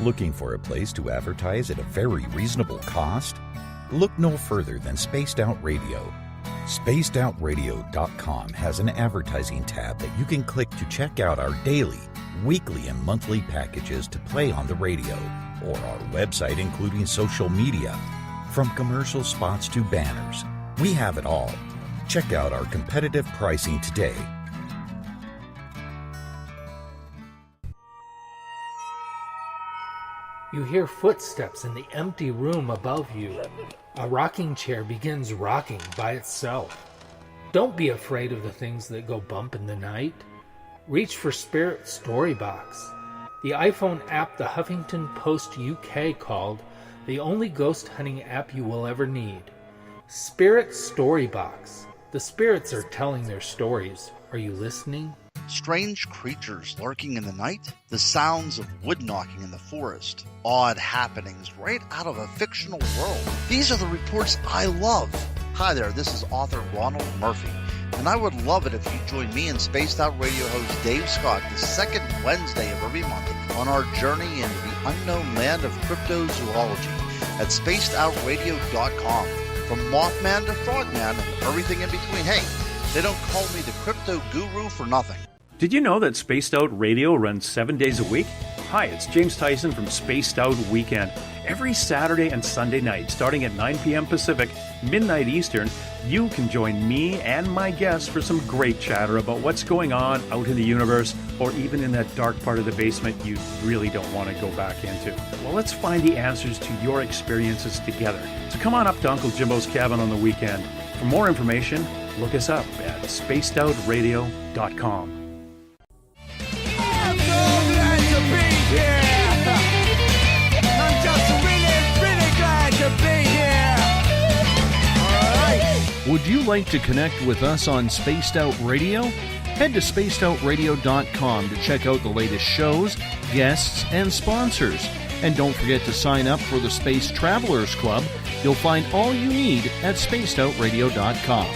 Looking for a place to advertise at a very reasonable cost? Look no further than Spaced Out Radio. SpacedOutRadio.com has an advertising tab that you can click to check out our daily, weekly, and monthly packages to play on the radio, or our website including social media. From commercial spots to banners, we have it all. Check out our competitive pricing today.
You hear footsteps in the empty room above you. A rocking chair begins rocking by itself. Don't be afraid of the things that go bump in the night. Reach for Spirit Storybox, the iPhone app the Huffington Post UK called the only ghost hunting app you will ever need. Spirit Storybox. The spirits are telling their stories. Are you listening?
Strange creatures lurking in the night, the sounds of wood knocking in the forest, odd happenings right out of a fictional world. These are the reports I love. Hi there, this is author Ronald Murphy, and I would love it if you join me and Spaced Out Radio host Dave Scott the second Wednesday of every month on our journey into the unknown land of cryptozoology at spacedoutradio.com. From Mothman to Frogman and everything in between. Hey, they don't call me the crypto guru for nothing.
Did you know that Spaced Out Radio runs 7 days a week? Hi, it's James Tyson from Spaced Out Weekend. Every Saturday and Sunday night, starting at 9 p.m. Pacific, midnight Eastern, you can join me and my guests for some great chatter about what's going on out in the universe, or even in that dark part of the basement you really don't want to go back into. Well, let's find the answers to your experiences together. So come on up to Uncle Jimbo's cabin on the weekend. For more information, look us up at spacedoutradio.com.
Would you like to connect with us on Spaced Out Radio? Head to spacedoutradio.com to check out the latest shows, guests, and sponsors. And don't forget to sign up for the Space Travelers Club. You'll find all you need at spacedoutradio.com.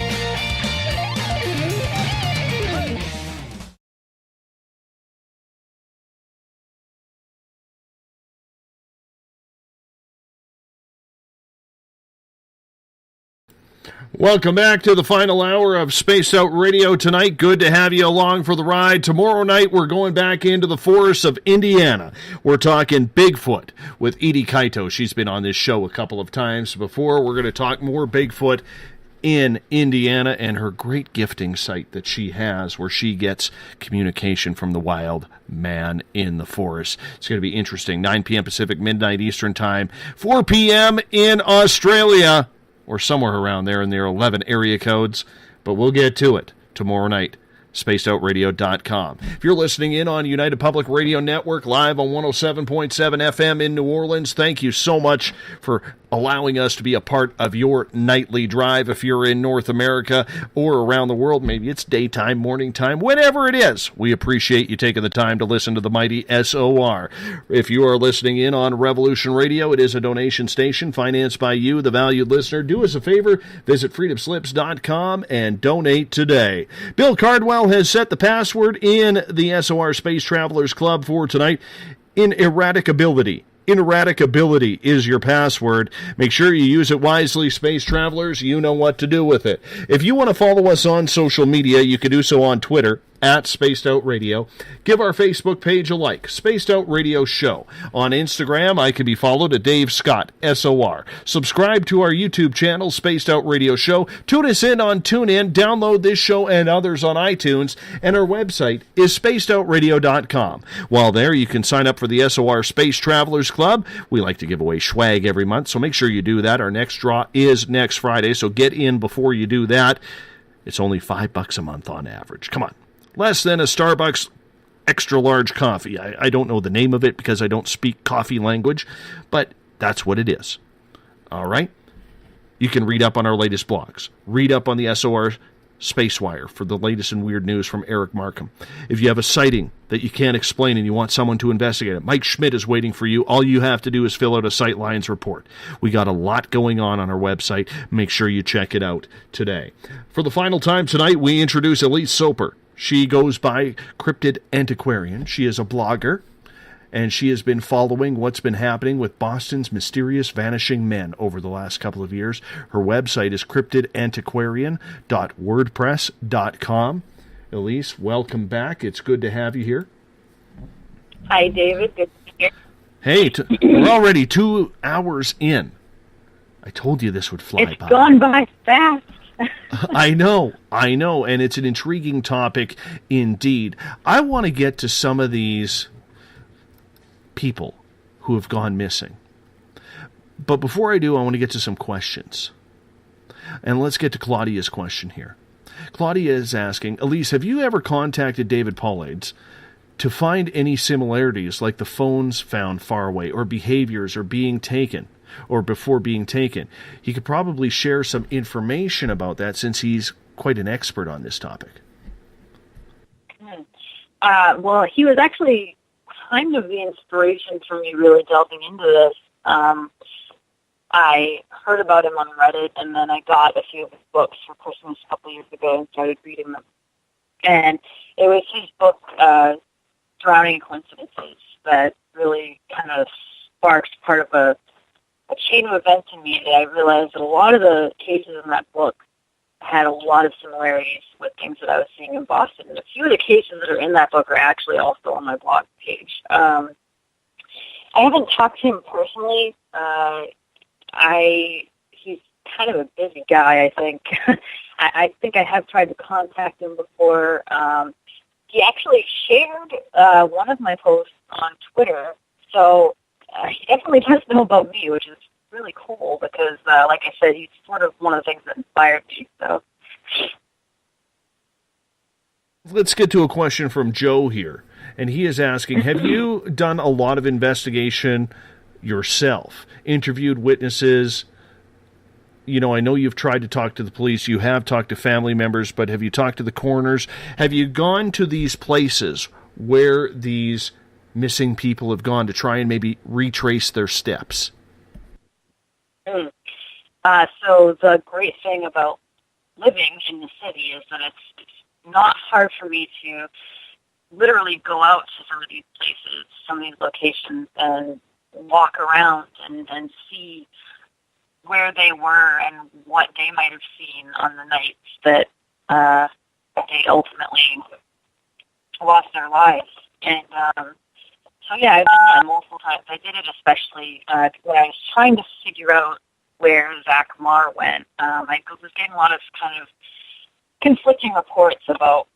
Welcome back to the final hour of Space Out Radio tonight. Good to have you along for the ride. Tomorrow night, we're going back into the forests of Indiana. We're talking Bigfoot with Edie Kaito. She's been on this show a couple of times before. We're going to talk more Bigfoot in Indiana and her great gifting site that she has where she gets communication from the wild man in the forest. It's going to be interesting. 9 p.m. Pacific, midnight Eastern Time, 4 p.m. in Australia, or somewhere around there in their 11 area codes. But we'll get to it tomorrow night. spacedoutradio.com. If you're listening in on United Public Radio Network live on 107.7 FM in New Orleans, thank you so much for allowing us to be a part of your nightly drive. If you're in North America or around the world, maybe it's daytime, morning time, whatever it is, we appreciate you taking the time to listen to the mighty SOR. If you are listening in on Revolution Radio, it is a donation station financed by you, the valued listener. Do us a favor, visit freedomslips.com and donate today. Bill Cardwell has set the password in the SOR Space Travelers Club for tonight. Ineradicability. Ineradicability is your password. Make sure you use it wisely, Space Travelers. You know what to do with it. If you want to follow us on social media, you can do so on Twitter, @SpacedOutRadio. Give our Facebook page a like, Spaced Out Radio Show. On Instagram, I can be followed at Dave Scott, SOR. Subscribe to our YouTube channel, Spaced Out Radio Show. Tune us in on TuneIn. Download this show and others on iTunes. And our website is spacedoutradio.com. While there, you can sign up for the SOR Space Travelers Club. We like to give away swag every month, so make sure you do that. Our next draw is next Friday, so get in before you do that. It's only $5 a month on average. Come on. Less than a Starbucks extra large coffee. I don't know the name of it because I don't speak coffee language, but that's what it is. All right? You can read up on our latest blogs. Read up on the SOR Spacewire for the latest and weird news from Eric Markham. If you have a sighting that you can't explain and you want someone to investigate it, Mike Schmidt is waiting for you. All you have to do is fill out a Sightlines report. We got a lot going on our website. Make sure you check it out today. For the final time tonight, we introduce Elise Soper. She goes by Cryptid Antiquarian. She is a blogger, and she has been following what's been happening with Boston's mysterious vanishing men over the last couple of years. Her website is cryptidantiquarian.wordpress.com. Elise, welcome back. It's good to have you here.
Hi, David. Good to be here.
Hey, we're already 2 hours in. I told you this would fly by.
It's gone by fast.
I know, and it's an intriguing topic indeed. I want to get to some of these people who have gone missing. But before I do, I want to get to some questions. And let's get to Claudia's question here. Claudia is asking, Elise, have you ever contacted David Pollades to find any similarities like the phones found far away or behaviors or being taken? Or before being taken? He could probably share some information about that since he's quite an expert on this topic.
Well, he was actually kind of the inspiration for me really delving into this. I heard about him on Reddit, and then I got a few of his books for Christmas a couple years ago and started reading them. And it was his book, Drowning in Coincidences, that really kind of sparked part of a chain of events in me that I realized that a lot of the cases in that book had a lot of similarities with things that I was seeing in Boston. And a few of the cases that are in that book are actually also on my blog page. I haven't talked to him personally. He's kind of a busy guy, I think. I think I have tried to contact him before. He actually shared one of my posts on Twitter, so he definitely does know about me, which is really cool because, like I said, he's sort of one of the things that inspired me. So,
let's get to a question from Joe here, and he is asking, have you done a lot of investigation yourself, interviewed witnesses? You know, I know you've tried to talk to the police, you have talked to family members, but have you talked to the coroners? Have you gone to these places where these missing people have gone to try and maybe retrace their steps?
So the great thing about living in the city is that it's not hard for me to literally go out to some of these places, some of these locations, and walk around and see where they were and what they might have seen on the nights that they ultimately lost their lives. And so, yeah, I've done that multiple times. I did it especially when I was trying to figure out where Zach Marr went. I was getting a lot of kind of conflicting reports about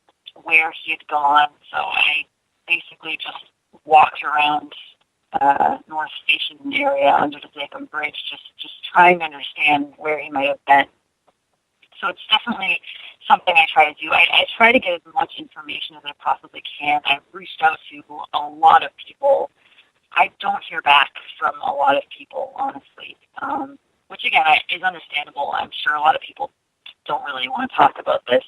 where he had gone, so I basically just walked around North Station area under the Jacob Bridge, just trying to understand where he might have been. So it's definitely something I try to do. I try to get as much information as I possibly can. I've reached out to a lot of people. I don't hear back from a lot of people, honestly, which, again, is understandable. I'm sure a lot of people don't really want to talk about this.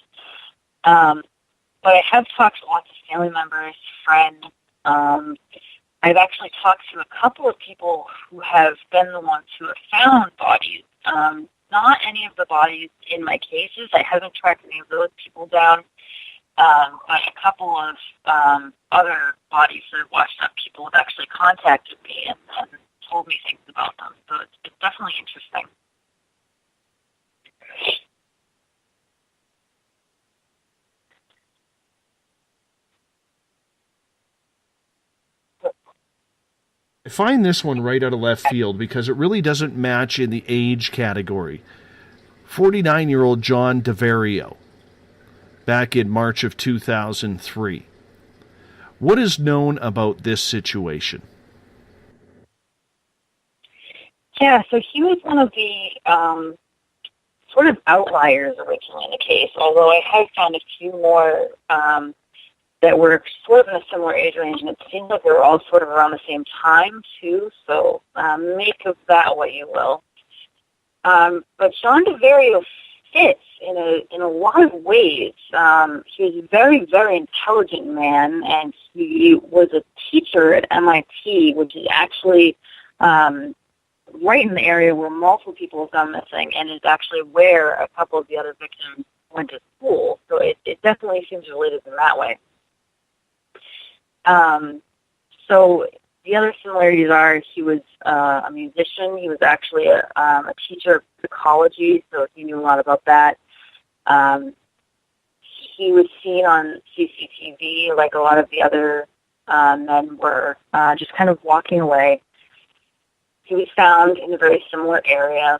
But I have talked to lots of family members, friends. I've actually talked to a couple of people who have been the ones who have found bodies. Not any of the bodies in my cases. I haven't tracked any of those people down. But a couple of other bodies that have washed up, people have actually contacted me and told me things about them. So it's definitely interesting.
I find this one right out of left field because it really doesn't match in the age category. 49-year-old John DeVario, back in March of 2003. What is known about this situation?
Yeah, so he was one of the sort of outliers originally in the case, although I have found a few more that were sort of in a similar age range, and it seems like they were all sort of around the same time, too, so make of that what you will. But John DeVario fits in a lot of ways. He was a very, very intelligent man, and he was a teacher at MIT, which is actually right in the area where multiple people have gone missing, and is actually where a couple of the other victims went to school. So it definitely seems related in that way. So the other similarities are he was a musician. He was actually a teacher of psychology, so he knew a lot about that. He was seen on CCTV like a lot of the other men were, just kind of walking away. He was found in a very similar area.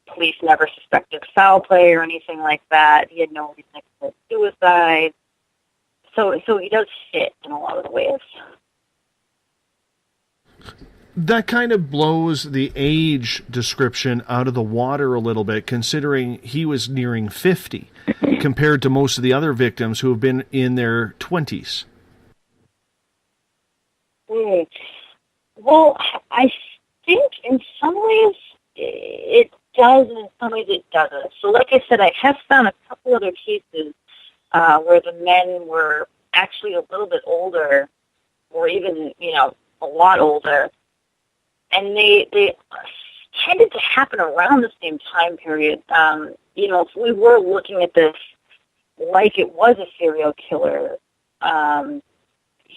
Police never suspected foul play or anything like that. He had no reason to commit suicide. So he does fit in a lot of the ways.
That kind of blows the age description out of the water a little bit, considering he was nearing 50, compared to most of the other victims who have been in their 20s.
Well, I think in some ways it does, and in some ways it doesn't. So like I said, I have found a couple other cases where the men were actually a little bit older, or even, a lot older, and they tended to happen around the same time period. If we were looking at this like it was a serial killer, a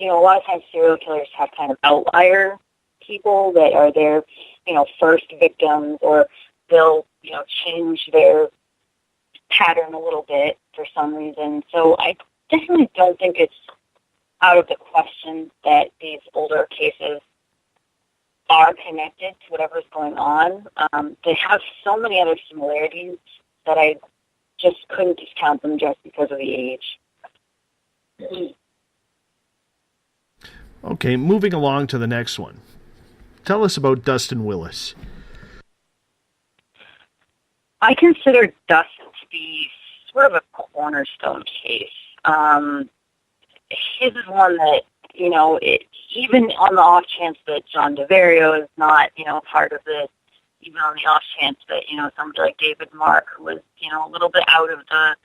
lot of times serial killers have kind of outlier people that are their, first victims, or they'll, change their pattern a little bit for some reason. So I definitely don't think it's out of the question that these older cases are connected to whatever's going on. They have so many other similarities that I just couldn't discount them just because of the age.
Okay, moving along to the next one. Tell us about Dustin Willis.
I consider Dustin to be sort of a cornerstone case. His is one that, even on the off chance that John DeVario is not, part of this, even on the off chance that, somebody like David Mark, who was, a little bit out of the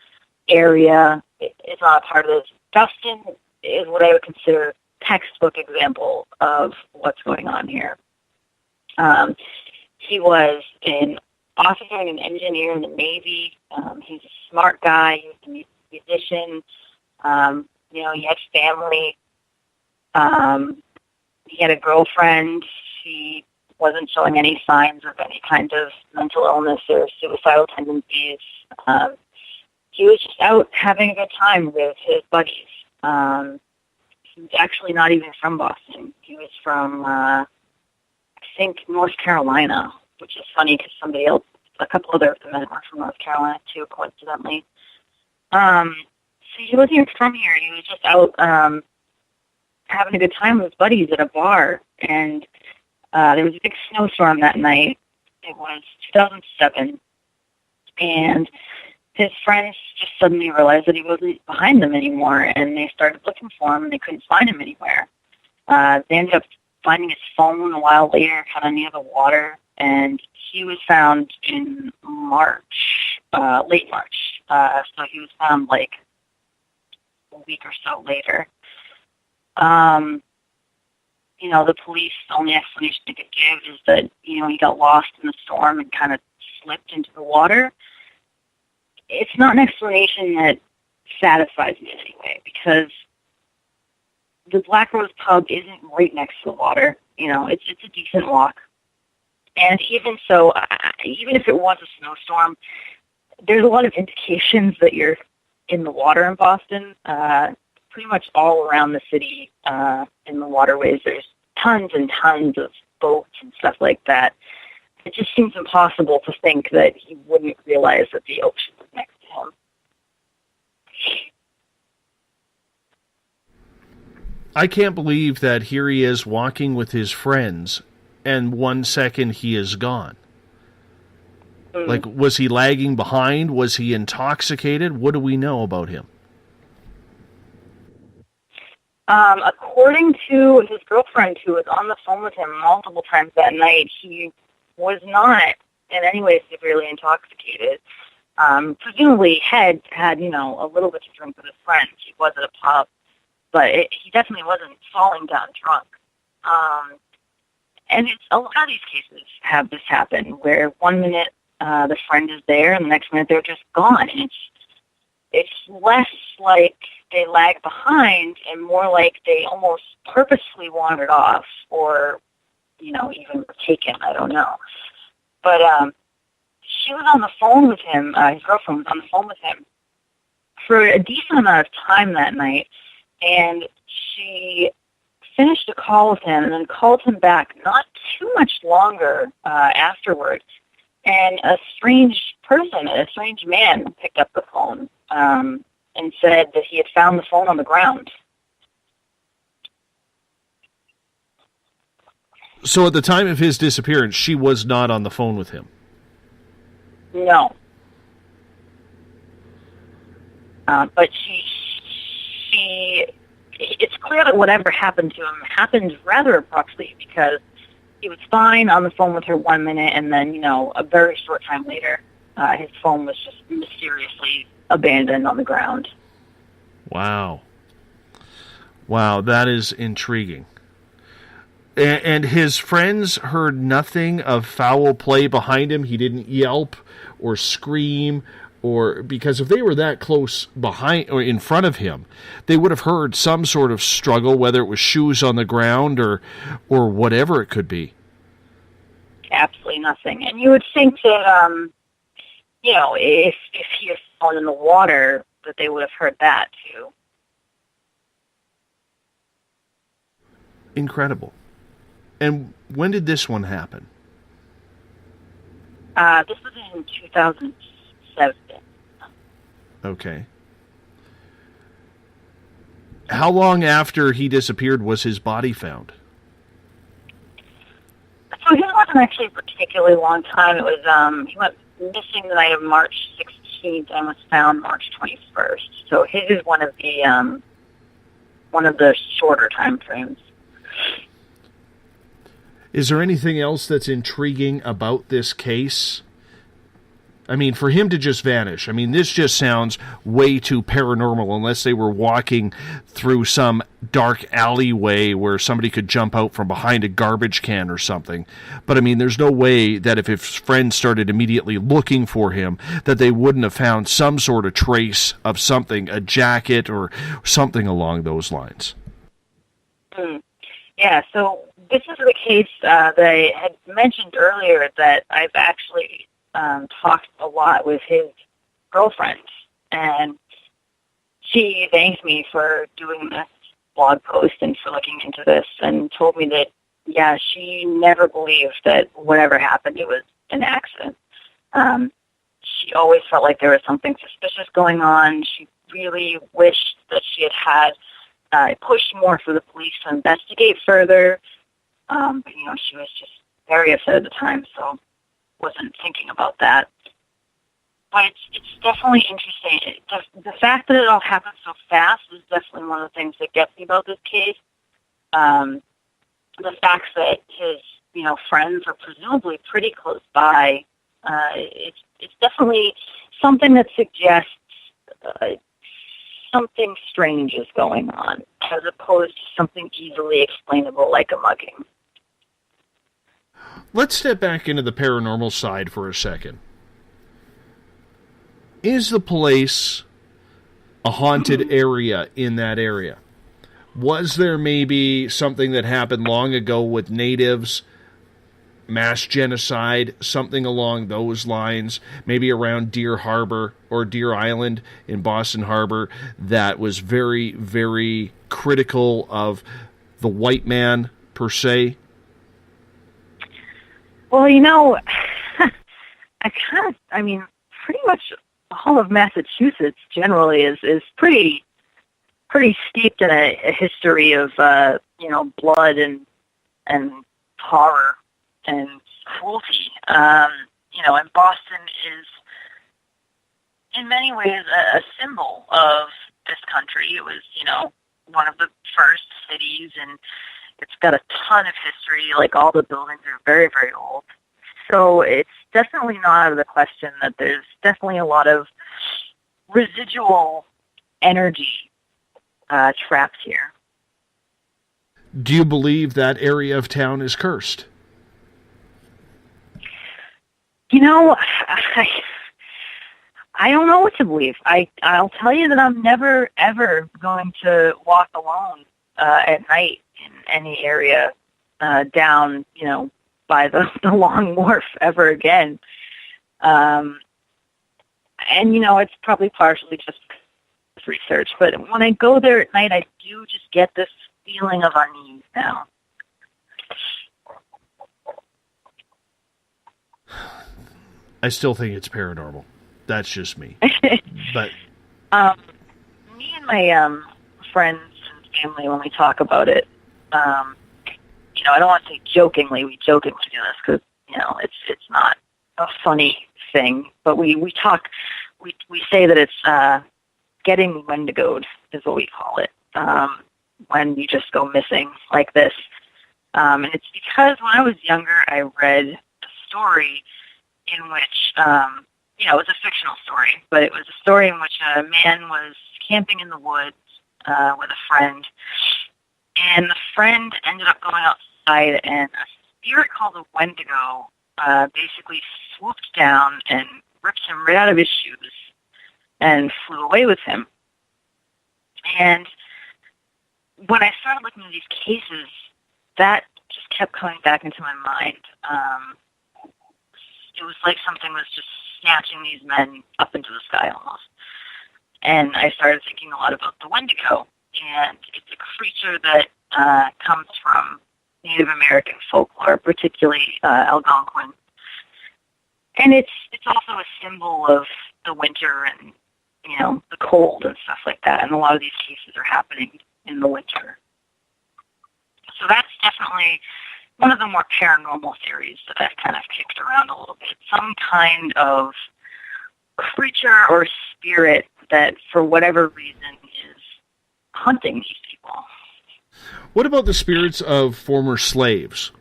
area, is not a part of this. Dustin is what I would consider a textbook example of what's going on here. He was an officer and an engineer in the Navy. He's a smart guy. He was a musician. He had family. He had a girlfriend. She wasn't showing any signs of any kind of mental illness or suicidal tendencies. He was just out having a good time with his buddies. He was actually not even from Boston. He was from, I think, North Carolina, which is funny because a couple other of the men were from North Carolina too, coincidentally. So he wasn't even from here. He was just out having a good time with his buddies at a bar. And there was a big snowstorm that night. It was 2007. And his friends just suddenly realized that he wasn't behind them anymore, and they started looking for him, and they couldn't find him anywhere. They ended up finding his phone a while later, kind of near the water, and he was found in March, late March. So he was found like a week or so later. You know, the police, the only explanation they could give is that, you know, he got lost in the storm and kind of slipped into the water. It's not an explanation that satisfies me in any way, because the Black Rose pub isn't right next to the water. You know, it's a decent walk. And even so, even if it was a snowstorm, there's a lot of indications that you're in the water in Boston. Pretty much all around the city, in the waterways, there's tons and tons of boats and stuff like that. It just seems impossible to think that he wouldn't realize that the ocean was next to him.
I can't believe that here he is walking with his friends, and 1 second he is gone. Like, was he lagging behind? Was he intoxicated? What do we know about him?
According to his girlfriend, who was on the phone with him multiple times that night, he was not in any way severely intoxicated. Presumably had, you know, a little bit to drink with his friends. He was at a pub, but he definitely wasn't falling down drunk. And a lot of these cases have this happen, where 1 minute the friend is there, and the next minute they're just gone. And it's less like they lag behind and more like they almost purposely wandered off, or, you know, even were taken. I don't know. But she was on the phone with him. His girlfriend was on the phone with him for a decent amount of time that night, and she finished a call with him and then called him back not too much longer afterward. And a strange person, a strange man, picked up the phone and said that he had found the phone on the ground.
So at the time of his disappearance, she was not on the phone with him?
No. But it's clear that whatever happened to him happened rather abruptly, because he was fine on the phone with her 1 minute, and then, you know, a very short time later, his phone was just mysteriously abandoned on the ground.
Wow. Wow, that is intriguing. And his friends heard nothing of foul play behind him? He didn't yelp or scream, or because if they were that close behind or in front of him, they would have heard some sort of struggle, whether it was shoes on the ground or whatever it could be.
Absolutely nothing. And you would think that, you know, if he had fallen in the water, that they would have heard that too.
Incredible. And when did this one happen?
This was in 2007.
Okay. How long after he disappeared was his body found?
So his wasn't actually a particularly long time. It was, he went missing the night of March 16th and was found March 21st. So his is one of the shorter time frames.
Is there anything else that's intriguing about this case? I mean, for him to just vanish, I mean, this just sounds way too paranormal, unless they were walking through some dark alleyway where somebody could jump out from behind a garbage can or something. But, I mean, there's no way that if his friends started immediately looking for him, that they wouldn't have found some sort of trace of something, a jacket or something along those lines.
Yeah, so this is the case that I had mentioned earlier, that I've actually talked a lot with his girlfriend, and she thanked me for doing this blog post and for looking into this, and told me that, yeah, she never believed that whatever happened, it was an accident. She always felt like there was something suspicious going on. She really wished that she had pushed more for the police to investigate further, but, you know, she was just very upset at the time, so wasn't thinking about that. but it's definitely interesting. The fact that it all happened so fast is definitely one of the things that gets me about this case. The fact that his, friends are presumably pretty close by, it's definitely something that suggests something strange is going on, as opposed to something easily explainable like a mugging.
Let's step back into the paranormal side for a second. Is the place a haunted area in that area? Was there maybe something that happened long ago with natives, mass genocide, something along those lines, maybe around Deer Harbor or Deer Island in Boston Harbor, that was very, very critical of the white man, per se?
Well, pretty much all of Massachusetts generally is pretty steeped in a history of blood and horror and cruelty. And Boston is in many ways a symbol of this country. It was one of the first cities, and it's got a ton of history. Like, all the buildings are very, very old. So it's definitely not out of the question that there's definitely a lot of residual energy trapped here.
Do you believe that area of town is cursed?
I don't know what to believe. I'll tell you that I'm never, ever going to walk alone at night in any area down, by the Long Wharf ever again. And, it's probably partially just research, but when I go there at night, I do just get this feeling of unease now.
I still think it's paranormal. That's just me. But
me and my friends and family, when we talk about it, I don't want to say jokingly. We jokingly do this because it's not a funny thing, but we talk. We say that it's getting wendigoed is what we call it, when you just go missing like this. And it's because when I was younger, I read a story in which, it was a fictional story, but it was a story in which a man was camping in the woods with a friend, and the friend ended up going outside, and a spirit called a wendigo basically swooped down and ripped him right out of his shoes and flew away with him. And when I started looking at these cases, that just kept coming back into my mind. It was like something was just snatching these men up into the sky almost. And I started thinking a lot about the wendigo. And it's a creature that comes from Native American folklore, particularly Algonquin. And it's also a symbol of the winter and, the cold and stuff like that. And a lot of these cases are happening in the winter. So that's definitely one of the more paranormal theories that I've kind of kicked around a little bit. Some kind of creature or spirit that, for whatever reason, is hunting these people.
What about the spirits of former slaves?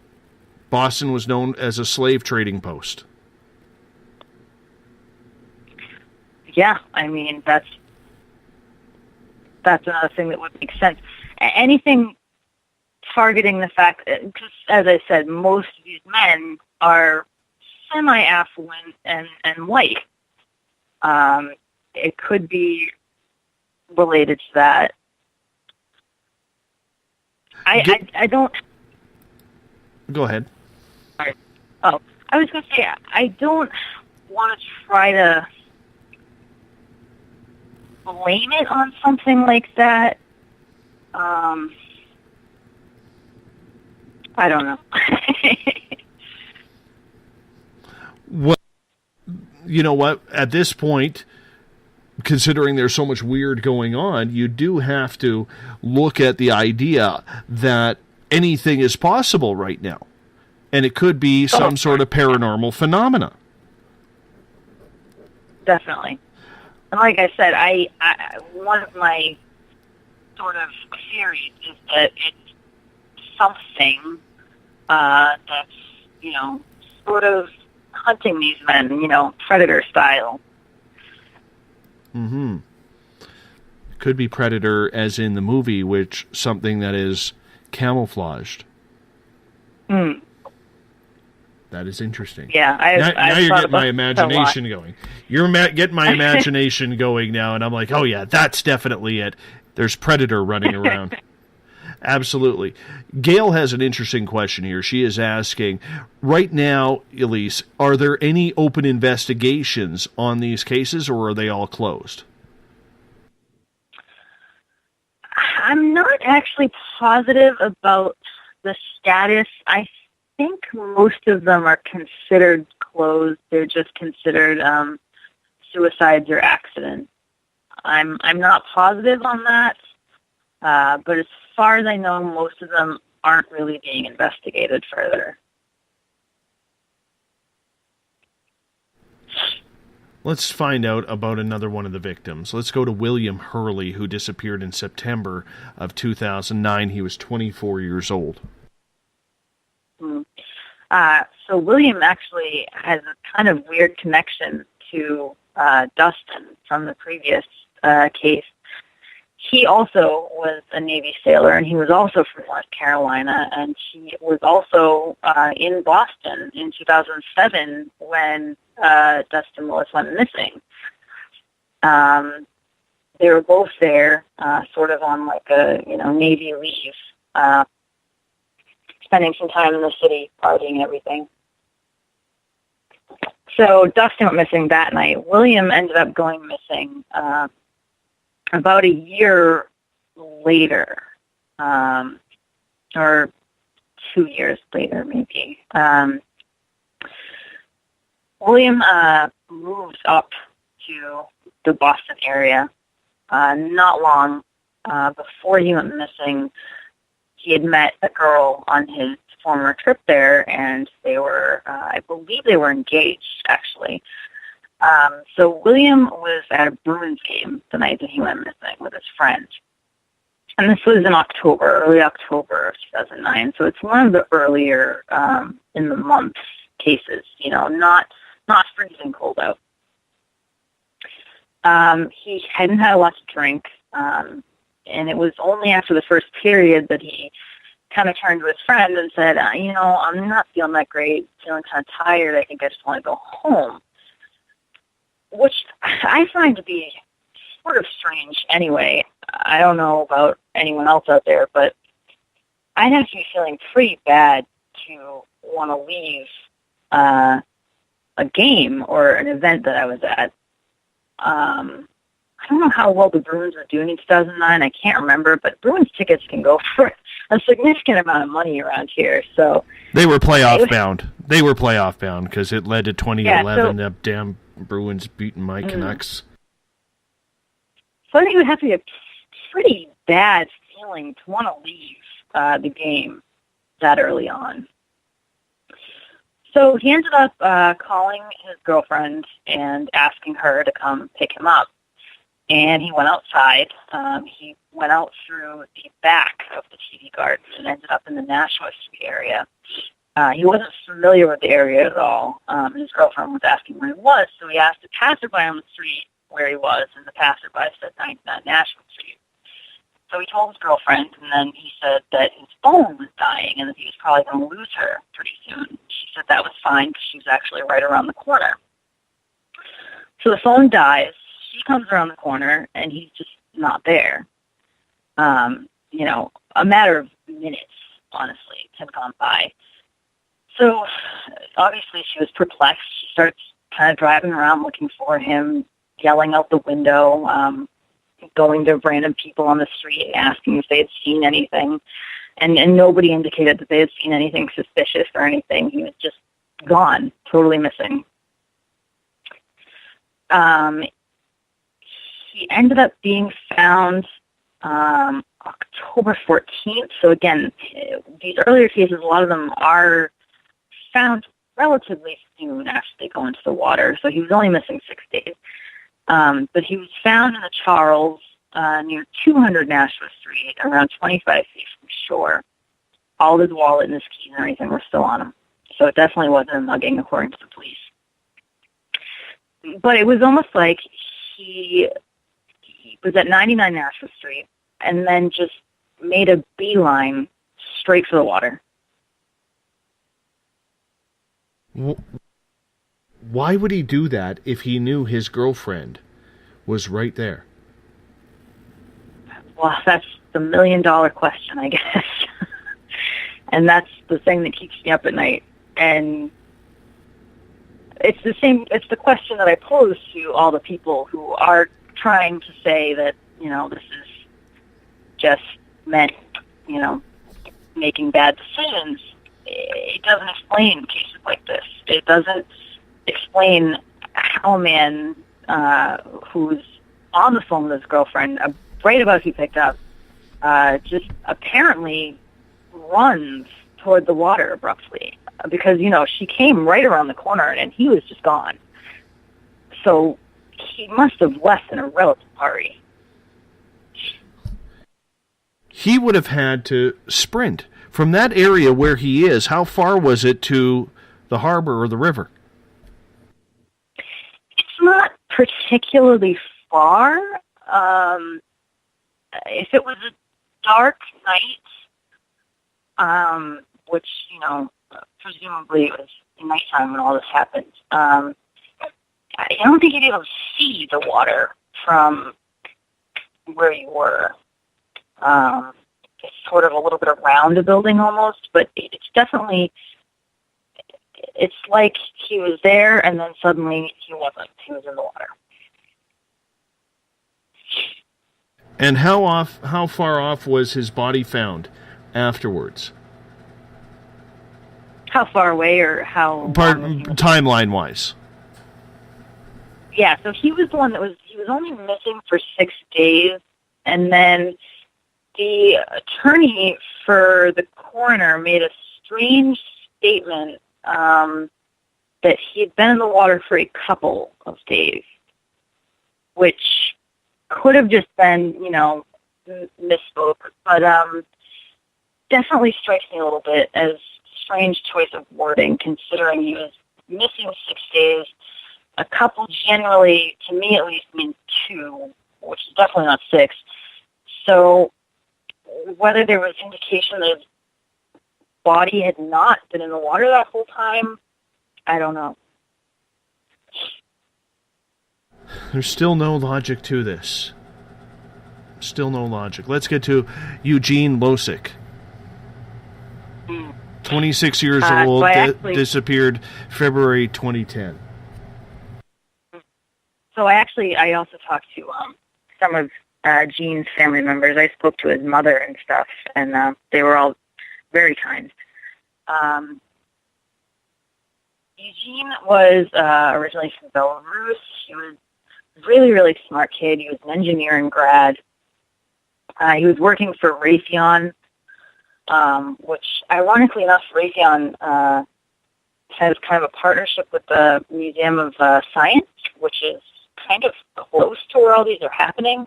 Boston was known as a slave trading post.
Yeah, that's another thing that would make sense. Anything targeting the fact that, because as I said, most of these men are semi-affluent and white. It could be related to that. I don't...
Go ahead.
Sorry. Oh, I was going to say, I don't want to try to blame it on something like that. I don't know.
Well, you know what? At this point, considering there's so much weird going on, you do have to look at the idea that anything is possible right now. And it could be some sort of paranormal phenomena.
definitely. And like I said, I one of my sort of theories is that it's something that's, you know, sort of hunting these men, you know, predator style.
Mm-hmm. Could be predator as in the movie, which something that is camouflaged.
Mm.
That is interesting.
Yeah,
now you're getting my imagination going. You're getting my imagination going now, and I'm like, oh yeah, that's definitely it. There's predator running around. Absolutely. Gail has an interesting question here. She is asking, right now, Elise, are there any open investigations on these cases, or are they all closed?
I'm not actually positive about the status. I think most of them are considered closed. They're just considered suicides or accidents. I'm not positive on that, but as far as I know, most of them aren't really being investigated further.
Let's find out about another one of the victims. Let's go to William Hurley, who disappeared in September of 2009. He was 24 years old.
So William actually has a kind of weird connection to Dustin from the previous case. He also was a Navy sailor, and he was also from North Carolina, and he was also in Boston in 2007 when Dustin Willis went missing. They were both there, sort of on like a Navy leave, spending some time in the city, partying and everything. So Dustin went missing that night. William ended up going missing about a year later, or 2 years later, maybe. William moved up to the Boston area not long before he went missing. He had met a girl on his former trip there, and they were, I believe they were engaged, actually. So William was at a Bruins game the night that he went missing with his friend. And this was in October, early October of 2009. So it's one of the earlier in the month cases, not freezing cold out. He hadn't had a lot to drink, and it was only after the first period that he kind of turned to his friend and said, I'm not feeling that great, feeling kind of tired, I think I just want to go home. Which I find to be sort of strange anyway. I don't know about anyone else out there, but I'd have to be feeling pretty bad to want to leave a game or an event that I was at. I don't know how well the Bruins were doing in 2009. I can't remember, but Bruins tickets can go for a significant amount of money around here. So
they were playoff bound. They were playoff bound because it led to 2011. The damn Bruins beating my Canucks.
So I think it would have to be a pretty bad feeling to want to leave the game that early on. So he ended up calling his girlfriend and asking her to come pick him up. And he went outside. He went out through the back of the TV garden and ended up in the Nashua Street area. He wasn't familiar with the area at all. His girlfriend was asking where he was, so he asked a passerby on the street where he was, and the passerby said Nashua Street. So he told his girlfriend, and then he said that his phone was dying and that he was probably going to lose her pretty soon. She said that was fine because she was actually right around the corner. So the phone dies. She comes around the corner, and he's just not there. A matter of minutes, honestly, had gone by. So obviously she was perplexed. She starts kind of driving around looking for him, yelling out the window, going to random people on the street asking if they had seen anything. And nobody indicated that they had seen anything suspicious or anything. He was just gone, totally missing. He ended up being found October 14th. So again, these earlier cases, a lot of them are found relatively soon after they go into the water, so he was only missing 6 days. But he was found in the Charles near 200 Nashua Street, around 25 feet from shore. All his wallet and his keys and everything were still on him. So it definitely wasn't a mugging, according to the police. But it was almost like he was at 99 Nashua Street and then just made a beeline straight for the water.
Why would he do that if he knew his girlfriend was right there?
Well, that's the $1 million question, I guess. And that's the thing that keeps me up at night. And it's the question that I pose to all the people who are trying to say that, this is just men, making bad decisions. It doesn't explain cases like this. It doesn't explain how a man who's on the phone with his girlfriend, right about who picked up, just apparently runs toward the water abruptly. Because, she came right around the corner and he was just gone. So he must have left in a relative hurry.
He would have had to sprint. From that area where he is, how far was it to the harbor or the river?
It's not particularly far. If it was a dark night, which, presumably it was nighttime when all this happened, I don't think you'd be able to see the water from where you were. It's sort of a little bit around the building almost, but it's definitely, it's like he was there and then suddenly he wasn't. He was in the water.
And how far off was his body found afterwards?
How far away or how?
Timeline-wise.
Yeah, so he was the one he was only missing for 6 days, and then the attorney for the coroner made a strange statement that he had been in the water for a couple of days, which could have just been, misspoke, but definitely strikes me a little bit as strange choice of wording, considering he was missing 6 days. A couple generally, to me at least, means 2, which is definitely not 6. So whether there was indication that his body had not been in the water that whole time, I don't know.
There's still no logic to this. Still no logic. Let's get to Eugene Losick. 26 years old, disappeared February 2010.
So I also talked to some of Gene's family members. I spoke to his mother and stuff, and they were all very kind. Eugene was originally from Belarus. He was a really, really smart kid. He was an engineering grad. He was working for Raytheon, which, ironically enough, Raytheon has kind of a partnership with the Museum of Science, which is kind of close to where all these are happening.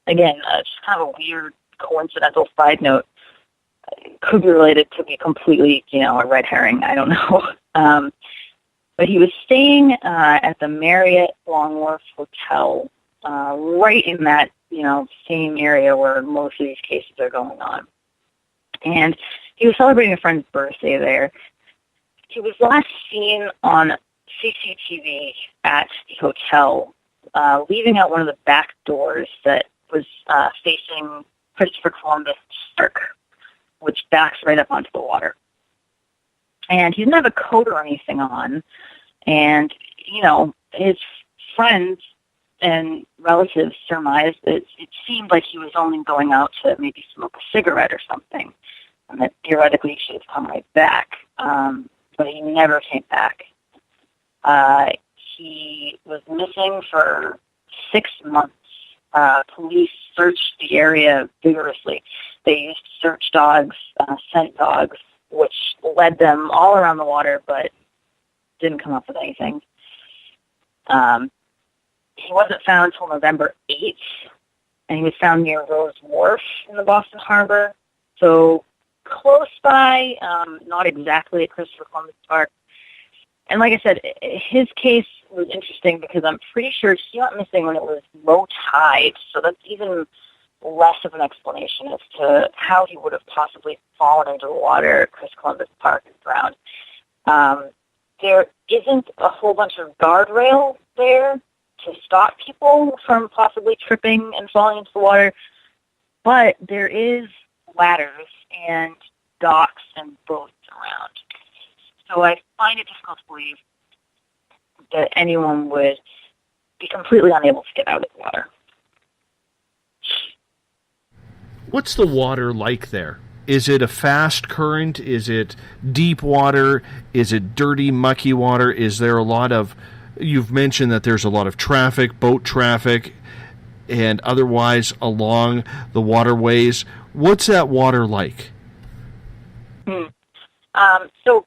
Again, just kind of a weird, coincidental side note. It could be related, could be completely, a red herring. I don't know. But he was staying at the Marriott Long Wharf Hotel, right in that, same area where most of these cases are going on. And he was celebrating a friend's birthday there. He was last seen on CCTV at the hotel, leaving out one of the back doors that was facing Christopher Columbus Park, which backs right up onto the water. And he didn't have a coat or anything on. And, his friends and relatives surmised that it seemed like he was only going out to maybe smoke a cigarette or something, and that theoretically he should have come right back. But he never came back. He was missing for 6 months. Police searched the area vigorously. They used search dogs, scent dogs, which led them all around the water, but didn't come up with anything. He wasn't found until November 8th, and he was found near Rose Wharf in the Boston Harbor. So close by, not exactly at Christopher Columbus Park. And like I said, his case was interesting because I'm pretty sure he went missing when it was low tide, so that's even less of an explanation as to how he would have possibly fallen into the water at Chris Columbus Park and drowned. There isn't a whole bunch of guardrail there to stop people from possibly tripping and falling into the water, but there is ladders and docks and boats around. So I find it difficult to believe that anyone would be completely unable to get out of the water.
What's the water like there? Is it a fast current? Is it deep water? Is it dirty, mucky water? Is there a lot of... You've mentioned that there's a lot of traffic, boat traffic, and otherwise along the waterways. What's that water like?
So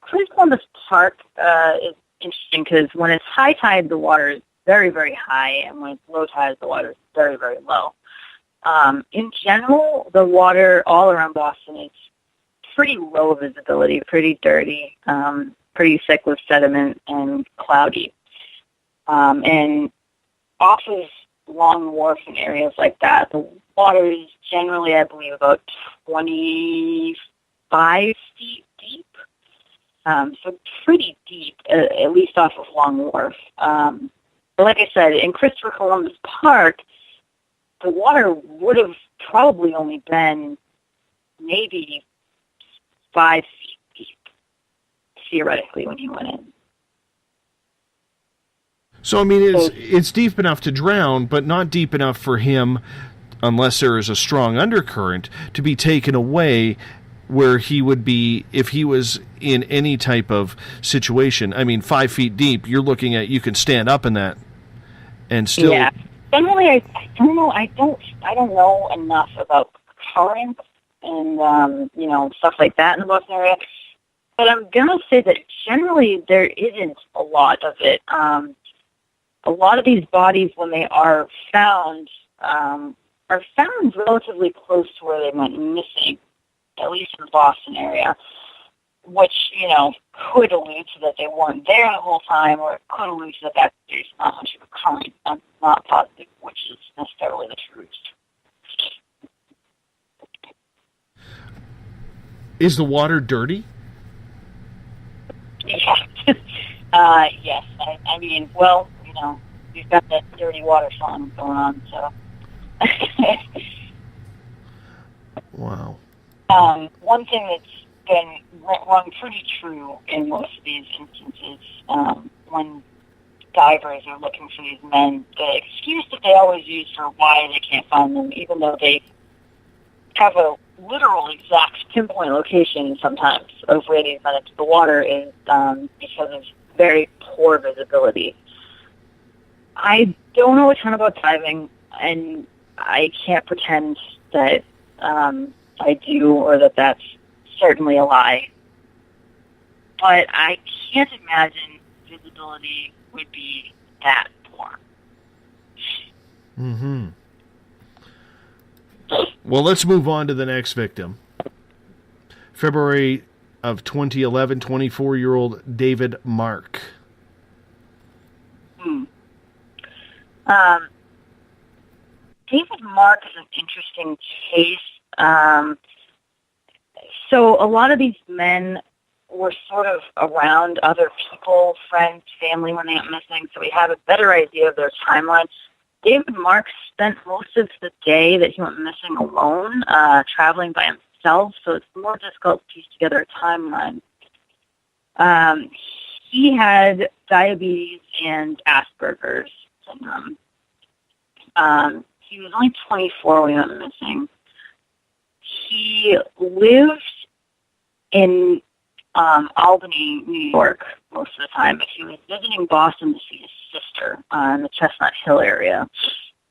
Chris Columbus Park is interesting because when it's high tide, the water is very, very high, and when it's low tide, the water is very, very low. In general, the water all around Boston is pretty low visibility, pretty dirty, pretty thick with sediment and cloudy. And off of Long Wharf and areas like that, the water is generally, I believe, about 25 feet deep. So pretty deep, at least off of Long Wharf. But like I said, in Christopher Columbus Park, the water would have probably only been maybe 5 feet deep, theoretically, when he went in.
So, I mean, it's deep enough to drown, but not deep enough for him, unless there is a strong undercurrent, to be taken away where he would be if he was in any type of situation. I mean, 5 feet deep, you're looking at, you can stand up in that and still...
Yeah. Generally, I don't know. I don't know enough about currents and stuff like that in the Boston area. But I'm gonna say that generally there isn't a lot of it. A lot of these bodies, when they are found relatively close to where they went missing, at least in the Boston area, which, could allude to that they weren't there the whole time, or it could allude to that there's not much of a current. I'm not positive which is necessarily the truth.
Is the water dirty?
Yeah. Yes. I mean, well, you've got that dirty water song going on, so.
Wow.
One thing that's been rung pretty true in most of these instances, when divers are looking for these men, the excuse that they always use for why they can't find them, even though they have a literal exact pinpoint location sometimes of where these men into the water, is because of very poor visibility. I don't know a ton about diving, and I can't pretend that I do, or that that's certainly a lie. But I can't imagine visibility would be that poor.
Mm-hmm. Well, let's move on to the next victim. February of 2011, 24-year-old David Mark.
David Mark is an interesting case. So a lot of these men were sort of around other people, friends, family, when they went missing, so we have a better idea of their timeline. David Mark spent most of the day that he went missing alone, traveling by himself, so it's more difficult to piece together a timeline. He had diabetes and Asperger's syndrome. He was only 24 when he went missing. He lived in Albany, New York, most of the time, but he was visiting Boston to see his sister in the Chestnut Hill area,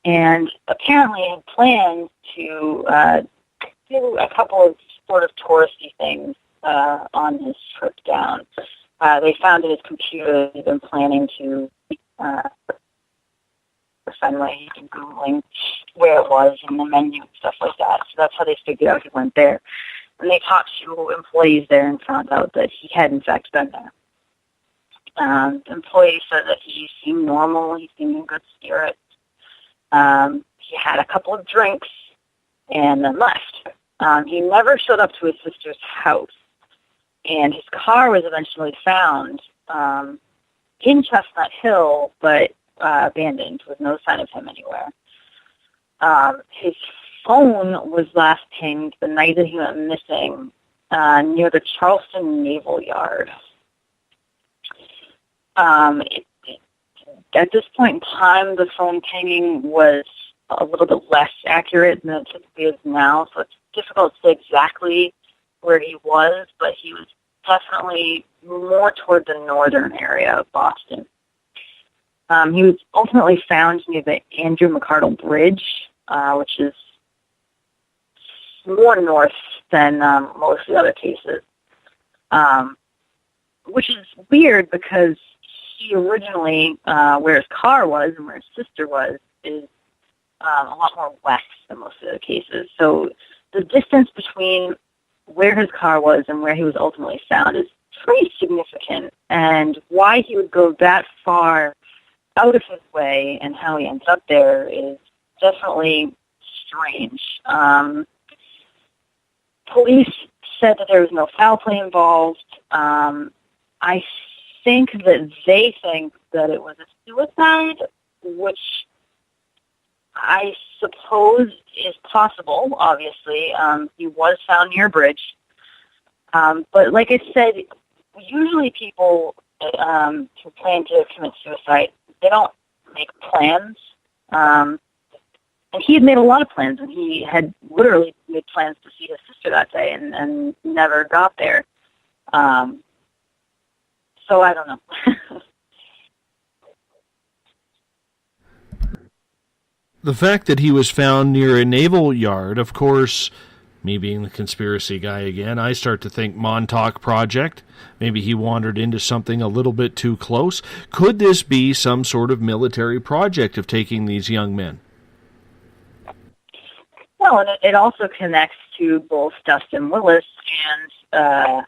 and apparently had planned to do a couple of sort of touristy things on his trip down. they found in his computer he'd been planning to Fenway. He'd been Googling where it was and the menu and stuff like that. So that's how they figured out he went there. And they talked to employees there and found out that he had, in fact, been there. The employee said that he seemed normal. He seemed in good spirits. He had a couple of drinks and then left. He never showed up to his sister's house. And his car was eventually found in Chestnut Hill, but abandoned with no sign of him anywhere. His phone was last pinged the night that he went missing near the Charleston Naval Yard. At this point in time, the phone pinging was a little bit less accurate than it typically is now, so it's difficult to say exactly where he was, but he was definitely more toward the northern area of Boston. He was ultimately found near the Andrew McArdle Bridge, which is more north than most of the other cases, which is weird because he originally, where his car was and where his sister was, is a lot more west than most of the other cases. So the distance between where his car was and where he was ultimately found is pretty significant, and why he would go that far out of his way and how he ends up there is definitely strange. Police said that there was no foul play involved. I think that they think that it was a suicide, which I suppose is possible, obviously. He was found near a bridge. But like I said, usually people who plan to commit suicide, they don't make plans. And he had made a lot of plans, and he had literally made plans to see his sister that day and never got there. So I don't know.
The fact that he was found near a naval yard, of course, me being the conspiracy guy again, I start to think Montauk Project. Maybe he wandered into something a little bit too close. Could this be some sort of military project of taking these young men?
Well, and it also connects to both Dustin Willis and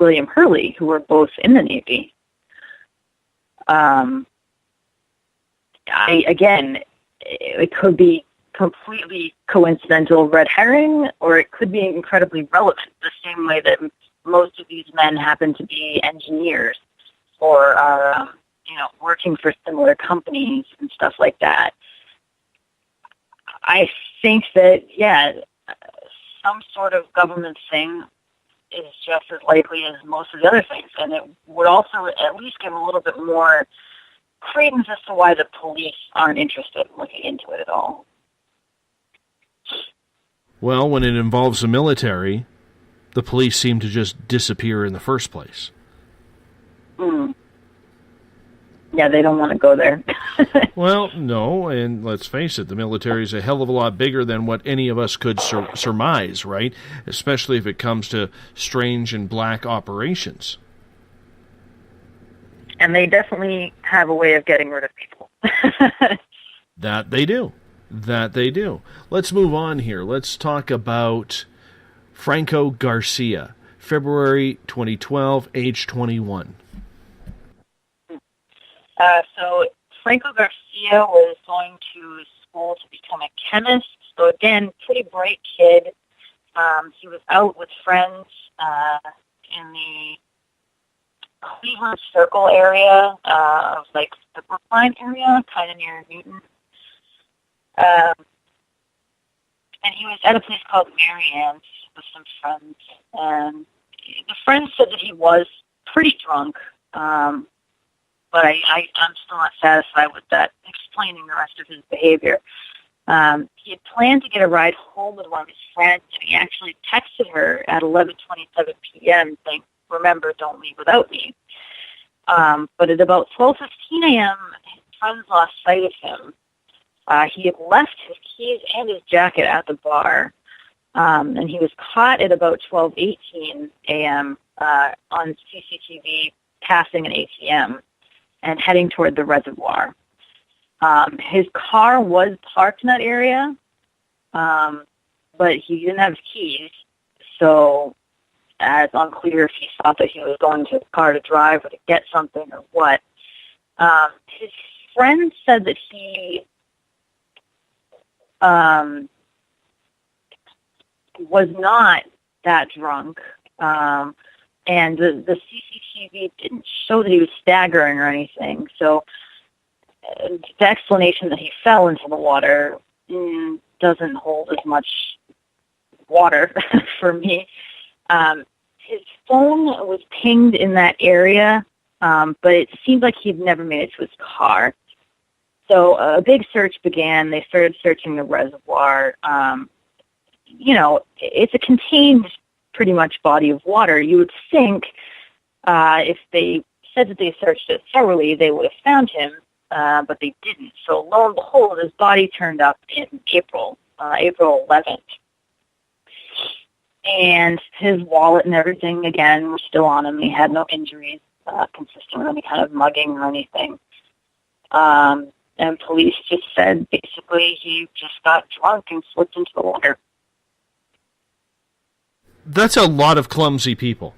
William Hurley, who were both in the Navy. It could be completely coincidental red herring, or it could be incredibly relevant, the same way that most of these men happen to be engineers or are, working for similar companies and stuff like that. I think that, some sort of government thing is just as likely as most of the other things, and it would also at least give a little bit more credence as to why the police aren't interested in looking into it at all.
Well, when it involves the military, the police seem to just disappear in the first place.
Yeah, they don't want to go there.
Well, no, and let's face it, the military is a hell of a lot bigger than what any of us could surmise, right? Especially if it comes to strange and black operations.
And they definitely have a way of getting rid of people.
That they do. Let's move on here. Let's talk about Franco Garcia, February 2012, age 21.
So Franco Garcia was going to school to become a chemist. So again, pretty bright kid. He was out with friends in the Cleveland Circle area of the Brookline area, kind of near Newton. And he was at a place called Marianne's with some friends. And the friends said that he was pretty drunk. But I'm still not satisfied with that, explaining the rest of his behavior. He had planned to get a ride home with one of his friends, and he actually texted her at 11:27 p.m. saying, "Remember, don't leave without me." But at about 12:15 a.m., his friends lost sight of him. He had left his keys and his jacket at the bar. And he was caught at about 12:18 a.m. On CCTV passing an ATM and heading toward the reservoir. His car was parked in that area, but he didn't have keys, so it's unclear if he thought that he was going to the car to drive or to get something or what. His friend said that he was not that drunk, and the CCTV didn't show that he was staggering or anything, so the explanation that he fell into the water doesn't hold as much water for me. His phone was pinged in that area, but it seemed like he'd never made it to his car. So a big search began. They started searching the reservoir. It's a contained, pretty much, body of water. You would think if they said that they searched it thoroughly, they would have found him, but they didn't. So lo and behold, his body turned up in April 11th. And his wallet and everything, again, were still on him. He had no injuries consistent with any kind of mugging or anything. And police just said, basically, he just got drunk and slipped into the water.
That's a lot of clumsy people.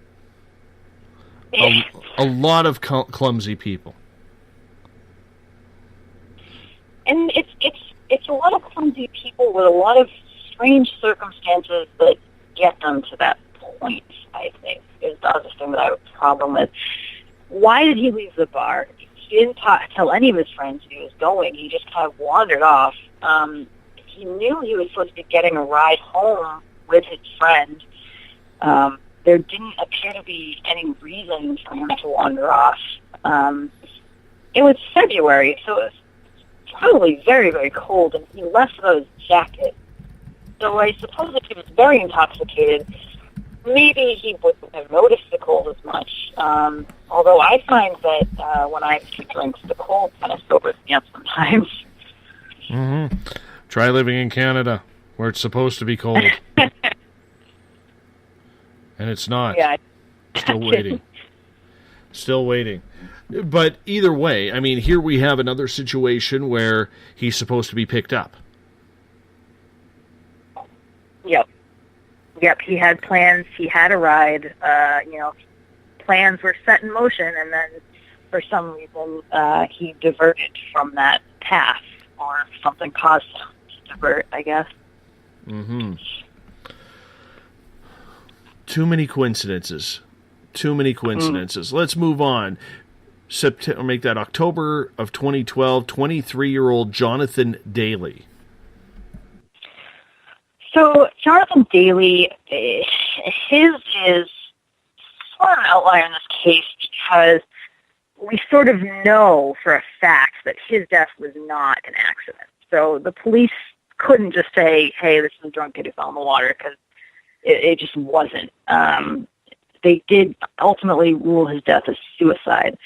A lot of clumsy people.
And it's a lot of clumsy people with a lot of strange circumstances that get them to that point, I think, is the other thing that I have a problem with. Why did he leave the bar? He didn't tell any of his friends he was going. He just kind of wandered off. He knew he was supposed to be getting a ride home with his friend. There didn't appear to be any reason for him to wander off. It was February, so it was probably very, very cold, and he left without his jacket. So I suppose if he was very intoxicated, maybe he wouldn't have noticed the cold as much. Although I find that when I have 2 drinks, the cold kind of sobers me up sometimes.
Mm-hmm. Try living in Canada, where it's supposed to be cold. And it's not.
Yeah.
Still waiting. Still waiting. But either way, I mean, here we have another situation where he's supposed to be picked up.
Yep, he had plans. He had a ride. Plans were set in motion, and then for some reason he diverted from that path, or something caused him to divert, I guess.
Mm-hmm. Too many coincidences. Let's move on. Make that October of 2012, 23-year-old Jonathan Daly.
So Jonathan Daly, his is sort of an outlier in this case because we sort of know for a fact that his death was not an accident. So the police couldn't just say, hey, this is a drunk kid who fell in the water, because it just wasn't. They did ultimately rule his death as suicide.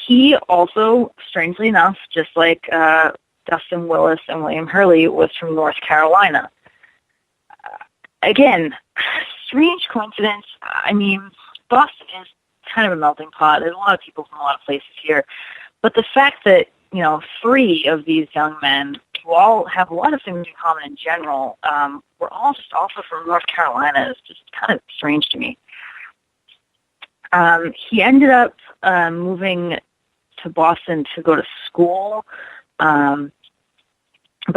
He also, strangely enough, just like Dustin Willis and William Hurley, was from North Carolina. Again, strange coincidence. I mean, Boston is kind of a melting pot. There's a lot of people from a lot of places here. But the fact that, 3 of these young men, who all have a lot of things in common in general, were all just also from North Carolina is just kind of strange to me. He ended up moving to Boston to go to school, but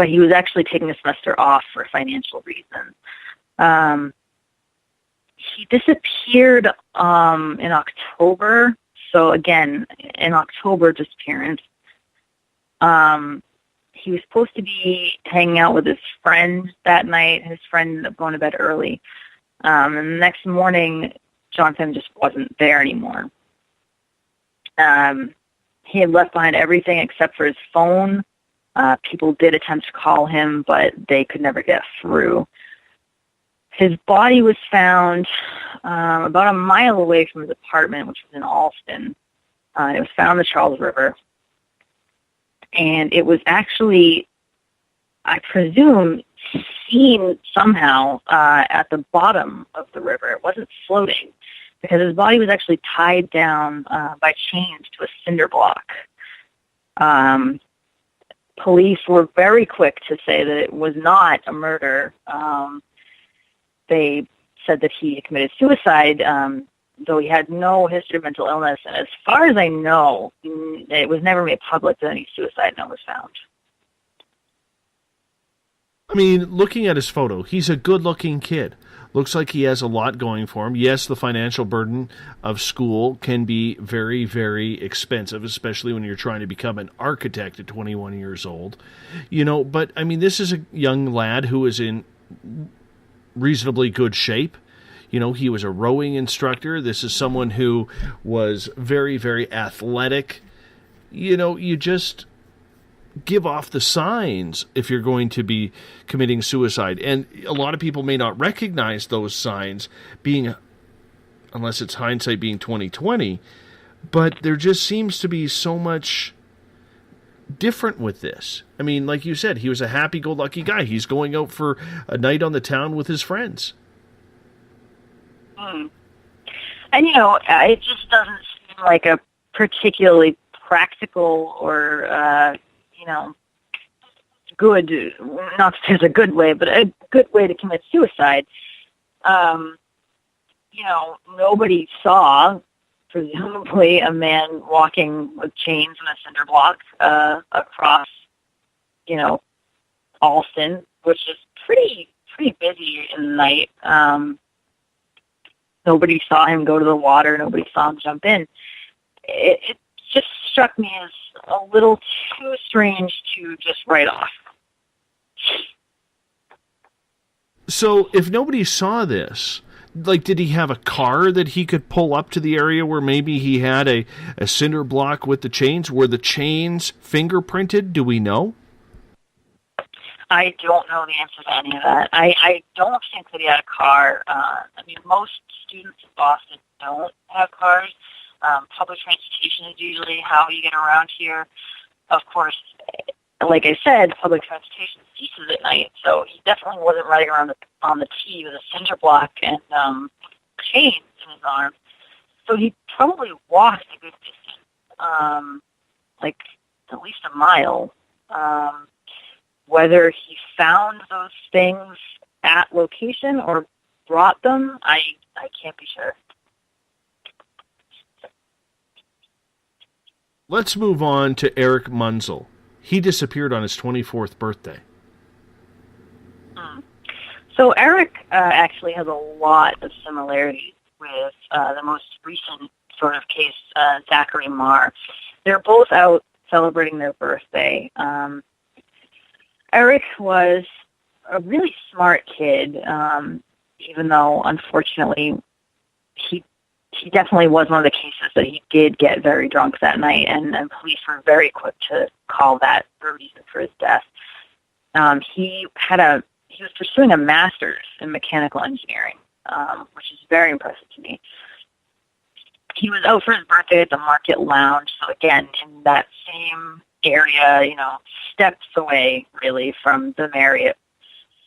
he was actually taking a semester off for financial reasons. He disappeared in October, so again, an October disappearance. He was supposed to be hanging out with his friend that night. His friend ended up going to bed early. And the next morning, Jonathan just wasn't there anymore. He had left behind everything except for his phone. People did attempt to call him, but they could never get through. His body was found about a mile away from his apartment, which was in Alston. It was found in the Charles River. And it was actually, I presume, seen somehow at the bottom of the river. It wasn't floating because his body was actually tied down by chains to a cinder block. Police were very quick to say that it was not a murder. They said that he committed suicide, though he had no history of mental illness. And as far as I know, it was never made public that any suicide note was found.
I mean, looking at his photo, he's a good-looking kid. Looks like he has a lot going for him. Yes, the financial burden of school can be very, very expensive, especially when you're trying to become an architect at 21 years old. But, I mean, this is a young lad who is in reasonably good shape. He was a rowing instructor. This is someone who was very, very athletic. You just give off the signs if you're going to be committing suicide. And a lot of people may not recognize those signs unless it's hindsight being 20/20, but there just seems to be so much different with this. I mean, like you said, he was a happy-go-lucky guy. He's going out for a night on the town with his friends.
And, it just doesn't seem like a particularly practical or, good, not that there's a good way, but a good way to commit suicide. Nobody saw, presumably, a man walking with chains and a cinder block across, Alston, which is pretty busy in the night. Nobody saw him go to the water. Nobody saw him jump in. It just struck me as a little too strange to just write off.
So if nobody saw this, did he have a car that he could pull up to the area where maybe he had a cinder block with the chains? Were the chains fingerprinted? Do we know?
I don't know the answer to any of that. I don't think that he had a car. Most students in Boston don't have cars. Public transportation is usually how you get around here. Of course, like I said, public transportation ceases at night, so he definitely wasn't riding around on the T with a cinder block and chains in his arm. So he probably walked a good distance, at least a mile. Whether he found those things at location or brought them, I can't be sure.
Let's move on to Eric Munzel. He disappeared on his 24th birthday.
So Eric actually has a lot of similarities with the most recent sort of case, Zachary Marr. They're both out celebrating their birthday. Eric was a really smart kid, even though, unfortunately, he definitely was one of the cases that he did get very drunk that night, and police were very quick to call that the reason for his death. He was pursuing a master's in mechanical engineering, which is very impressive to me. He was out for his birthday at the Market Lounge, so again, in that same area, steps away, really, from the Marriott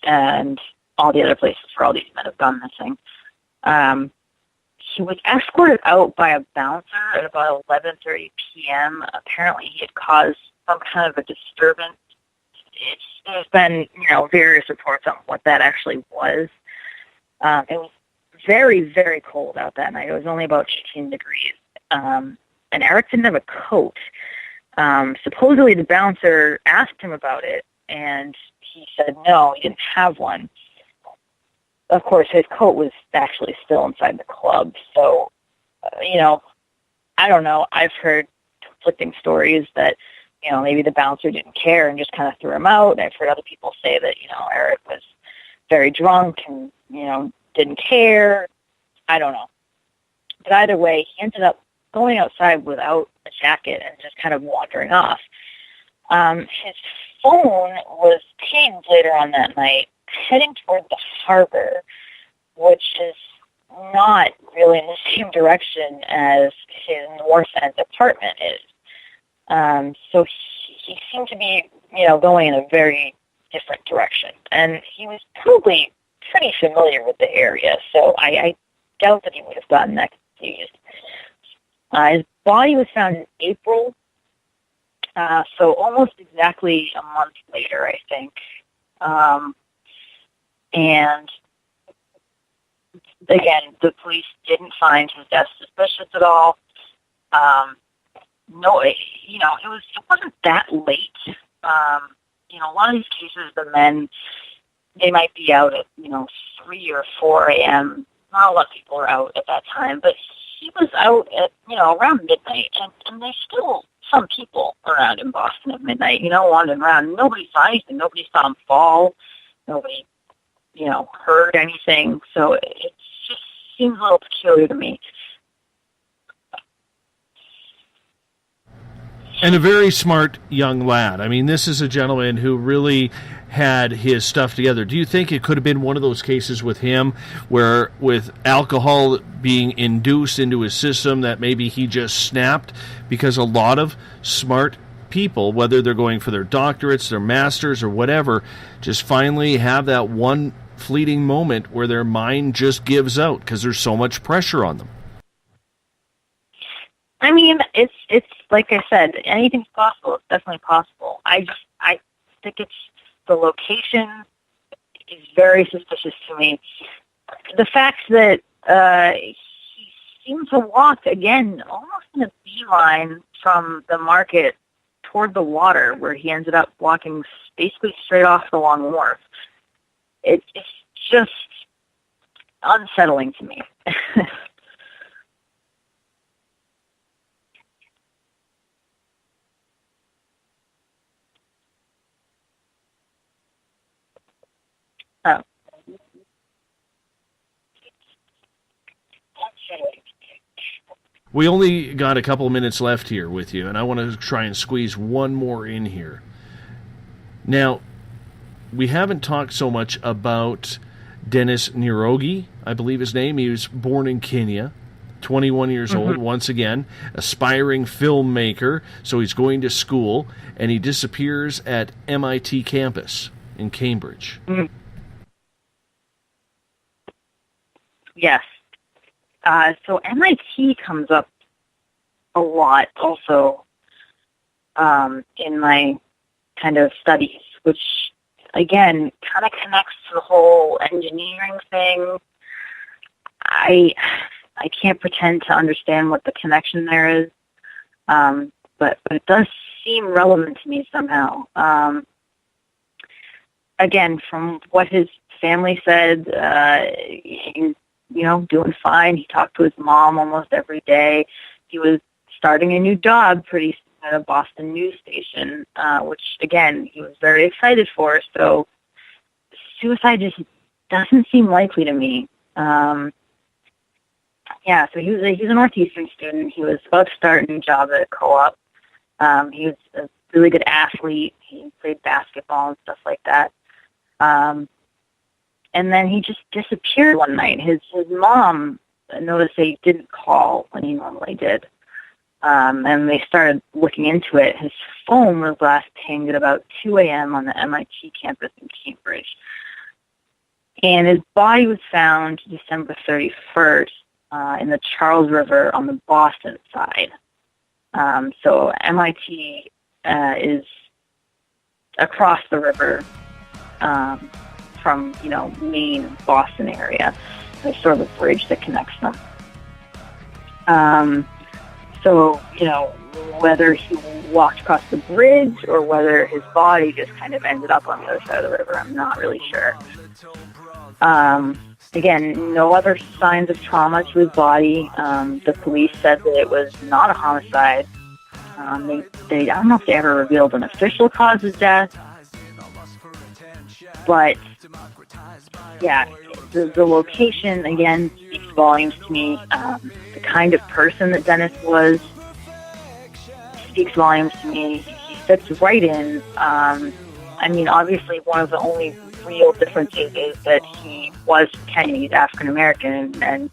and all the other places where all these men have gone missing. He was escorted out by a bouncer at about 11:30 p.m. Apparently, he had caused some kind of a disturbance. There's been, various reports on what that actually was. It was very, very cold out that night. It was only about 18 degrees. And Eric didn't have a coat. Supposedly, the bouncer asked him about it, and he said no, he didn't have one. Of course, his coat was actually still inside the club. So, I don't know. I've heard conflicting stories that, maybe the bouncer didn't care and just kind of threw him out. I've heard other people say that, Eric was very drunk and, didn't care. I don't know. But either way, he ended up going outside without a jacket and just kind of wandering off. His phone was pinged later on that night, heading toward the harbor, which is not really in the same direction as his north end apartment is. So he seemed to be, going in a very different direction. And he was probably pretty familiar with the area, so I doubt that he would have gotten that confused. His body was found in April, so almost exactly a month later, I think. And again, the police didn't find his death suspicious at all. No, it wasn't that late. A lot of these cases, the men, they might be out at 3 or 4 a.m. Not a lot of people are out at that time, but he was out at around midnight, and there's still some people around in Boston at midnight, wandering around. Nobody saw anything. Nobody saw him fall. Nobody, heard anything. So it just seems a little peculiar to me.
And a very smart young lad. I mean, this is a gentleman who really had his stuff together. Do you think it could have been one of those cases with him where, with alcohol being induced into his system, that maybe he just snapped? Because a lot of smart people, whether they're going for their doctorates, their masters, or whatever, just finally have that one fleeting moment where their mind just gives out because there's so much pressure on them.
I mean, it's like I said, anything's possible. It's definitely possible. I think it's the location is very suspicious to me. The fact that he seemed to walk, again, almost in a beeline from the market toward the water, where he ended up walking basically straight off the Long Wharf. It's just unsettling to me. Oh.
We only got a couple of minutes left here with you, and I want to try and squeeze one more in here. Now, we haven't talked so much about Dennis Nirogi, I believe his name. He was born in Kenya, 21 years old, once again, aspiring filmmaker, so he's going to school, and he disappears at MIT campus in Cambridge.
Yes. So MIT comes up a lot also in my kind of studies, which, again, kind of connects to the whole engineering thing. I can't pretend to understand what the connection there is, but it does seem relevant to me somehow. Again, from what his family said, he's doing fine. He talked to his mom almost every day. He was starting a new job pretty soon at a Boston news station, which, again, he was very excited for. So suicide just doesn't seem likely to me. So he's a Northeastern student. He was about to start a new job at a co-op. He was a really good athlete. He played basketball and stuff like that. And then he just disappeared one night. His mom noticed that he didn't call when he normally did. And they started looking into it. His phone was last pinged at about 2 a.m. on the MIT campus in Cambridge. And his body was found December 31st in the Charles River on the Boston side. So MIT is across the river from, Maine, Boston area. There's sort of a bridge that connects them. So, whether he walked across the bridge or whether his body just kind of ended up on the other side of the river, I'm not really sure. Again, no other signs of trauma to his body. The police said that it was not a homicide. I don't know if they ever revealed an official cause of death, but yeah, the location, again, speaks volumes to me. The kind of person that Dennis was speaks volumes to me. He fits right in. Obviously, one of the only real differences is that he was Kenyan, he's African-American, and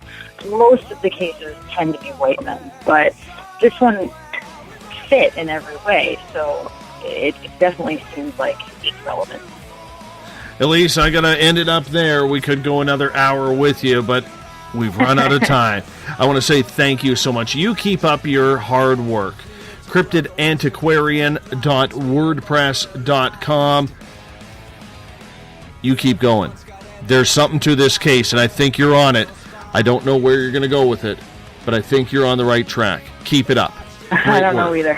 most of the cases tend to be white men. But this one fit in every way, so it definitely seems like it's relevant.
Elise, I got to end it up there. We could go another hour with you, but we've run out of time. I want to say thank you so much. You keep up your hard work. cryptidantiquarian.wordpress.com. You keep going. There's something to this case, and I think you're on it. I don't know where you're going to go with it, but I think you're on the right track. Keep it up.
I don't know either.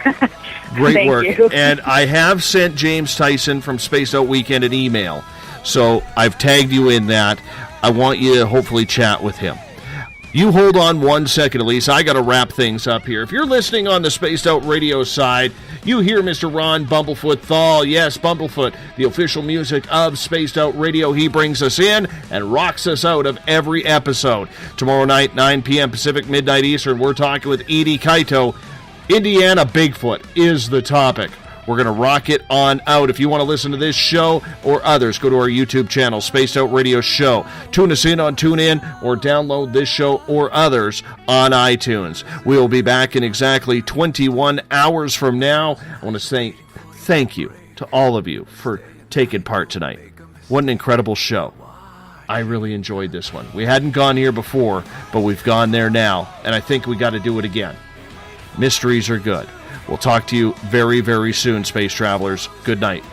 Great
Thank
work.
you.
And I have sent James Tyson from Spaced Out Weekend an email, so I've tagged you in that. I want you to hopefully chat with him. You hold on 1 second, Elise. I got to wrap things up here. If you're listening on the Spaced Out Radio side, you hear Mr. Ron Bumblefoot THAL. Yes, Bumblefoot, the official music of Spaced Out Radio. He brings us in and rocks us out of every episode. Tomorrow night, 9 p.m. Pacific, midnight Eastern, we're talking with Edie Kaito. Indiana Bigfoot is the topic. We're going to rock it on out. If you want to listen to this show or others, go to our YouTube channel, Spaced Out Radio Show. Tune us in on TuneIn or download this show or others on iTunes. We'll be back in exactly 21 hours from now. I want to say thank you to all of you for taking part tonight. What an incredible show. I really enjoyed this one. We hadn't gone here before, but we've gone there now, and I think we got to do it again. Mysteries are good. We'll talk to you very, very soon, space travelers. Good night.